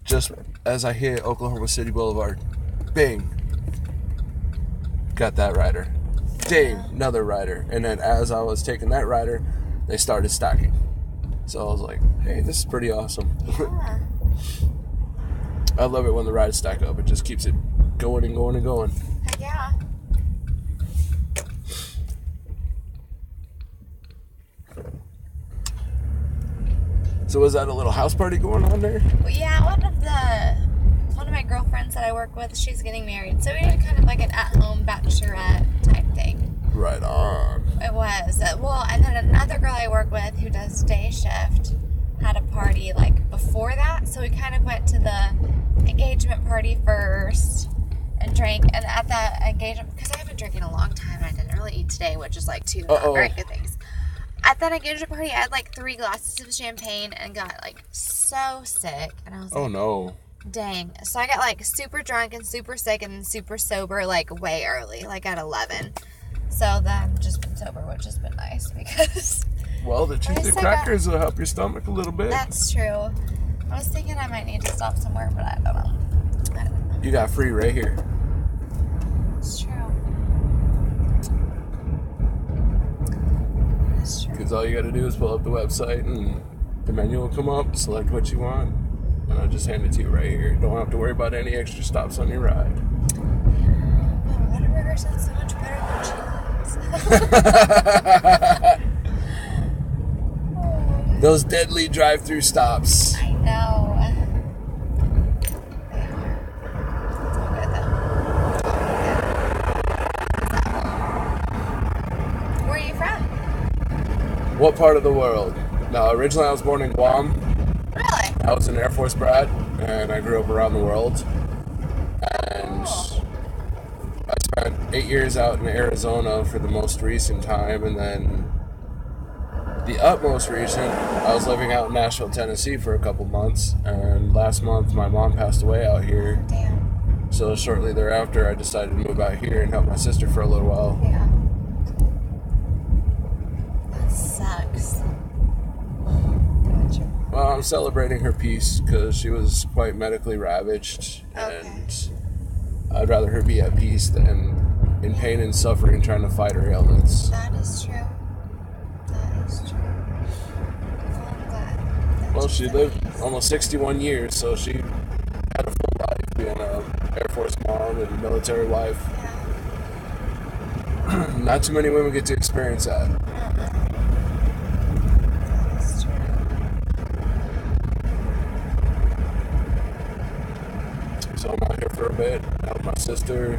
just as I hit Oklahoma City Boulevard, bing, got that rider. Ding, another rider. And then as I was taking that rider, they started stacking. So I was like, hey, this is pretty awesome. Yeah. I love it when the rides stack up. It just keeps it going and going and going. Heck yeah. So was that a little house party going on there? Well, yeah, one of my girlfriends that I work with, she's getting married. So we did kind of like an at-home bachelorette type thing. Right on. It was. Well, and then another girl I work with who does day shift had a party like before that. So we kind of went to the engagement party first and drank. And at that engagement, because I haven't drinking in a long time, I didn't really eat today, which is like two not very good things. At that engagement party, I had like 3 glasses of champagne and got like so sick. And I was like, oh no. Dang. So I got like super drunk and super sick and super sober like way early, like at 11. So then I've just been sober, which has been nice because... Well, the cheese and crackers will help your stomach a little bit. That's true. I was thinking I might need to stop somewhere, but I don't know. You got free right here. It's true. It's true. Because all you got to do is pull up the website and the menu will come up, select what you want, and I'll just hand it to you right here. Don't have to worry about any extra stops on your ride. Oh, Whataburger sounds so much better than Chico's. Those deadly drive-through stops. I know. Where are you from? What part of the world? Now, originally I was born in Guam. Really? I was an Air Force brat, and I grew up around the world. And I spent 8 years out in Arizona for the most recent time, and then the utmost recent, I was living out in Nashville, Tennessee for a couple months, and last month my mom passed away out here. Damn. So shortly thereafter, I decided to move out here and help my sister for a little while. Yeah. That sucks. Gotcha. Well, I'm celebrating her peace because she was quite medically ravaged, and I'd rather her be at peace than in pain and suffering trying to fight her ailments. That is true. That is true. Well, I'm glad. Well, she lived almost 61 years, so she had a full life being an Air Force mom and military wife. Not too many women get to experience that. That's true. So I'm out here for a bit, help my sister.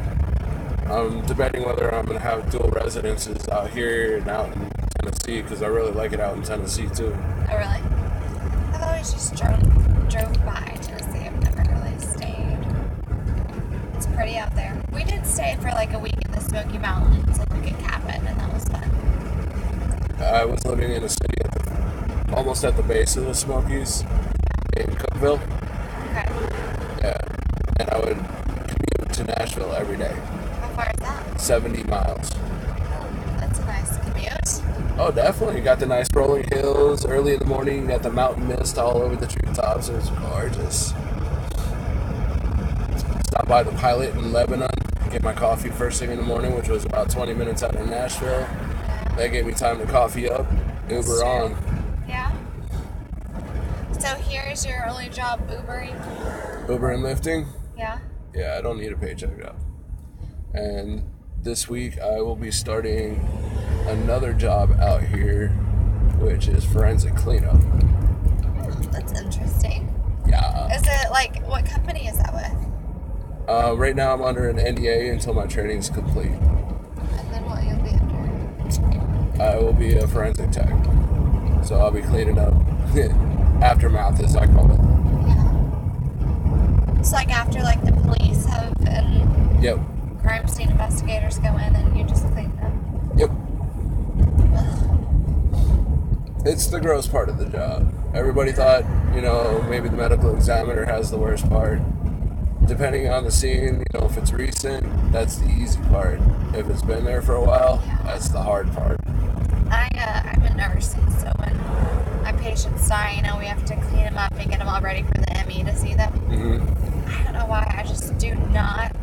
I'm debating whether I'm going to have dual residences out here and out in Tennessee, because I really like it out in Tennessee too. Oh, really? I've always just drove by Tennessee. I've never really stayed. It's pretty out there. We did stay for like a week in the Smoky Mountains in like a cabin, and that was fun. I was living in a city almost at the base of the Smokies in Cookville. Okay. Yeah. And I would commute to Nashville every day. How far is that? 70 miles. Oh, that's a nice commute. Oh, definitely. You got the nice rolling hills. Early in the morning, you got the mountain mist all over the treetops. It was gorgeous. Stopped by the Pilot in Lebanon, get my coffee first thing in the morning, which was about 20 minutes out of Nashville. That gave me time to coffee up, Uber on. Yeah. So here's your only job, Ubering? Uber and lifting? Yeah. Yeah, I don't need a paycheck job. And this week I will be starting another job out here, which is forensic cleanup. That's interesting. Yeah. Is it like, what company is that with? Right now I'm under an NDA until my training's complete. And then what you'll be under? I will be a forensic tech. So I'll be cleaning up aftermath, as I call it. Yeah. It's like after like the police have and Yep. crime scene investigators go in and you just clean them. Yep. It's the gross part of the job. Everybody thought, maybe the medical examiner has the worst part. Depending on the scene, if it's recent, that's the easy part. If it's been there for a while, that's the hard part. I'm a nurse, and so when my patients die, we have to clean them up and get them all ready for the ME to see them. Mm-hmm. I don't know why, I just do not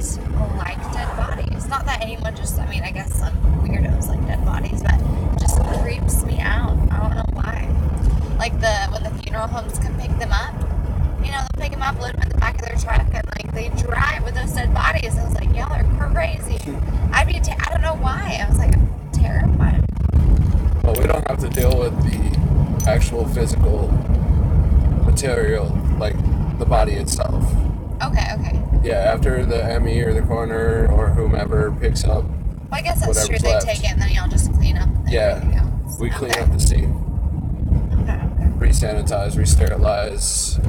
like dead bodies. Not that anyone I guess some weirdos like dead bodies, but it just creeps me out. I don't know why. Like when the funeral homes come pick them up, they'll pick them up, load them in the back of their truck, and they drive with those dead bodies. I was like, y'all are crazy. I don't know why. I was like, I'm terrified. Well, we don't have to deal with the actual physical material, like the body itself. Okay. Yeah, after the ME or the coroner or whomever picks up. Well, I guess that's true. whatever's They left. take it and then y'all just clean up. Yeah, we clean up the scene. Re-sanitize, re-sterilize.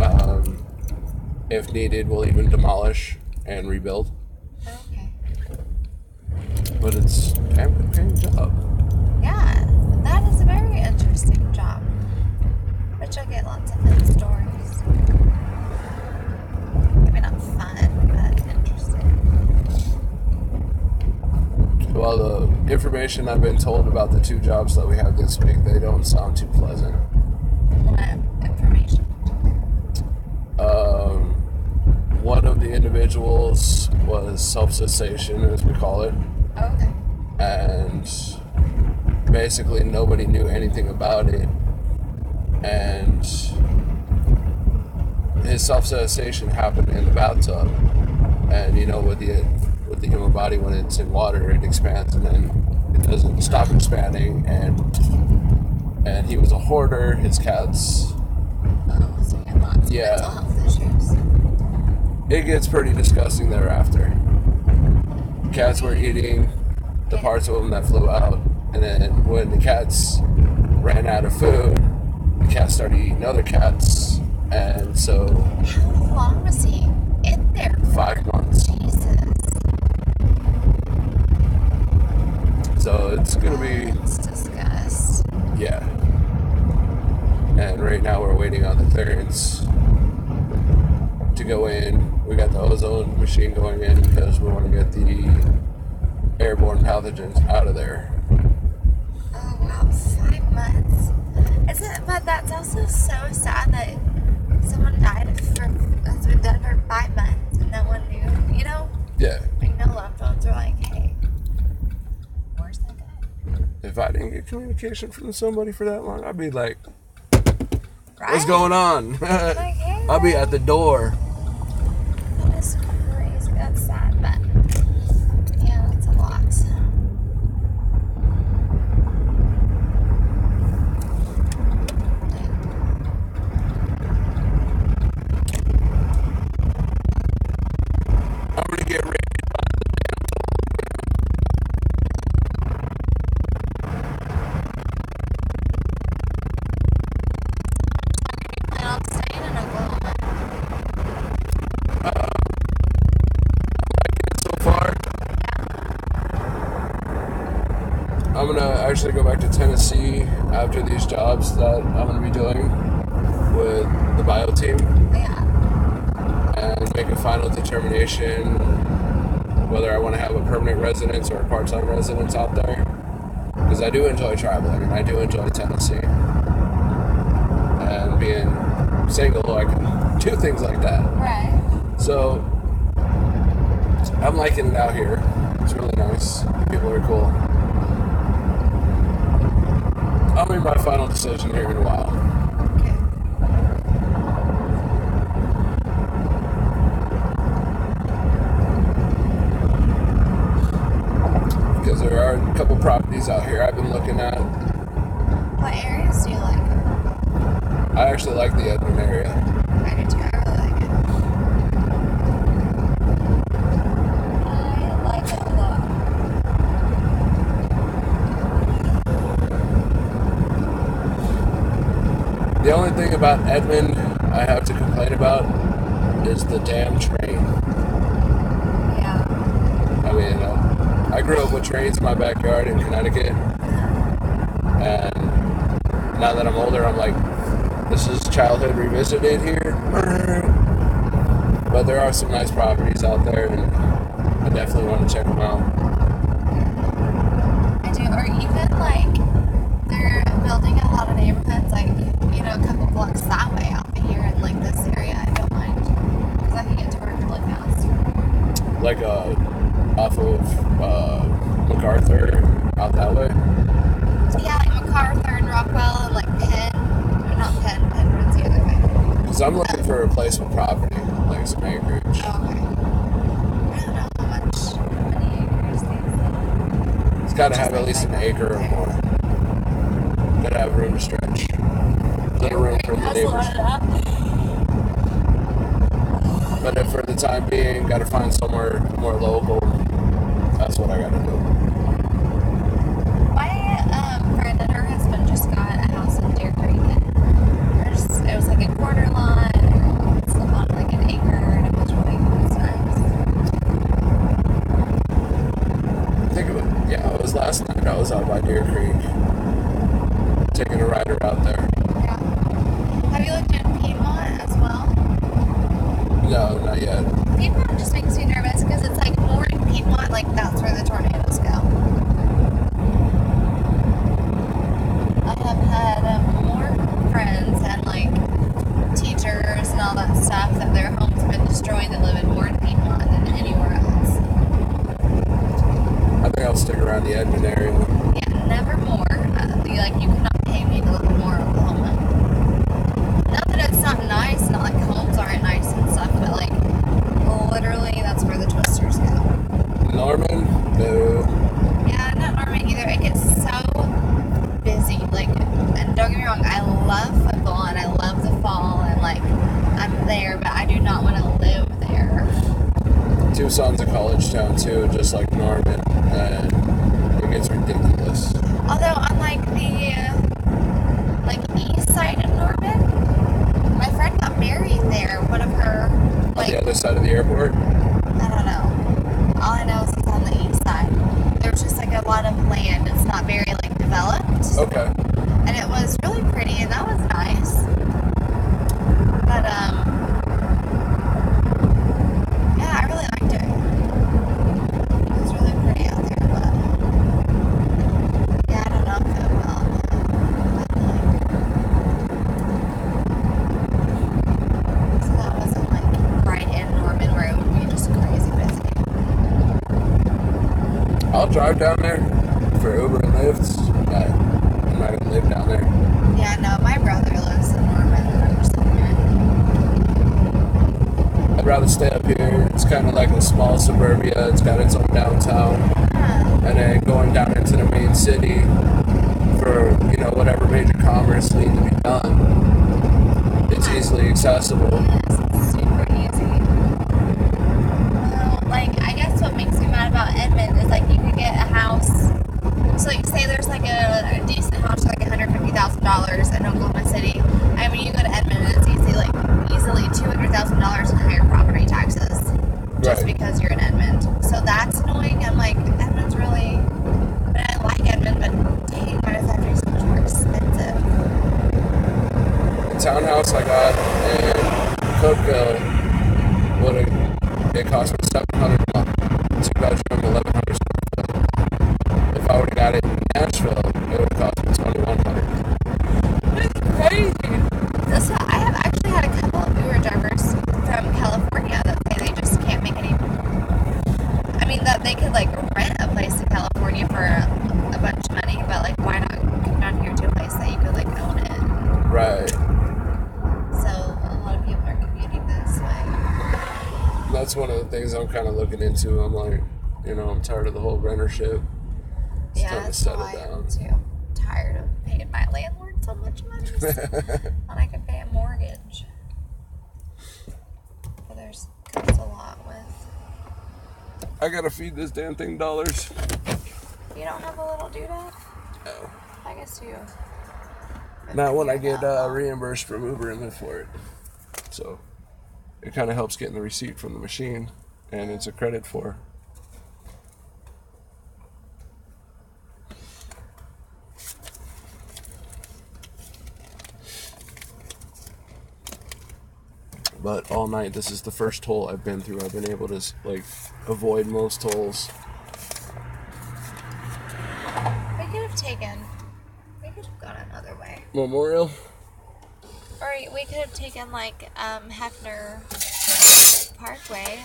If needed, we'll even demolish and rebuild. Okay. But it's kind of a paying job. Yeah, that is a very interesting job. Bet you'll get lots of fun stories. Maybe not fun, but interesting. Well, the information I've been told about the two jobs that we have this week, they don't sound too pleasant. What information? One of the individuals was self-cessation, as we call it. Okay. And basically nobody knew anything about it. And his self-cessation happened in the bathtub. And with the human body, when it's in water, it expands and then it doesn't stop expanding. And he was a hoarder. His cats. Oh, so you had lots of mental health issues. It gets pretty disgusting thereafter. Cats were eating the parts of them that flew out, and then when the cats ran out of food, the cats started eating other cats, and so... How long was he in there? 5 months. Jesus. So it's gonna be... It's disgusting. Yeah. And right now we're waiting on the clearance to go in. We got the ozone machine going in because we want to get the airborne pathogens out of there. Oh wow, 5 months. But that's also so sad that someone died that's been done for 5 months and no one knew, you know? Yeah. Like no loved ones were like, hey, where's that guy? If I didn't get communication from somebody for that long, I'd be like, Right? what's going on? Like, hey, I'll be at the door. that is crazy. That's sad, but yeah, that's a lot. I'm gonna get ready. Plan on staying in Oklahoma. So far, I'm gonna actually go back to Tennessee after these jobs that I'm gonna be doing with the bio team. Yeah. And make a final determination whether I want to have a permanent residence or a part-time residence out there. Because I do enjoy traveling and I do enjoy Tennessee. And being single, I can do things like that. Right. So, I'm liking it out here. It's really nice. People are cool. I'll make my final decision here in a while. Because there are a couple properties out here I've been looking at. What areas do you like? I actually like the Edmond area. I do too. I really like it. I like it a lot. The only thing about Edmond I have to complain about is the damn train. Yeah. I mean, I grew up with trains in my backyard in Connecticut. And now that I'm older, I'm like, this is childhood revisited here. But there are some nice properties out there, and I definitely want to check them out. I do. Or even like they're building a lot of neighborhoods, like, you know, a couple blocks that way out here in like this area. I don't mind because I can get to work really fast. Like off of MacArthur out that way. Yeah, like MacArthur and Rockwell and like Penn. Or not Penn. Penn runs the other way. Because I'm looking for a replacement property, like some acreage. Oh, okay. I don't know how much many acres these. It's got to have at least an acre or more. Got to have room to stretch. Little room for the neighbors. But if for the time being, got to find somewhere more local. That's what I got to do. My friend and her husband just got a house in Deer Creek. It was like a quarter lot. It's on like an acre, and it was really nice. Think of it. Yeah, it was last night. I was out by Deer Creek, taking a rider out there. Yeah. Have you looked at Piedmont as well? No, not yet. Piedmont just makes me nervous because it's like more in Piedmont, like that's where the tornadoes go. I have had more friends and like teachers and all that stuff that their homes have been destroyed that live in more in Piedmont than anywhere else. I think I'll stick around the Edmond area. Yeah, never more. You cannot pay me to live in more Oklahoma. Not that it's not nice, not like homes aren't nice and stuff, but like literally that's where the twisters go. Norman? No. Yeah, not Norman either. It gets so busy. Like, and don't get me wrong, I love football and I love the fall and like I'm there, but I do not want to live there. Tucson's a college town too, just like Norman, and it gets ridiculous. Although on like the east side of Norman, my friend got married there. One of her On the other side of the airport? I don't know. All I know is it's on the east side. There's just like a lot of land. It's not very like developed. Okay. And it was really pretty and that was nice. But drive down there for Uber and Lyft. I'm not gonna live down there. Yeah, no, my brother lives in Norman. I'm just I'd rather stay up here. It's kind of like a small suburbia. It's got its own downtown. And then going down into the main city for, whatever major commerce needs to be done. It's easily accessible. It's super easy. Well, I guess what makes me mad about Edmond is, you could get a house. So, say there's, a decent house for, $150,000 in Oklahoma City. And when you go to Edmond, it's easily $200,000 in higher property taxes. Just because you're in Edmond. So that's annoying. I'm like, Edmond's really... I like Edmond, but dang, why does that have to be so much more expensive? The townhouse I got in Cookville, it cost me $700 a month. 2 bedroom, 1,100 square foot. If I would have got it in Nashville, it would have cost me $2,100. That's crazy. So I have actually had a couple of Uber drivers from California that say they just can't make any... I mean, that they could, rent a place in California for a bunch of money, but, why not come down here to a place that you could, own it? Right. So a lot of people are commuting this way. That's one of the things I'm kind of looking into. I'm like, I'm tired of the whole rentership. It's time to settle down. Too. Tired of paying my landlord so much money when I can pay a mortgage. But comes a lot with... I gotta feed this damn thing dollars. You don't have a little doodad? No. I guess you. Not when I get reimbursed from Uber and Lyft for it. So it kind of helps getting the receipt from the machine, and it's a credit for. But all night, this is the first toll I've been through. I've been able to avoid most tolls. We could have gone another way. Memorial? Or we could have taken Hefner Parkway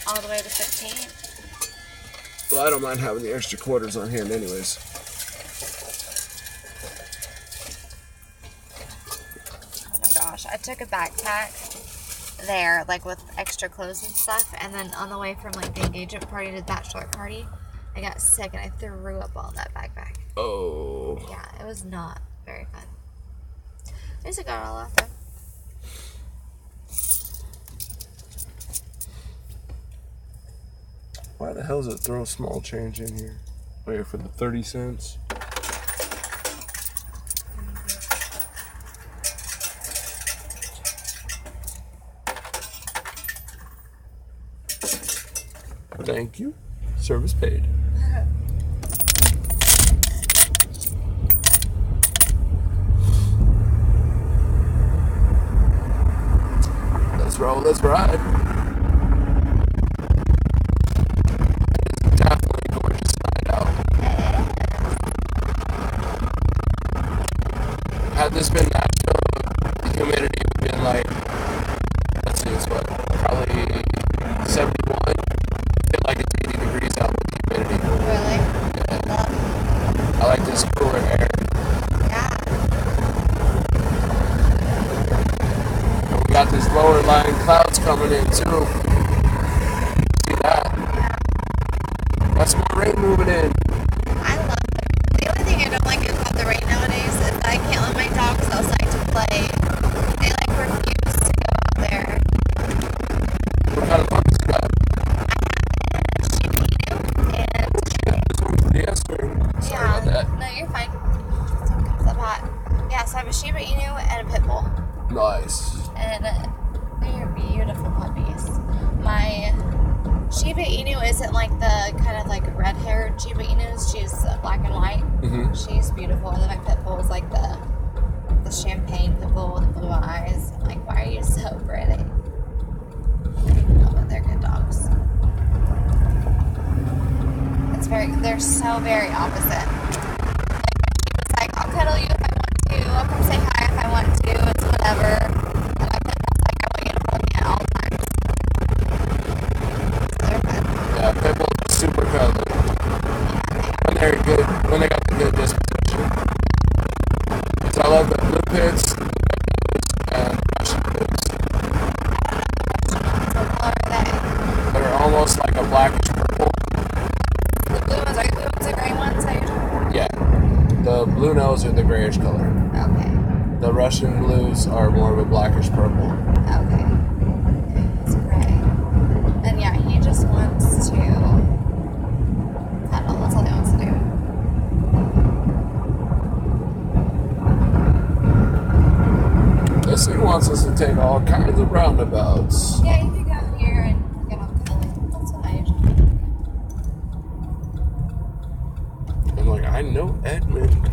all the way to 15th. Well, I don't mind having the extra quarters on hand anyways. Oh my gosh, I took a backpack there, with extra clothes and stuff, and then on the way from the engagement party to the bachelor party, I got sick and I threw up all that backpack. Oh. Yeah, it was not very fun. At least I got it all out though. Why the hell does it throw small change in here? Wait, for the 30 cents? Thank you. Service paid. Let's roll, let's ride. It's definitely a gorgeous night out. Had this been Nashville, the humidity would have been let's see, it's what, probably 71. It's 80 degrees out with the humidity. Really? Yeah. I like this cooler air. Yeah. And we got these lower lying clouds coming in too. See that? Yeah. That's more rain moving in. I love it. The only thing I don't like about the rain nowadays is I can't let my dogs outside to play. They refuse to go out there. What kind of puppies you got? No, you're fine. Something comes up hot. Yeah, so I have a Shiba Inu and a Pit Bull. Nice. And they're beautiful puppies. My Shiba Inu isn't the kind of red-haired Shiba Inus. She's black and white. Mm-hmm. She's beautiful. And then my Pit Bull is the champagne Pit Bull with the blue eyes. I'm like, why are you so pretty? Oh, but they're good dogs. They're so very opposite. It's I'll cuddle you if I want to, I'll come say hi if I want to, it's whatever. And I want you to hold me at all times. So they're fun. Yeah, Pitbull is super cuddly. Yeah, very good, when they got the good disposition. Because I love the blue pits and Russian blues. They're almost like a blackish purple. The blue ones are the blue ones, the gray ones that you're talking Yeah. The blue nose are the grayish color. Okay. The Russian blues are more of a blackish purple. Okay. It's gray. And yeah, he just wants to. I don't know, that's all he wants to do. This thing wants us to take all kinds of roundabouts. Yeah, you can go here and get off the hill. That's what I usually do. I'm like, I know Edmond.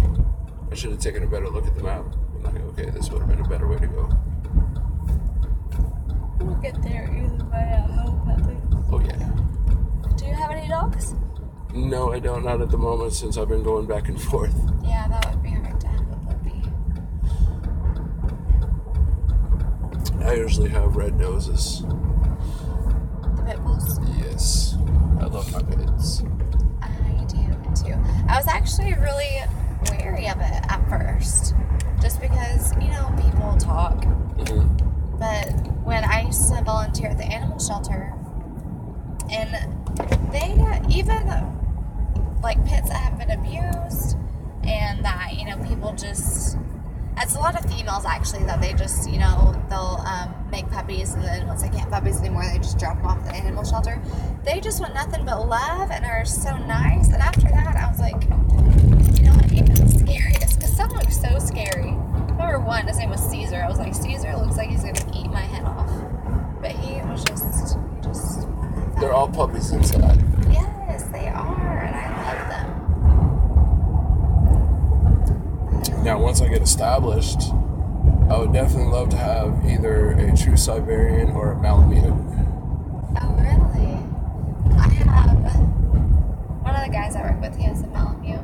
I should have taken a better look at the map. I'm like, okay, this would have been a better way to go. We'll get there either way, I hope, at least. Oh, yeah. Do you have any dogs? No, I don't. Not at the moment since I've been going back and forth. Yeah, that would be hard to have a puppy. I usually have red noses. The pit bulls? Yes. I love my pits. I do too. I was actually really wary of it at first. Just because, you know, people talk. Mm-hmm. But when I used to volunteer at the animal shelter, and they, even like pits that have been abused, and that, you know, people just, it's a lot of females actually that they just, you know, they'll make puppies, and then once they can't have puppies anymore, they just drop them off at the animal shelter. They just want nothing but love and are so nice. And after that, I was like, you know what, even the scariest, because some look so scary. Number one, his name was Caesar. I was like, Caesar looks like he's gonna eat my head off. But he was just. They're all puppies inside. Yes, they are, and I love them. Now, once I get established, I would definitely love to have either a true Siberian or a Malamute. Oh, really? I have one of the guys I work with. He has a Malamute.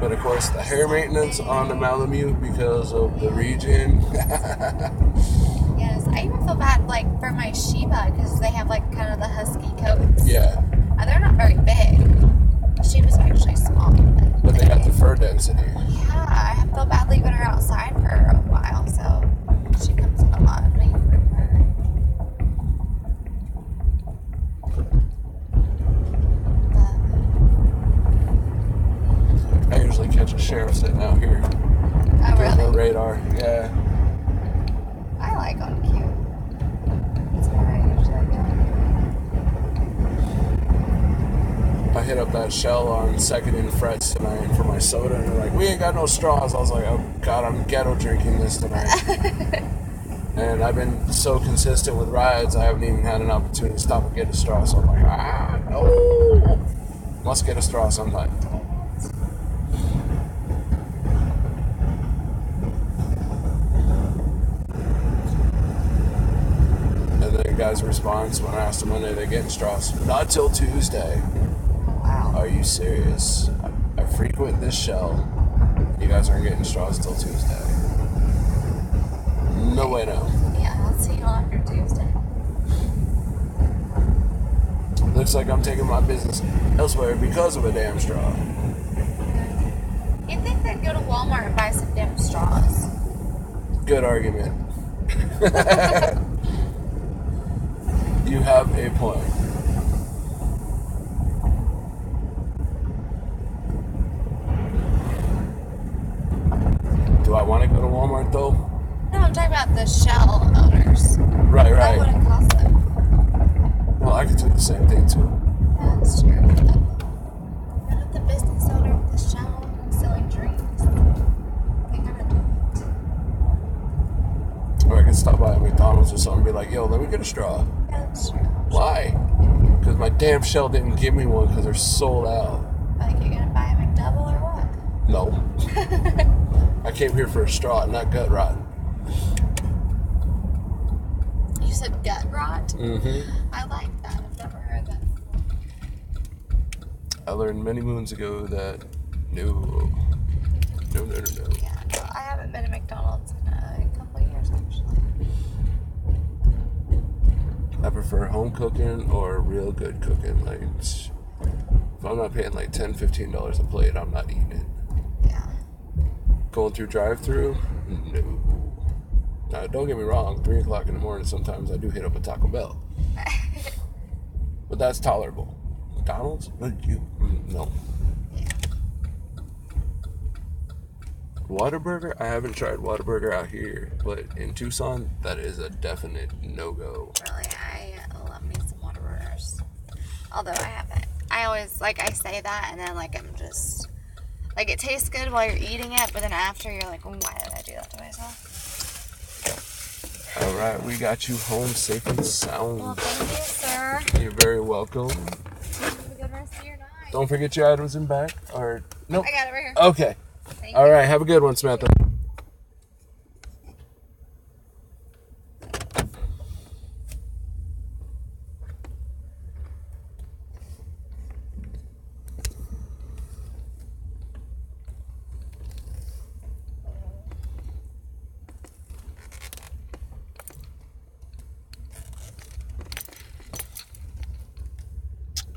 But of course, the hair maintenance on the Malamute because of the region. Yes, I even feel bad, like, for my Shiba, because they have, like, kind of the husky coats. Yeah. And they're not very big. Shiba's actually small. But they got the fur density. Yeah, I feel bad leaving her outside for a while, so she comes in a lot. And I bring her. I usually catch a sheriff sitting out here. Oh, really? On the radar, yeah. I like on cute. That's where I usually go. I hit up that shell on 2nd and Frets tonight for my soda, and they're like, we ain't got no straws. I was like, oh God, I'm ghetto drinking this tonight. And I've been so consistent with rides, I haven't even had an opportunity to stop and get a straw. So I'm like, no. Must get a straw sometime. Guy's response when I asked him when they're getting straws, not till Tuesday. Wow. Are you serious? I frequent this shell. You guys aren't getting straws till Tuesday. No way, no. Yeah, I'll see you after Tuesday. Looks like I'm taking my business elsewhere because of a damn straw. You'd think they'd go to Walmart and buy some damn straws. Good argument. You have a point. Do I want to go to Walmart though? No, I'm talking about the shell owners. Right. That wouldn't cost them. Well, I could do the same thing too. Yeah, that's true. Not the business owner with the shell selling drinks. They gotta do it. Or I could stop by a McDonald's or something and be like, yo, let me get a straw. Yeah, that's true. Why? Because my damn shell didn't give me one because they're sold out. Like, you're gonna buy a McDouble or what? No. I came here for a straw, not gut rot. You said gut rot? Mm-hmm. I like that. I've never heard that before. I learned many moons ago that no. Yeah, no, I haven't been to McDonald's in a couple of years, actually. I prefer home cooking or real good cooking. Like, If I'm not paying like $10, $15 a plate, I'm not eating it. Yeah. Going through drive-through? No. Now, don't get me wrong, 3 o'clock in the morning, sometimes I do hit up a Taco Bell. But that's tolerable. McDonald's? No. Whataburger? I haven't tried Whataburger out here, but in Tucson, that is a definite no-go. Really, I love me some Whataburgers. Although I haven't. I always, like, I say that, and then, like, I'm just, like, it tastes good while you're eating it, but then after, you're like, why did I do that to myself? All right, we got you home safe and sound. Well, thank you, sir. You're very welcome. Have a good rest of your night. Don't forget your items in back, or, nope. I got it right here. Okay. All right, have a good one, Samantha.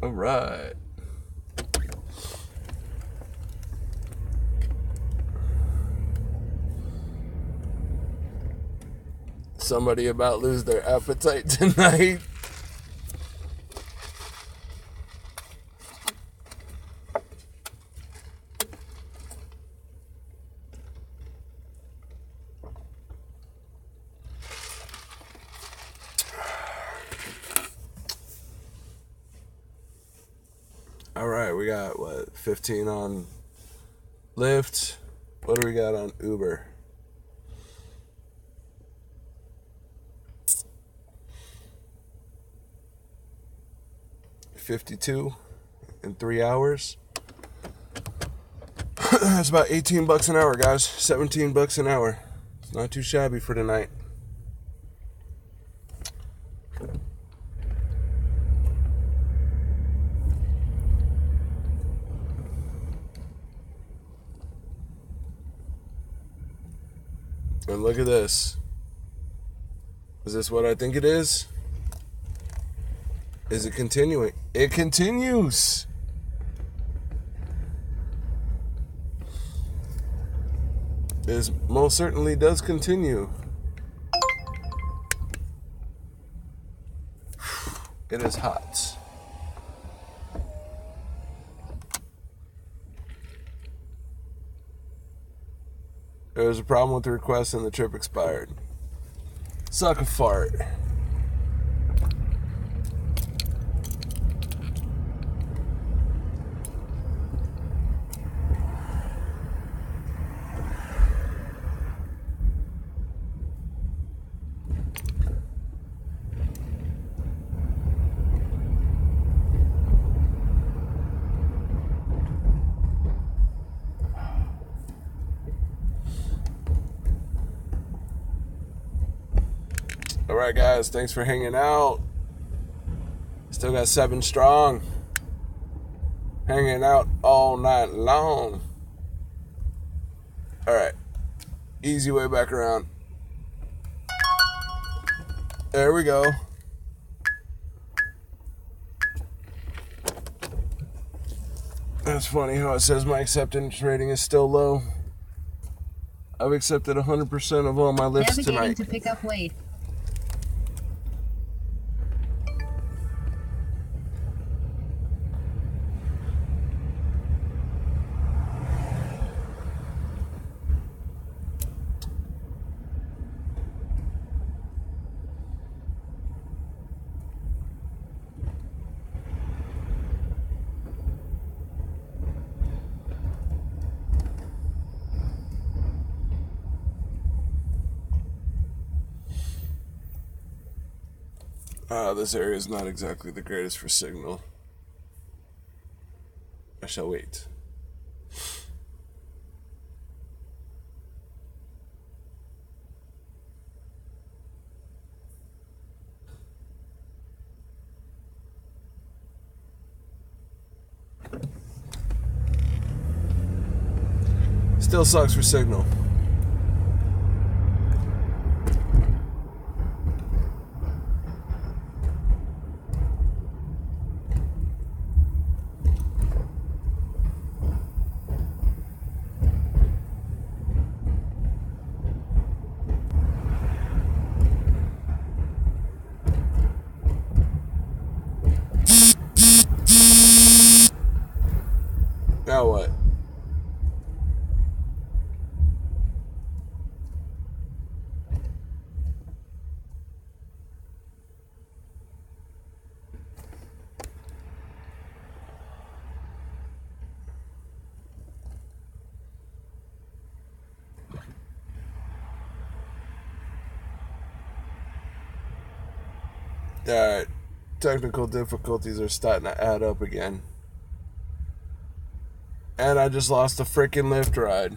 All right. Somebody about lose their appetite tonight. All right, we got what, 15 on Lyft. What do we got on Uber? $52 in 3 hours. That's about $18 an hour, guys. $17 an hour. It's not too shabby for tonight. And look at this. Is this what I think it is? Is it continuing? It continues. It most certainly does continue. It is hot. There was a problem with the request and the trip expired. Suck a fart. Alright guys, thanks for hanging out. Still got 7 strong. Hanging out all night long. Alright. Easy way back around. There we go. That's funny how it says my acceptance rating is still low. I've accepted 100% of all my lifts Navigating tonight. to pick up weight. This area is not exactly the greatest for signal. I shall wait. Still sucks for signal. Alright. Technical difficulties are starting to add up again. And I just lost a freaking Lyft ride.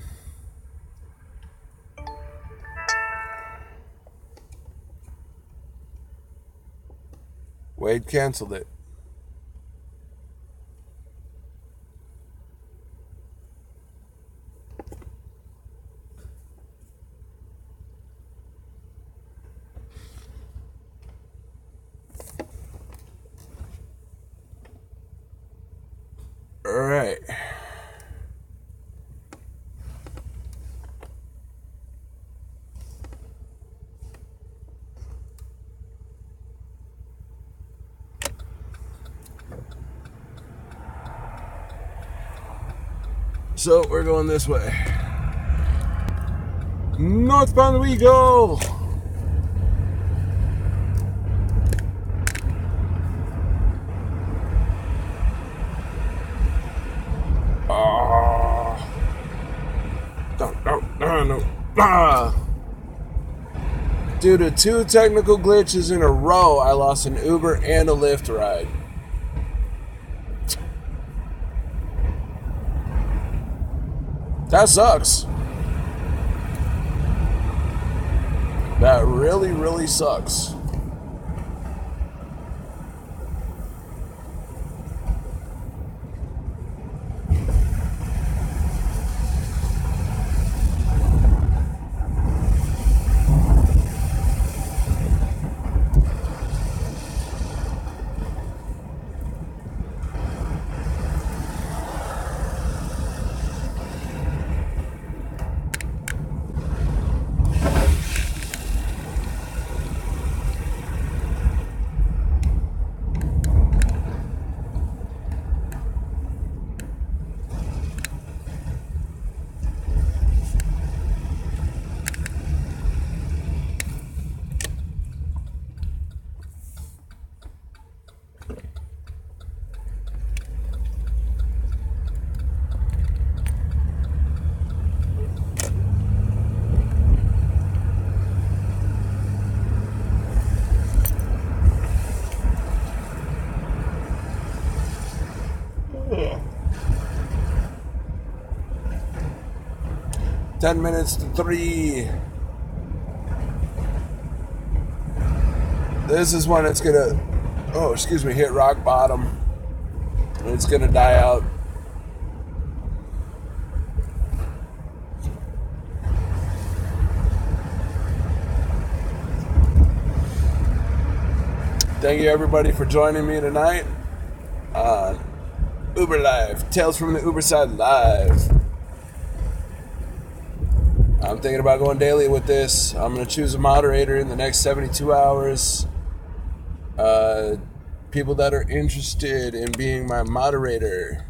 Wade canceled it. All right. So we're going this way. Northbound we go. Due to 2 technical glitches in a row, I lost an Uber and a Lyft ride. That sucks. That really, really sucks. Yeah. 10 minutes to 3. This is when it's gonna, hit rock bottom. And it's gonna die out. Thank you everybody for joining me tonight on Uber Live, Tales from the Uber Side Live. I'm thinking about going daily with this. I'm going to choose a moderator in the next 72 hours. People that are interested in being my moderator,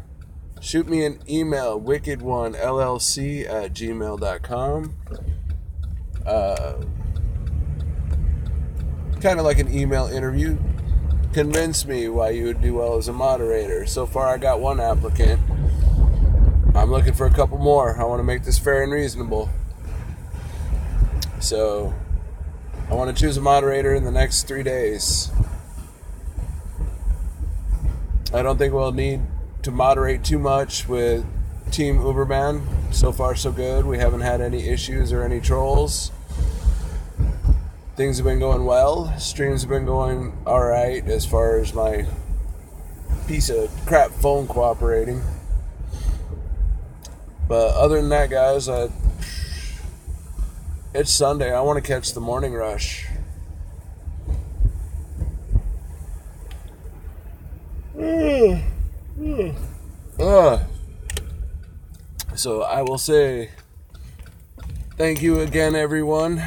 shoot me an email, wickedonellc@gmail.com. Kind of like an email interview. Convince me why you would do well as a moderator. So far I got 1 applicant. I'm looking for a couple more. I want to make this fair and reasonable. So I want to choose a moderator in the next 3 days. I don't think we'll need to moderate too much with Team Uberman. So far so good. We haven't had any issues or any trolls. Things have been going well. Streams have been going alright as far as my piece of crap phone cooperating. But other than that, guys, it's Sunday. I want to catch the morning rush. So I will say thank you again, everyone.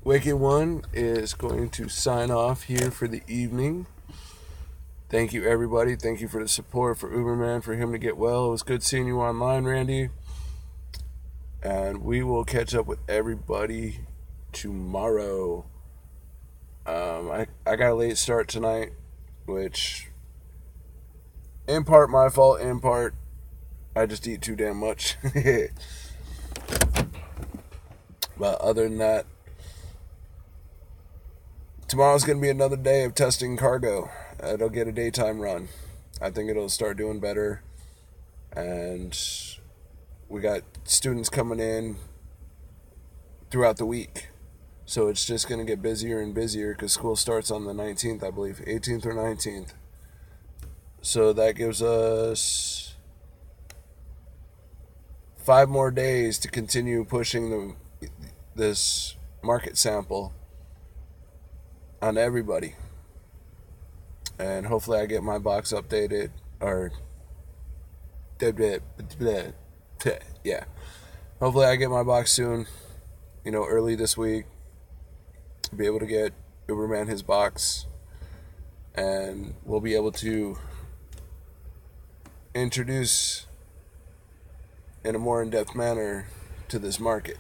Wicked One is going to sign off here for the evening. Thank you, everybody. Thank you for the support for Uberman, for him to get well. It was good seeing you online, Randy. And we will catch up with everybody tomorrow. I got a late start tonight, which in part my fault, in part I just eat too damn much. But other than that, tomorrow's going to be another day of testing cargo. It'll get a daytime run. I think it'll start doing better. And we got students coming in throughout the week. So it's just going to get busier and busier because school starts on the 19th, I believe. 18th or 19th. So that gives us 5 more days to continue pushing this market sample on everybody. And hopefully I get my box updated, or yeah. Hopefully I get my box soon, early this week. Be able to get Uberman his box, and we'll be able to introduce in a more in-depth manner to this market.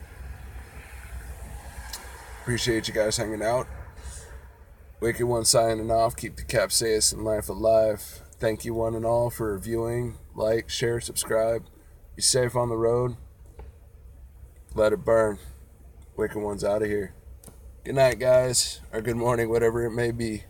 Appreciate you guys hanging out. Wicked One signing off. Keep the capsaicin and life alive. Thank you one and all for reviewing. Like, share, subscribe. Be safe on the road. Let it burn. Wicked One's out of here. Good night, guys. Or good morning, whatever it may be.